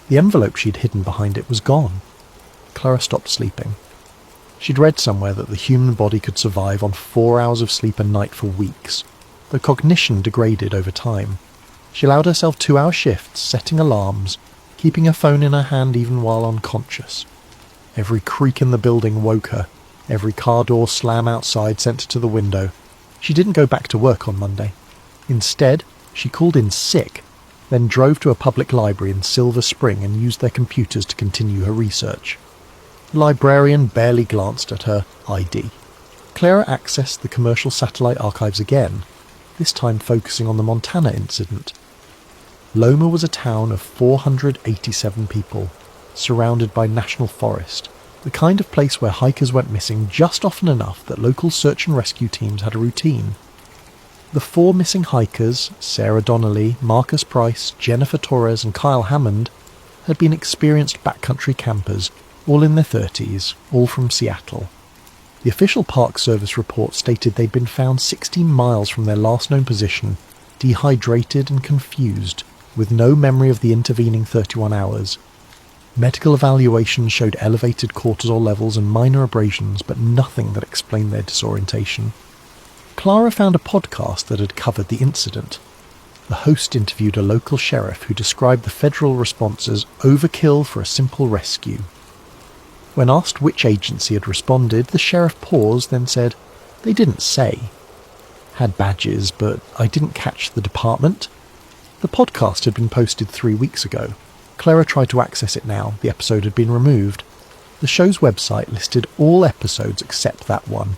The envelope she'd hidden behind it was gone. Clara stopped sleeping. She'd read somewhere that the human body could survive on 4 hours of sleep a night for weeks, though cognition degraded over time. She allowed herself 2-hour shifts, setting alarms, keeping her phone in her hand even while unconscious. Every creak in the building woke her. Every car door slam outside sent her to the window. She didn't go back to work on Monday. Instead, she called in sick, then drove to a public library in Silver Spring and used their computers to continue her research. The librarian barely glanced at her ID. Clara accessed the commercial satellite archives again, this time focusing on the Montana incident. Loma was a town of 487 people, surrounded by national forest, the kind of place where hikers went missing just often enough that local search and rescue teams had a routine. The 4 missing hikers, Sarah Donnelly, Marcus Price, Jennifer Torres and Kyle Hammond, had been experienced backcountry campers, all in their 30s, all from Seattle. The official Park Service report stated they'd been found 16 miles from their last known position, dehydrated and confused, with no memory of the intervening 31 hours. Medical evaluations showed elevated cortisol levels and minor abrasions, but nothing that explained their disorientation. Clara found a podcast that had covered the incident. The host interviewed a local sheriff who described the federal response as overkill for a simple rescue. When asked which agency had responded, the sheriff paused, then said, "They didn't say. Had badges, but I didn't catch the department." The podcast had been posted 3 weeks ago. Clara tried to access it now. The episode had been removed. The show's website listed all episodes except that one.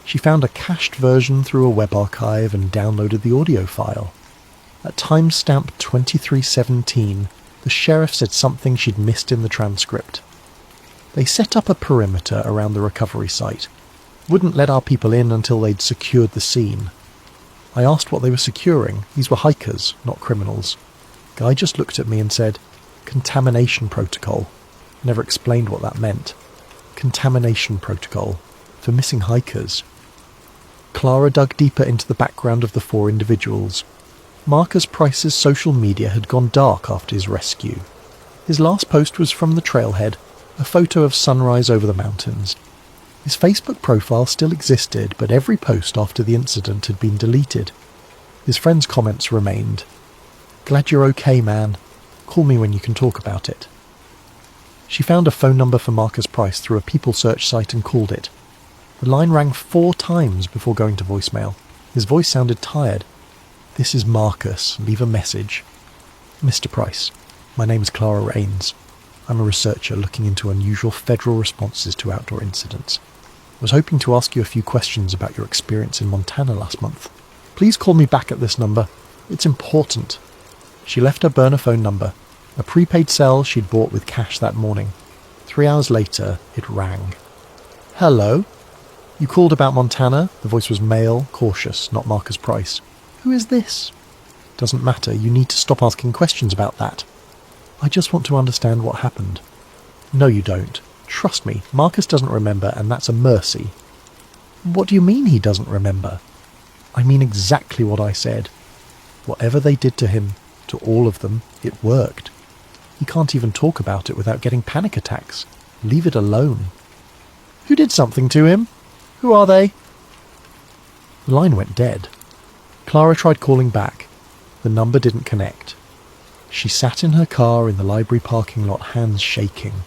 She found a cached version through a web archive and downloaded the audio file. At timestamp 23:17, the sheriff said something she'd missed in the transcript. They set up a perimeter around the recovery site. Wouldn't let our people in until they'd secured the scene. I asked what they were securing. These were hikers, not criminals. Guy just looked at me and said, "Contamination protocol." Never explained what that meant. Contamination protocol. For missing hikers. Clara dug deeper into the background of the 4 individuals. Marcus Price's social media had gone dark after his rescue. His last post was from the trailhead, a photo of sunrise over the mountains. His Facebook profile still existed, but every post after the incident had been deleted. His friends' comments remained. "Glad you're okay, man. Call me when you can talk about it." She found a phone number for Marcus Price through a people search site and called it. The line rang 4 times before going to voicemail. His voice sounded tired. "This is Marcus. Leave a message." "Mr. Price, my name is Clara Rains. I'm a researcher looking into unusual federal responses to outdoor incidents. Was hoping to ask you a few questions about your experience in Montana last month. Please call me back at this number. It's important." She left her burner phone number, a prepaid cell she'd bought with cash that morning. 3 hours later, it rang. "Hello? You called about Montana?" The voice was male, cautious, not Marcus Price. "Who is this?" "Doesn't matter. You need to stop asking questions about that." "I just want to understand what happened." "No, you don't. Trust me, Marcus doesn't remember, and that's a mercy." "What do you mean he doesn't remember?" "I mean exactly what I said. Whatever they did to him, to all of them, it worked. He can't even talk about it without getting panic attacks. Leave it alone." "Who did something to him? Who are they?" The line went dead. Clara tried calling back. The number didn't connect. She sat in her car in the library parking lot, hands shaking.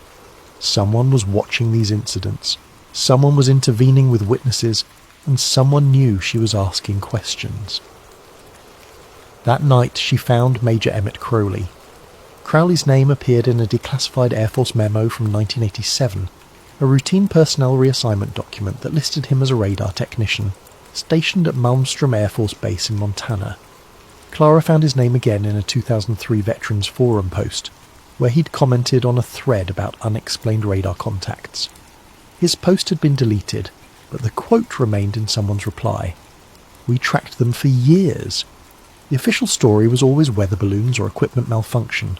Someone was watching these incidents. Someone was intervening with witnesses, and someone knew she was asking questions. That night she found Major Emmett Crowley. Crowley's name appeared in a declassified Air Force memo from 1987, a routine personnel reassignment document that listed him as a radar technician, stationed at Malmstrom Air Force Base in Montana. Clara found his name again in a 2003 Veterans Forum post, where he'd commented on a thread about unexplained radar contacts. His post had been deleted, but the quote remained in someone's reply. "We tracked them for years." The official story was always weather balloons or equipment malfunction,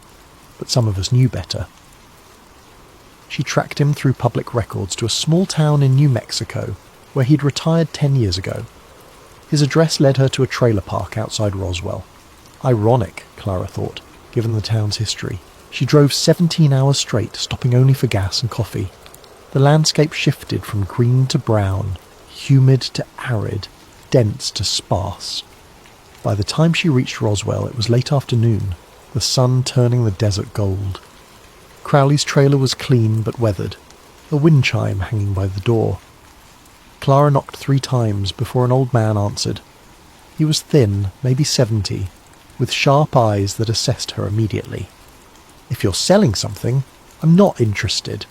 but some of us knew better. She tracked him through public records to a small town in New Mexico, where he'd retired 10 years ago. His address led her to a trailer park outside Roswell. Ironic, Clara thought, given the town's history. She drove 17 hours straight, stopping only for gas and coffee. The landscape shifted from green to brown, humid to arid, dense to sparse. By the time she reached Roswell, it was late afternoon, the sun turning the desert gold. Crowley's trailer was clean but weathered, a wind chime hanging by the door. Clara knocked 3 times before an old man answered. He was thin, maybe 70, with sharp eyes that assessed her immediately. "If you're selling something, I'm not interested."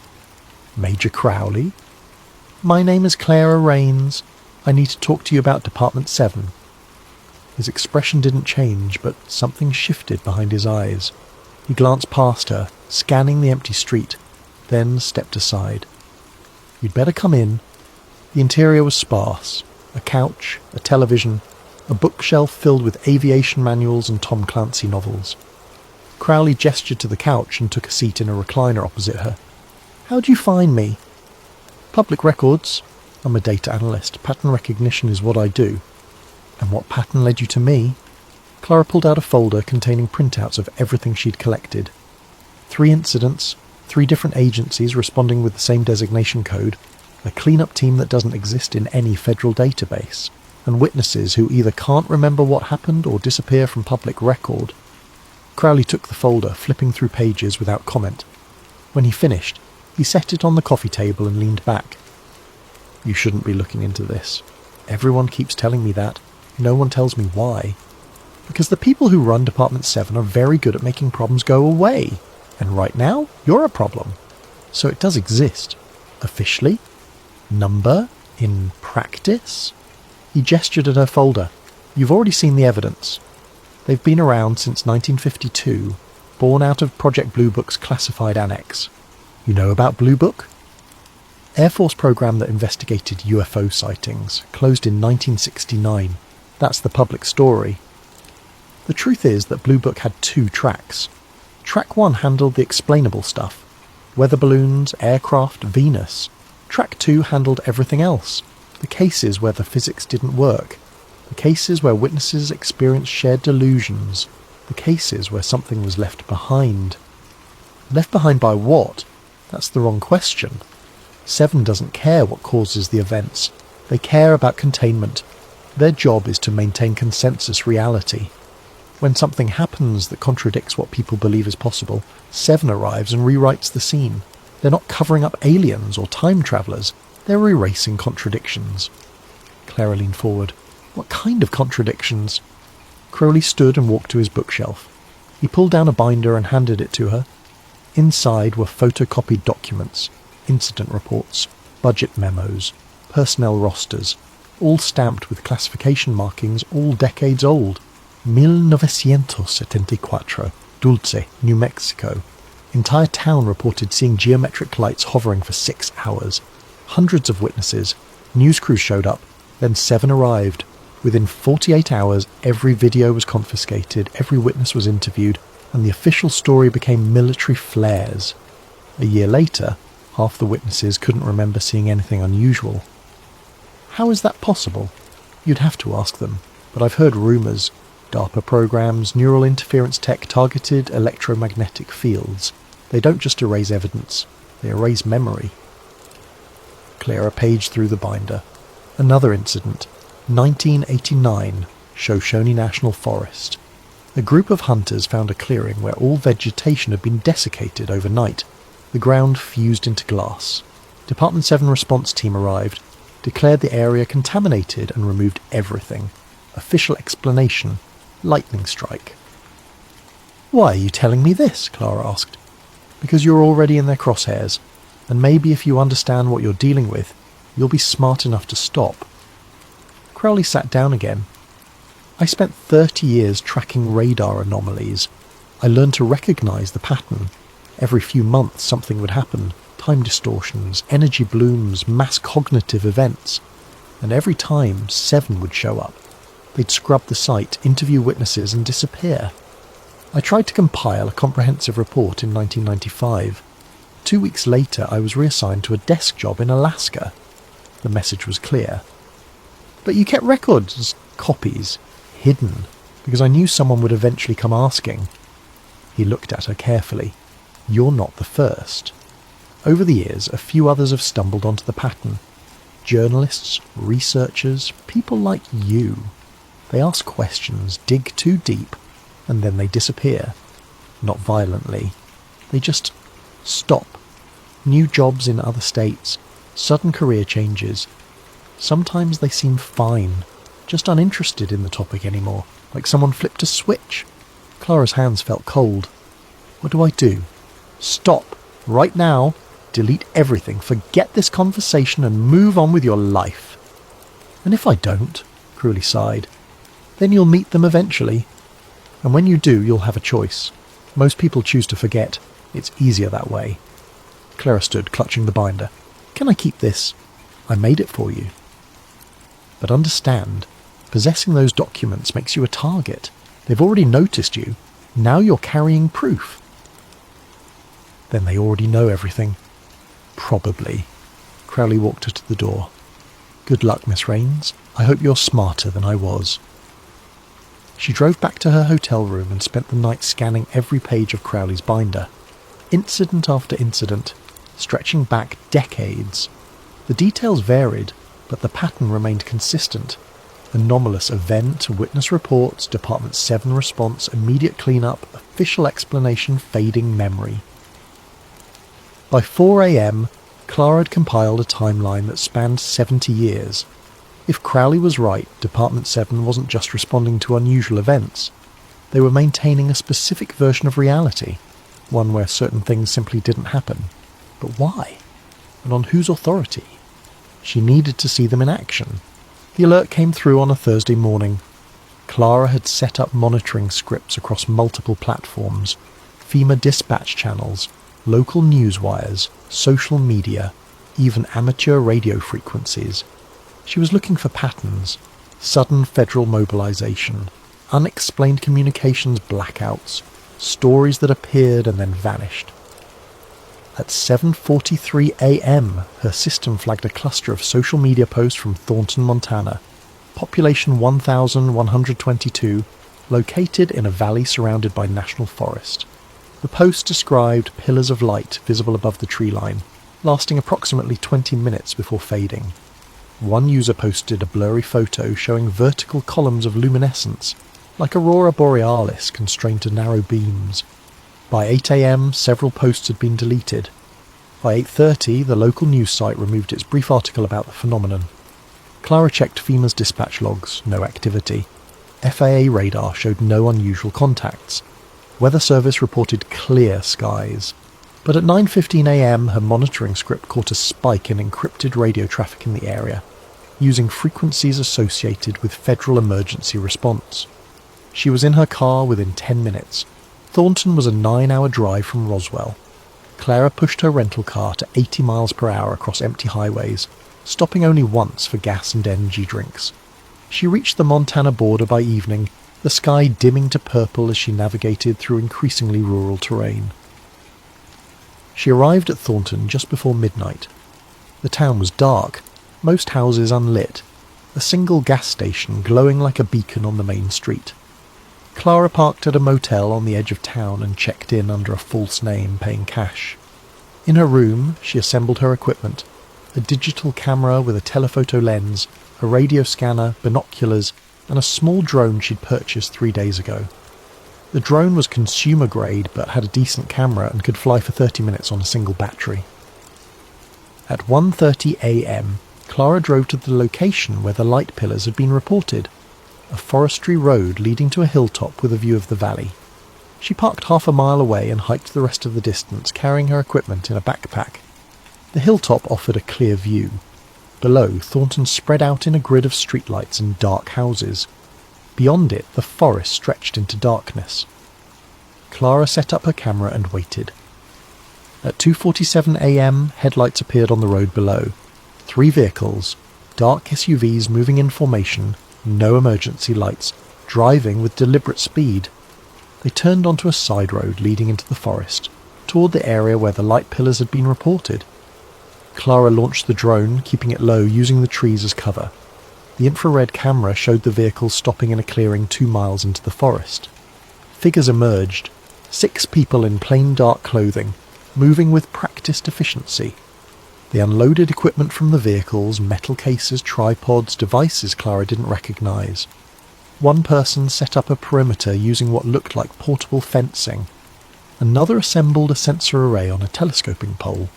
"Major Crowley?" "My name is Clara Rains. I need to talk to you about Department 7. His expression didn't change, but something shifted behind his eyes. He glanced past her, scanning the empty street, then stepped aside. "You'd better come in." The interior was sparse. A couch, a television, a bookshelf filled with aviation manuals and Tom Clancy novels. Crowley gestured to the couch and took a seat in a recliner opposite her. "How'd you find me?" "Public records. I'm a data analyst. Pattern recognition is what I do." "And what pattern led you to me?" Clara pulled out a folder containing printouts of everything she'd collected. 3 incidents, 3 different agencies responding with the same designation code, a cleanup team that doesn't exist in any federal database, and witnesses who either can't remember what happened or disappear from public record. Crowley took the folder, flipping through pages without comment. When he finished, he set it on the coffee table and leaned back. "You shouldn't be looking into this. Everyone keeps telling me that. No one tells me why. Because the people who run Department 7 are very good at making problems go away. And right now, you're a problem. So it does exist. Officially? Number? In practice?" He gestured at her folder. "You've already seen the evidence. They've been around since 1952, born out of Project Blue Book's classified annex. You know about Blue Book? Air Force program that investigated UFO sightings, closed in 1969. That's the public story. The truth is that Blue Book had 2 tracks. Track 1 handled the explainable stuff. Weather balloons, aircraft, Venus. Track 2 handled everything else. The cases where the physics didn't work. The cases where witnesses experienced shared delusions. The cases where something was left behind. Left behind by what? That's the wrong question. 7 doesn't care what causes the events. They care about containment. Their job is to maintain consensus reality. When something happens that contradicts what people believe is possible, 7 arrives and rewrites the scene. They're not covering up aliens or time travellers. They're erasing contradictions. Clara leaned forward. What kind of contradictions? Crowley stood and walked to his bookshelf. He pulled down a binder and handed it to her. Inside were photocopied documents, incident reports, budget memos, personnel rosters, all stamped with classification markings all decades old. 1974, Dulce, New Mexico. Entire town reported seeing geometric lights hovering for 6 hours. Hundreds of witnesses. News crews showed up. Then 7 arrived. Within 48 hours, every video was confiscated, every witness was interviewed, and the official story became military flares. A year later, half the witnesses couldn't remember seeing anything unusual. How is that possible? You'd have to ask them, but I've heard rumours. DARPA programs, neural interference tech targeted electromagnetic fields. They don't just erase evidence, they erase memory. Clear a page through the binder. Another incident. 1989, Shoshone National Forest. A group of hunters found a clearing where all vegetation had been desiccated overnight. The ground fused into glass. Department 7 response team arrived, declared the area contaminated and removed everything. Official explanation: lightning strike. "Why are you telling me this?" Clara asked. "Because you're already in their crosshairs, and maybe if you understand what you're dealing with, you'll be smart enough to stop." Crowley sat down again. "I spent 30 years tracking radar anomalies. I learned to recognise the pattern. Every few months something would happen. Time distortions, energy blooms, mass cognitive events. And every time, 7 would show up. They'd scrub the site, interview witnesses and disappear. I tried to compile a comprehensive report in 1995. 2 weeks later I was reassigned to a desk job in Alaska. The message was clear. But you kept records, copies, hidden, because I knew someone would eventually come asking." He looked at her carefully. "You're not the first. Over the years, a few others have stumbled onto the pattern. Journalists, researchers, people like you. They ask questions, dig too deep, and then they disappear. Not violently. They just stop. New jobs in other states, sudden career changes. Sometimes they seem fine, just uninterested in the topic anymore, like someone flipped a switch." Clara's hands felt cold. "What do I do?" "Stop. Right now. Delete everything. Forget this conversation and move on with your life." "And if I don't?" Cruelly sighed. "Then you'll meet them eventually. And when you do, you'll have a choice. Most people choose to forget. It's easier that way." Clara stood, clutching the binder. "Can I keep this? I made it for you." "But understand, possessing those documents makes you a target. They've already noticed you. Now you're carrying proof." "Then they already know everything." "Probably." Crowley walked her to the door. "Good luck, Miss Rains. I hope you're smarter than I was." She drove back to her hotel room and spent the night scanning every page of Crowley's binder. Incident after incident, stretching back decades. The details varied, but the pattern remained consistent. Anomalous event, witness reports, Department 7 response, immediate cleanup, official explanation, fading memory. By 4 a.m, Clara had compiled a timeline that spanned 70 years. If Crowley was right, Department 7 wasn't just responding to unusual events. They were maintaining a specific version of reality, one where certain things simply didn't happen. But why? And on whose authority? She needed to see them in action. The alert came through on a Thursday morning. Clara had set up monitoring scripts across multiple platforms, FEMA dispatch channels, local news wires, social media, even amateur radio frequencies. She was looking for patterns: sudden federal mobilization, unexplained communications blackouts, stories that appeared and then vanished. At 7:43 a.m, her system flagged a cluster of social media posts from Thornton, Montana. Population 1,122, located in a valley surrounded by national forest. The post described pillars of light visible above the tree line, lasting approximately 20 minutes before fading. One user posted a blurry photo showing vertical columns of luminescence, like aurora borealis constrained to narrow beams. By 8 a.m, several posts had been deleted. By 8:30, the local news site removed its brief article about the phenomenon. Clara checked FEMA's dispatch logs, no activity. FAA radar showed no unusual contacts. Weather Service reported clear skies. But at 9:15 a.m. her monitoring script caught a spike in encrypted radio traffic in the area, using frequencies associated with federal emergency response. She was in her car within 10 minutes. Thornton was a 9-hour drive from Roswell. Clara pushed her rental car to 80 miles per hour across empty highways, stopping only once for gas and energy drinks. She reached the Montana border by evening, the sky dimming to purple as she navigated through increasingly rural terrain. She arrived at Thornton just before midnight. The town was dark, most houses unlit, a single gas station glowing like a beacon on the main street. Clara parked at a motel on the edge of town and checked in under a false name, paying cash. In her room, she assembled her equipment: a digital camera with a telephoto lens, a radio scanner, binoculars, and a small drone she'd purchased 3 days ago. The drone was consumer grade but had a decent camera and could fly for 30 minutes on a single battery. At 1:30 a.m, Clara drove to the location where the light pillars had been reported, a forestry road leading to a hilltop with a view of the valley. She parked half a mile away and hiked the rest of the distance, carrying her equipment in a backpack. The hilltop offered a clear view. Below, Thornton spread out in a grid of streetlights and dark houses. Beyond it, the forest stretched into darkness. Clara set up her camera and waited. At 2:47 a.m, headlights appeared on the road below. 3 vehicles, dark SUVs moving in formation, no emergency lights, driving with deliberate speed. They turned onto a side road leading into the forest, toward the area where the light pillars had been reported. Clara launched the drone, keeping it low, using the trees as cover. The infrared camera showed the vehicles stopping in a clearing 2 miles into the forest. Figures emerged, 6 people in plain dark clothing, moving with practiced efficiency. They unloaded equipment from the vehicles: metal cases, tripods, devices Clara didn't recognize. One person set up a perimeter using what looked like portable fencing. Another assembled a sensor array on a telescoping pole.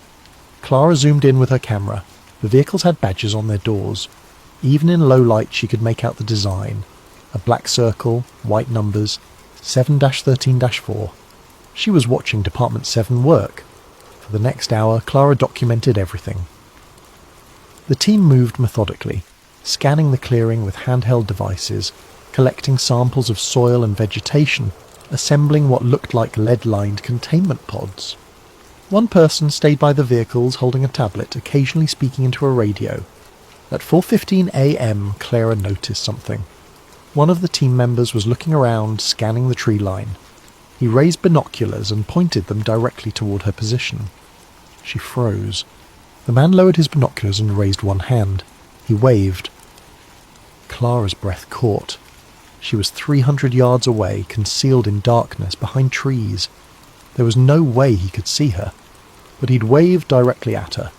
Clara zoomed in with her camera. The vehicles had badges on their doors. Even in low light she could make out the design. A black circle, white numbers, 7-13-4. She was watching Department 7 work. For the next hour, Clara documented everything. The team moved methodically, scanning the clearing with handheld devices, collecting samples of soil and vegetation, assembling what looked like lead-lined containment pods. One person stayed by the vehicles holding a tablet, occasionally speaking into a radio. At 4:15 a.m, Clara noticed something. One of the team members was looking around, scanning the tree line. He raised binoculars and pointed them directly toward her position. She froze. The man lowered his binoculars and raised one hand. He waved. Clara's breath caught. She was 300 yards away, concealed in darkness behind trees. There was no way he could see her, but he'd waved directly at her.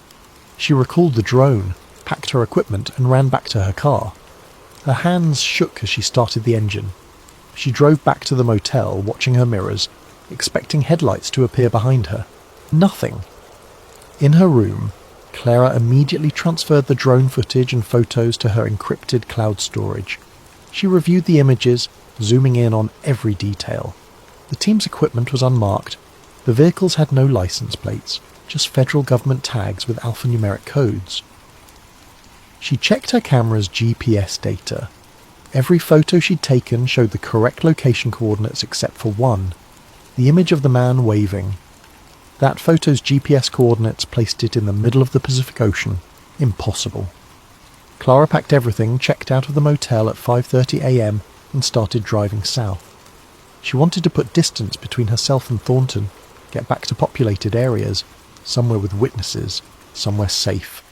She recalled the drone, packed her equipment, and ran back to her car. Her hands shook as she started the engine. She drove back to the motel, watching her mirrors, expecting headlights to appear behind her. Nothing. In her room, Clara immediately transferred the drone footage and photos to her encrypted cloud storage. She reviewed the images, zooming in on every detail. The team's equipment was unmarked. The vehicles had no license plates, just federal government tags with alphanumeric codes. She checked her camera's GPS data. Every photo she'd taken showed the correct location coordinates except for one, the image of the man waving. That photo's GPS coordinates placed it in the middle of the Pacific Ocean. Impossible. Clara packed everything, checked out of the motel at 5:30 a.m. and started driving south. She wanted to put distance between herself and Thornton, get back to populated areas, somewhere with witnesses, somewhere safe.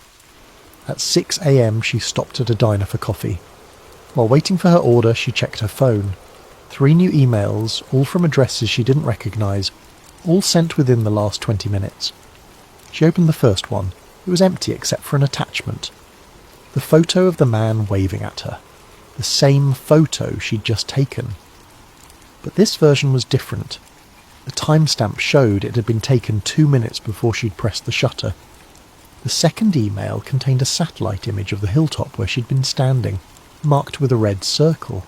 At 6 a.m. she stopped at a diner for coffee. While waiting for her order, she checked her phone. 3 new emails, all from addresses she didn't recognize, all sent within the last 20 minutes. She opened the first one. It was empty except for an attachment. The photo of the man waving at her. The same photo she'd just taken. But this version was different. The timestamp showed it had been taken 2 minutes before she'd pressed the shutter. The second email contained a satellite image of the hilltop where she'd been standing, marked with a red circle.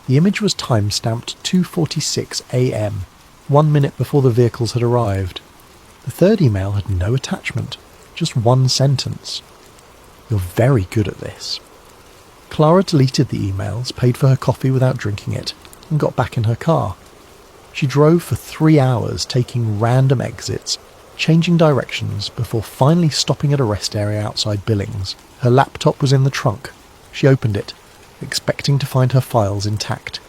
The image was time-stamped 2:46 a.m, 1 minute before the vehicles had arrived. The third email had no attachment, just one sentence. "You're very good at this." Clara deleted the emails, paid for her coffee without drinking it, and got back in her car. She drove for 3 hours, taking random exits, changing directions, before finally stopping at a rest area outside Billings. Her laptop was in the trunk. She opened it, expecting to find her files intact.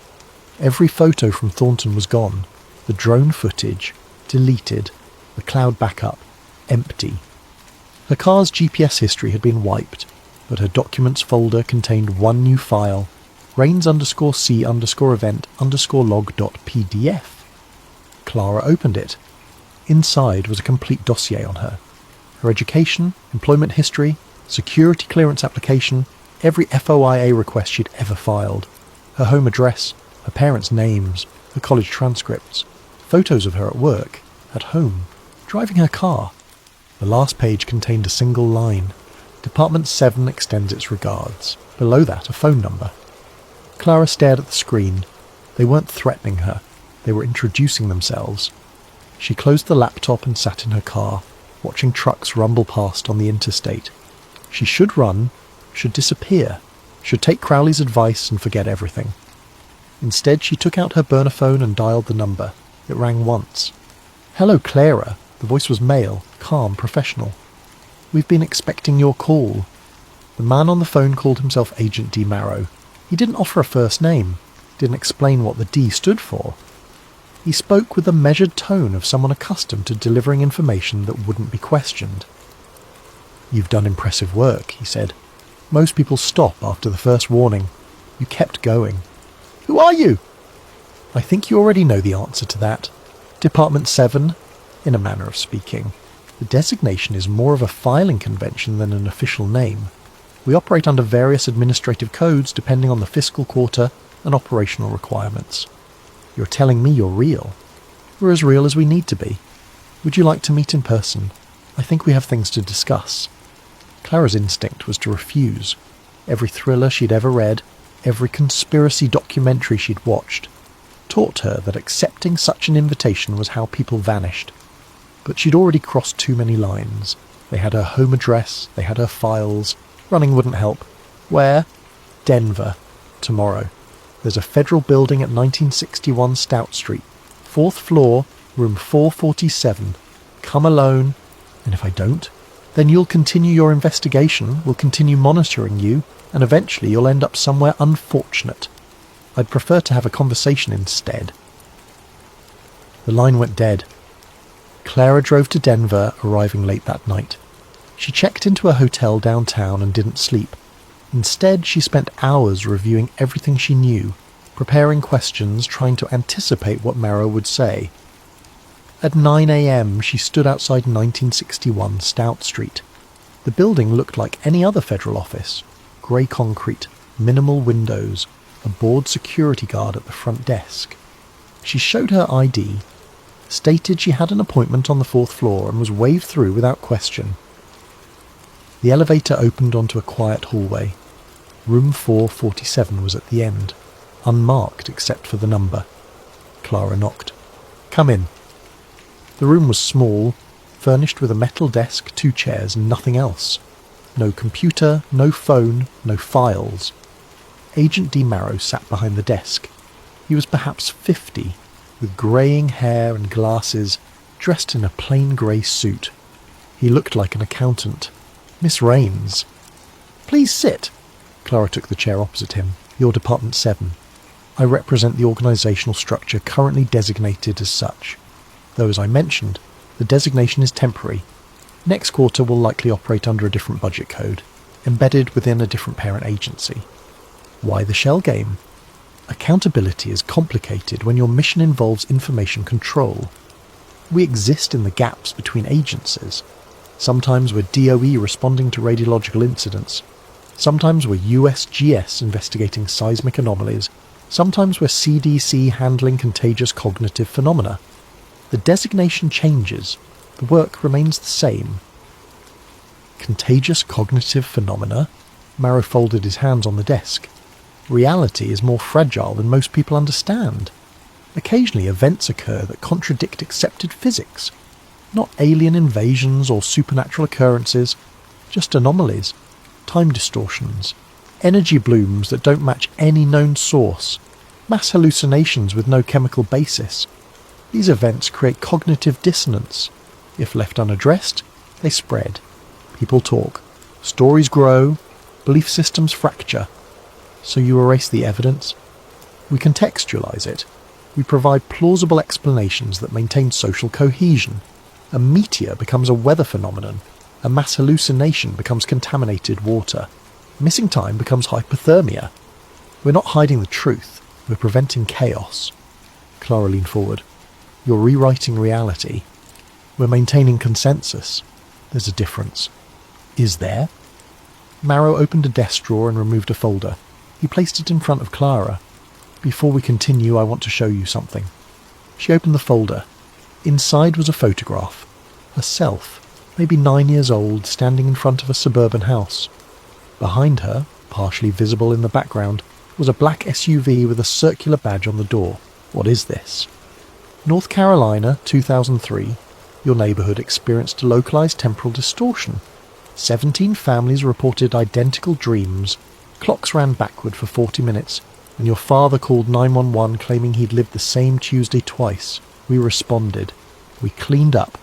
Every photo from Thornton was gone. The drone footage, deleted. The cloud backup, empty. Her car's GPS history had been wiped, but her documents folder contained one new file, rains_c_event_log.pdf. Clara opened it. Inside was a complete dossier on her. Her education, employment history, security clearance application, every FOIA request she'd ever filed, her home address, her parents' names, her college transcripts, photos of her at work, at home, driving her car. The last page contained a single line. Department 7 extends its regards. Below that, a phone number. Clara stared at the screen. They weren't threatening her. They were introducing themselves. She closed the laptop and sat in her car, watching trucks rumble past on the interstate. She should run, should disappear, should take Crowley's advice and forget everything. Instead, she took out her burner phone and dialed the number. It rang once. "Hello, Clara." The voice was male, calm, professional. "We've been expecting your call." The man on the phone called himself Agent D. Marrow. He didn't offer a first name, didn't explain what the D stood for. He spoke with the measured tone of someone accustomed to delivering information that wouldn't be questioned. "You've done impressive work," he said. "Most people stop after the first warning. You kept going." "Who are you?" "I think you already know the answer to that. Department 7, in a manner of speaking. The designation is more of a filing convention than an official name. We operate under various administrative codes depending on the fiscal quarter and operational requirements. You're telling me you're real. We're as real as we need to be. Would you like to meet in person? I think we have things to discuss." Clara's instinct was to refuse. Every thriller she'd ever read, every conspiracy documentary she'd watched, taught her that accepting such an invitation was how people vanished. But she'd already crossed too many lines. They had her home address, they had her files. Running wouldn't help. Where? Denver. Tomorrow. There's a federal building at 1961 Stout Street. 4th floor, room 447. Come alone. And if I don't, then you'll continue your investigation, we'll continue monitoring you, and eventually you'll end up somewhere unfortunate. I'd prefer to have a conversation instead. The line went dead. Clara drove to Denver, arriving late that night. She checked into a hotel downtown and didn't sleep. Instead, she spent hours reviewing everything she knew, preparing questions, trying to anticipate what Marrow would say. At 9 a.m., she stood outside 1961 Stout Street. The building looked like any other federal office. Grey concrete, minimal windows, a bored security guard at the front desk. She showed her ID, stated she had an appointment on the 4th floor, and was waved through without question. The elevator opened onto a quiet hallway. Room 447 was at the end, unmarked except for the number. Clara knocked. "Come in." The room was small, furnished with a metal desk, 2 chairs, and nothing else. No computer, no phone, no files. Agent D. Marrow sat behind the desk. He was perhaps 50, with greying hair and glasses, dressed in a plain grey suit. He looked like an accountant. "Miss Rains." "Please sit." Clara took the chair opposite him. "You're Department 7. I represent the organisational structure currently designated as such. Though, as I mentioned, the designation is temporary. Next quarter will likely operate under a different budget code, embedded within a different parent agency. Why the shell game? Accountability is complicated when your mission involves information control. We exist in the gaps between agencies. Sometimes we're DOE responding to radiological incidents. Sometimes we're USGS investigating seismic anomalies. Sometimes we're CDC handling contagious cognitive phenomena. The designation changes. The work remains the same. Contagious cognitive phenomena? Marrow folded his hands on the desk. Reality is more fragile than most people understand. Occasionally events occur that contradict accepted physics. Not alien invasions or supernatural occurrences, just anomalies, time distortions, energy blooms that don't match any known source, mass hallucinations with no chemical basis. These events create cognitive dissonance. If left unaddressed, they spread. People talk. Stories grow. Belief systems fracture. So you erase the evidence? We contextualize it. We provide plausible explanations that maintain social cohesion. A meteor becomes a weather phenomenon. A mass hallucination becomes contaminated water. Missing time becomes hypothermia. We're not hiding the truth. We're preventing chaos. Clara leaned forward. You're rewriting reality. We're maintaining consensus. There's a difference. Is there? Marrow opened a desk drawer and removed a folder. He placed it in front of Clara. Before we continue, I want to show you something. She opened the folder. Inside was a photograph. Herself, maybe 9 years old, standing in front of a suburban house. Behind her, partially visible in the background, was a black SUV with a circular badge on the door. What is this? North Carolina, 2003. Your neighbourhood experienced a localised temporal distortion. 17 families reported identical dreams. Clocks ran backward for 40 minutes, and your father called 911 claiming he'd lived the same Tuesday twice. We responded. We cleaned up,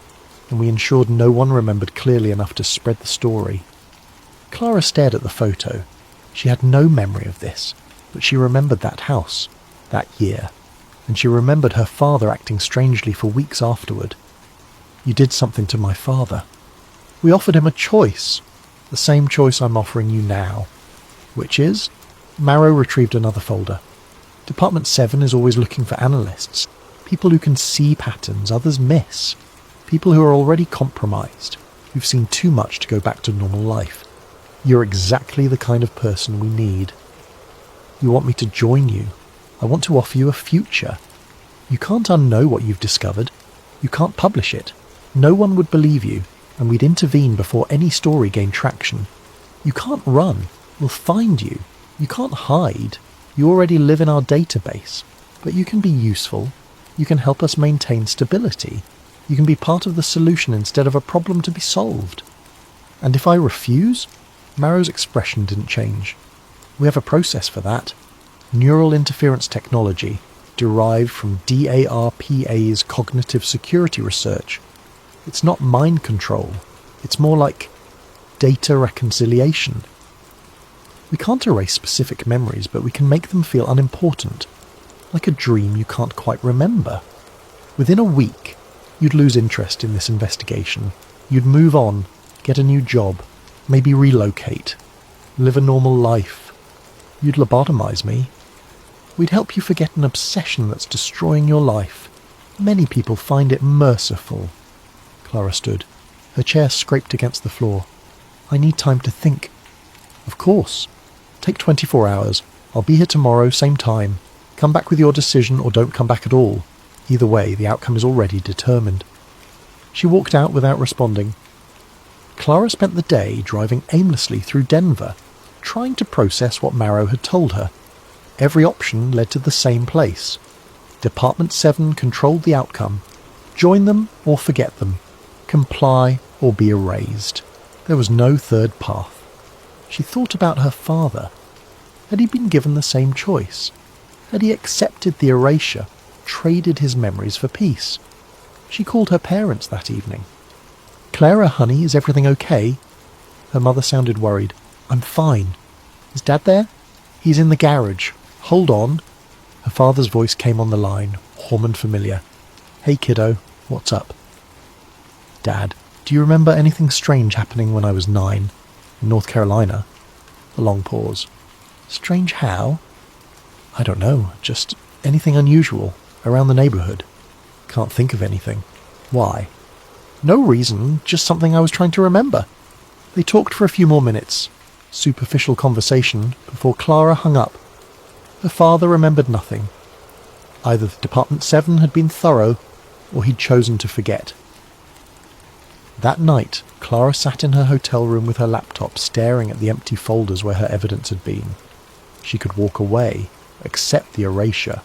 and we ensured no one remembered clearly enough to spread the story. Clara stared at the photo. She had no memory of this, but she remembered that house, that year, and she remembered her father acting strangely for weeks afterward. You did something to my father. We offered him a choice, the same choice I'm offering you now. Which is? Marrow retrieved another folder. Department 7 is always looking for analysts, people who can see patterns others miss, people who are already compromised, who've seen too much to go back to normal life. You're exactly the kind of person we need. You want me to join you. I want to offer you a future. You can't unknow what you've discovered. You can't publish it. No one would believe you, and we'd intervene before any story gained traction. You can't run. We'll find you. You can't hide. You already live in our database. But you can be useful. You can help us maintain stability. You can be part of the solution instead of a problem to be solved. And if I refuse? Marrow's expression didn't change. We have a process for that. Neural interference technology, derived from DARPA's cognitive security research. It's not mind control. It's more like data reconciliation. We can't erase specific memories, but we can make them feel unimportant, like a dream you can't quite remember. Within a week, you'd lose interest in this investigation. You'd move on, get a new job, maybe relocate, live a normal life. You'd lobotomize me. We'd help you forget an obsession that's destroying your life. Many people find it merciful. Clara stood. Her chair scraped against the floor. I need time to think. Of course. Take 24 hours. I'll be here tomorrow, same time. Come back with your decision or don't come back at all. Either way, the outcome is already determined. She walked out without responding. Clara spent the day driving aimlessly through Denver, trying to process what Marrow had told her. Every option led to the same place. Department 7 controlled the outcome. Join them or forget them. Comply or be erased. There was no third path. She thought about her father. Had he been given the same choice? Had he accepted the erasure, traded his memories for peace? She called her parents that evening. Clara, honey, is everything okay? Her mother sounded worried. I'm fine. Is Dad there? He's in the garage. Hold on. Her father's voice came on the line, warm and familiar. Hey, kiddo, what's up? Dad, do you remember anything strange happening when I was 9? In North Carolina? A long pause. Strange how? I don't know, just anything unusual, around the neighbourhood. Can't think of anything. Why? No reason, just something I was trying to remember. They talked for a few more minutes. Superficial conversation before Clara hung up. Her father remembered nothing. Either the Department 7 had been thorough, or he'd chosen to forget. That night, Clara sat in her hotel room with her laptop staring at the empty folders where her evidence had been. She could walk away, accept the erasure,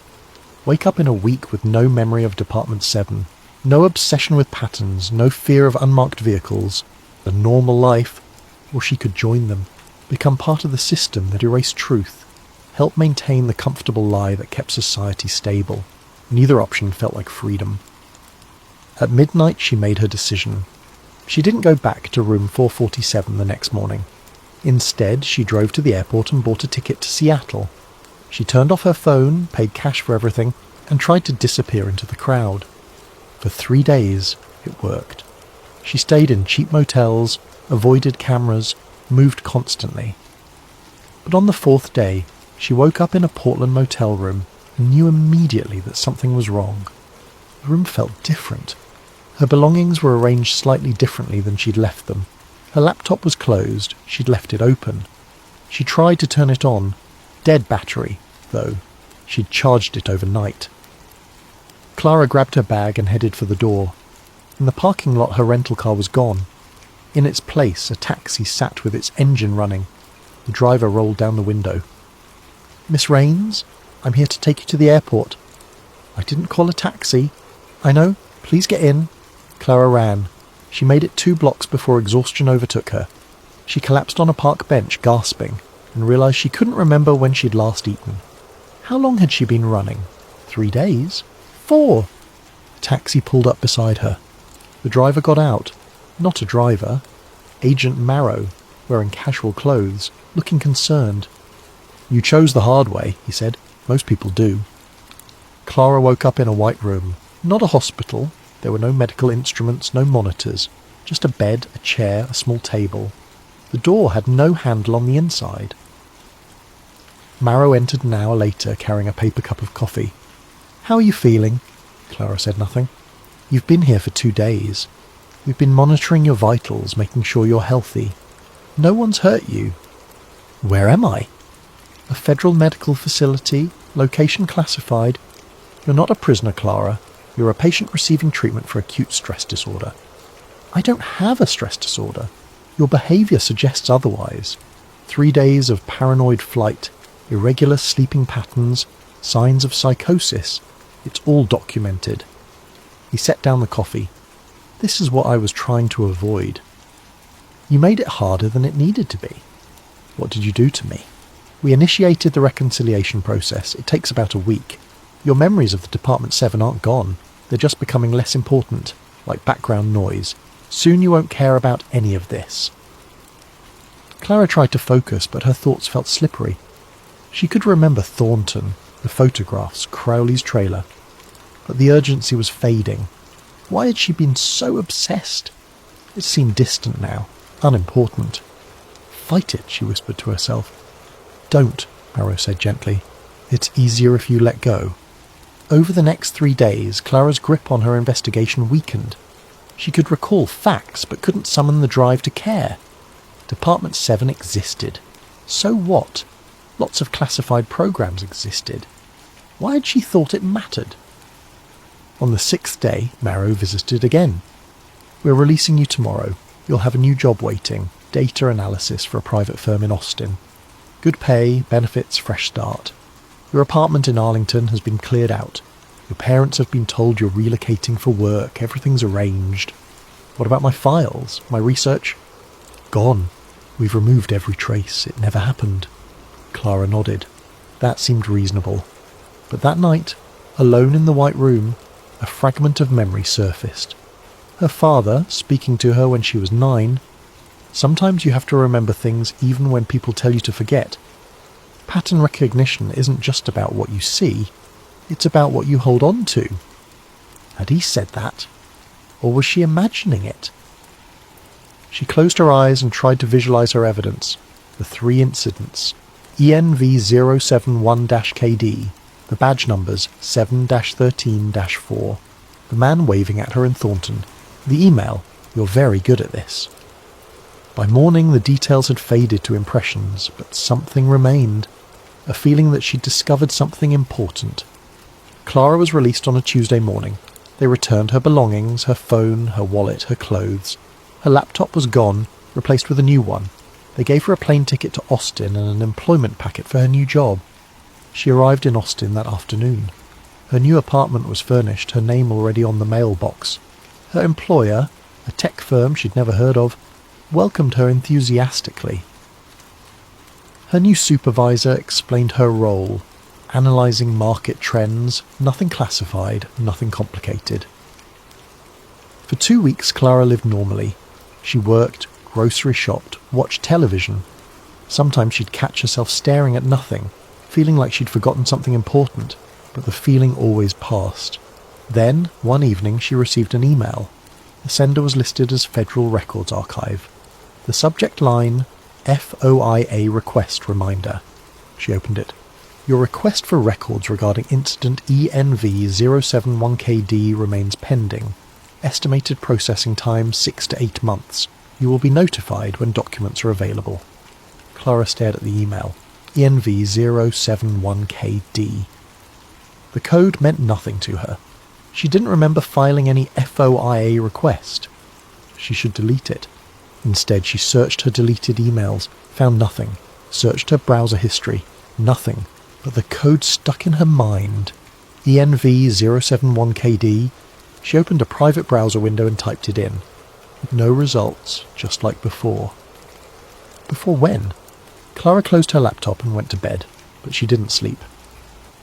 wake up in a week with no memory of Department 7, No obsession with patterns, no fear of unmarked vehicles, a normal life, or she could join them, become part of the system that erased truth, help maintain the comfortable lie that kept society stable. Neither option felt like freedom. At midnight she made her decision. She didn't go back to room 447 the next morning. Instead, she drove to the airport and bought a ticket to Seattle. She turned off her phone, paid cash for everything, and tried to disappear into the crowd. For 3 days, it worked. She stayed in cheap motels, avoided cameras, moved constantly. But on the 4th day, she woke up in a Portland motel room and knew immediately that something was wrong. The room felt different. Her belongings were arranged slightly differently than she'd left them. Her laptop was closed, she'd left it open. She tried to turn it on. Dead battery, though. She'd charged it overnight. Clara grabbed her bag and headed for the door. In the parking lot her rental car was gone. In its place a taxi sat with its engine running. The driver rolled down the window. "Miss Rains, I'm here to take you to the airport." "I didn't call a taxi." "I know, please get in." Clara ran. She made it 2 blocks before exhaustion overtook her. She collapsed on a park bench, gasping, and realised she couldn't remember when she'd last eaten. How long had she been running? 3 days? 4? A taxi pulled up beside her. The driver got out. Not a driver. Agent Marrow, wearing casual clothes, looking concerned. "You chose the hard way," he said. "Most people do." Clara woke up in a white room. Not a hospital. There were no medical instruments, no monitors. Just a bed, a chair, a small table. The door had no handle on the inside. Marrow entered an hour later, carrying a paper cup of coffee. "How are you feeling?" Clara said nothing. "You've been here for 2 days. We've been monitoring your vitals, making sure you're healthy. No one's hurt you." "Where am I?" "A federal medical facility, location classified. You're not a prisoner, Clara. You're a patient receiving treatment for acute stress disorder." "I don't have a stress disorder. Your behaviour suggests otherwise. 3 days of paranoid flight, irregular sleeping patterns, signs of psychosis. It's all documented." He set down the coffee. "This is what I was trying to avoid." "You made it harder than it needed to be." "What did you do to me?" "We initiated the reconciliation process. It takes about a week. Your memories of the Department 7 aren't gone. They're just becoming less important, like background noise. Soon you won't care about any of this." Clara tried to focus, but her thoughts felt slippery. She could remember Thornton, the photographs, Crowley's trailer. But the urgency was fading. Why had she been so obsessed? It seemed distant now, unimportant. "Fight it," she whispered to herself. "Don't," Marrow said gently. "It's easier if you let go." Over the next 3 days, Clara's grip on her investigation weakened. She could recall facts, but couldn't summon the drive to care. Department 7 existed. So what? Lots of classified programs existed. Why had she thought it mattered? On the 6th day, Marrow visited again. "We're releasing you tomorrow. You'll have a new job waiting, data analysis for a private firm in Austin. Good pay, benefits, fresh start. Your apartment in Arlington has been cleared out. Your parents have been told you're relocating for work. Everything's arranged." "What about my files? My research?" "Gone. We've removed every trace. It never happened." Clara nodded. That seemed reasonable. But that night, alone in the white room, a fragment of memory surfaced. Her father, speaking to her when she was 9. "Sometimes you have to remember things even when people tell you to forget. Pattern recognition isn't just about what you see, it's about what you hold on to." Had he said that? Or was she imagining it? She closed her eyes and tried to visualize her evidence. The 3 incidents. ENV071-KD, the badge numbers 7-13-4, the man waving at her in Thornton, the email, "You're very good at this." By morning the details had faded to impressions, but something remained. A feeling that she'd discovered something important. Clara was released on a Tuesday morning. They returned her belongings, her phone, her wallet, her clothes. Her laptop was gone, replaced with a new one. They gave her a plane ticket to Austin and an employment packet for her new job. She arrived in Austin that afternoon. Her new apartment was furnished, her name already on the mailbox. Her employer, a tech firm she'd never heard of, welcomed her enthusiastically. Her new supervisor explained her role, analysing market trends, nothing classified, nothing complicated. For 2 weeks Clara lived normally. She worked, grocery shopped, watched television. Sometimes she'd catch herself staring at nothing, feeling like she'd forgotten something important, but the feeling always passed. Then, one evening, she received an email. The sender was listed as Federal Records Archive. The subject line, FOIA request reminder. She opened it. Your request for records regarding incident ENV071KD remains pending. Estimated processing time 6 to 8 months. You will be notified when documents are available. Clara stared at the email. ENV071KD. The code meant nothing to her. She didn't remember filing any FOIA request. She should delete it. Instead, she searched her deleted emails, found nothing. Searched her browser history, nothing. But the code stuck in her mind. ENV071KD. She opened a private browser window and typed it in. No results, just like before. Before when? Clara closed her laptop and went to bed, but she didn't sleep.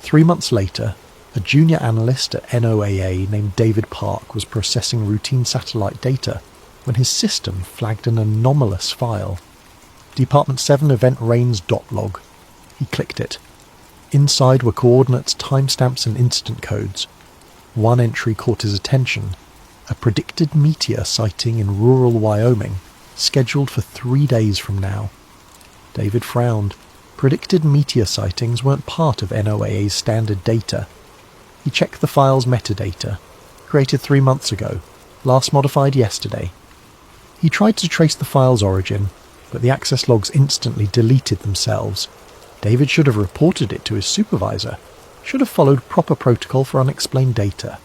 3 months later, a junior analyst at NOAA named David Park was processing routine satellite data when his system flagged an anomalous file. Department 7 event range.log. He clicked it. Inside were coordinates, timestamps and incident codes. One entry caught his attention. A predicted meteor sighting in rural Wyoming, scheduled for 3 days from now. David frowned. Predicted meteor sightings weren't part of NOAA's standard data. He checked the file's metadata. Created 3 months ago. Last modified yesterday. He tried to trace the file's origin, but the access logs instantly deleted themselves. David should have reported it to his supervisor. Should have followed proper protocol for unexplained data.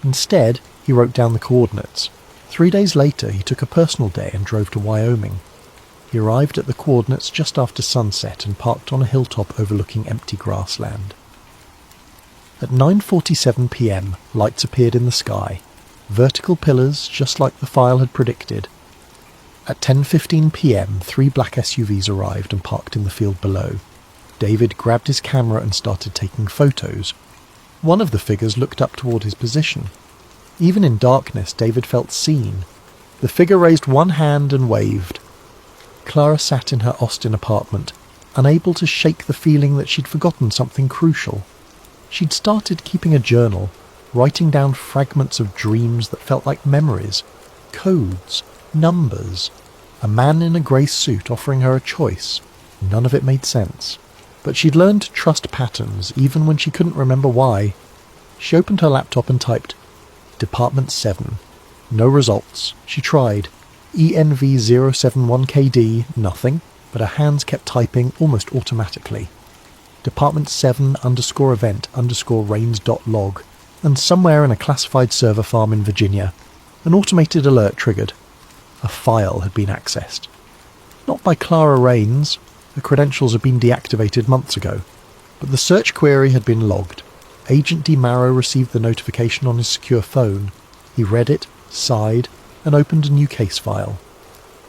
Instead, he wrote down the coordinates. 3 days later, he took a personal day and drove to Wyoming. He arrived at the coordinates just after sunset and parked on a hilltop overlooking empty grassland. At 9:47 p.m, lights appeared in the sky. Vertical pillars, just like the file had predicted. At 10:15 p.m, 3 black SUVs arrived and parked in the field below. David grabbed his camera and started taking photos. One of the figures looked up toward his position. Even in darkness, David felt seen. The figure raised one hand and waved. Clara sat in her Austin apartment, unable to shake the feeling that she'd forgotten something crucial. She'd started keeping a journal, writing down fragments of dreams that felt like memories, codes, numbers. A man in a grey suit offering her a choice. None of it made sense. But she'd learned to trust patterns, even when she couldn't remember why. She opened her laptop and typed, Department 7. No results. She tried. ENV071KD, nothing, but her hands kept typing almost automatically. Department 7 _event_rains.log, and somewhere in a classified server farm in Virginia, an automated alert triggered. A file had been accessed. Not by Clara Rains. The credentials had been deactivated months ago, but the search query had been logged. Agent DiMauro received the notification on his secure phone. He read it, sighed, and opened a new case file.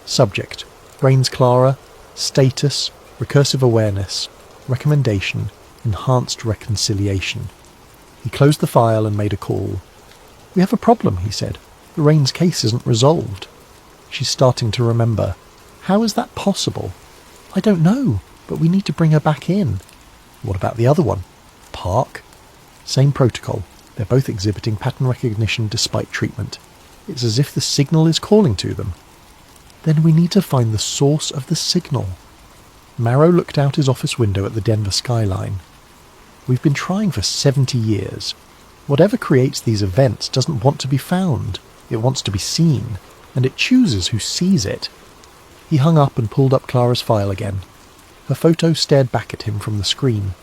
Subject: Rains Clara. Status: Recursive Awareness. Recommendation: Enhanced Reconciliation. He closed the file and made a call. We have a problem, he said. The Rains case isn't resolved. She's starting to remember. How is that possible? I don't know, but we need to bring her back in. What about the other one? Park? Same protocol. They're both exhibiting pattern recognition despite treatment. It's as if the signal is calling to them. Then we need to find the source of the signal. Marrow looked out his office window at the Denver skyline. We've been trying for 70 years. Whatever creates these events doesn't want to be found. It wants to be seen, and it chooses who sees it. He hung up and pulled up Clara's file again. Her photo stared back at him from the screen.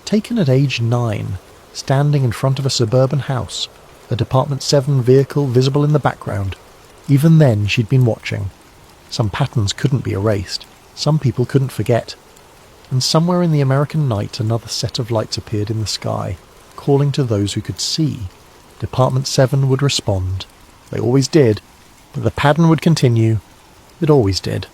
Taken at age 9, standing in front of a suburban house, a Department 7 vehicle visible in the background. Even then she'd been watching. Some patterns couldn't be erased. Some people couldn't forget. And somewhere in the American night another set of lights appeared in the sky. calling to those who could see. Department 7 would respond. They always did. That the pattern would continue. It always did.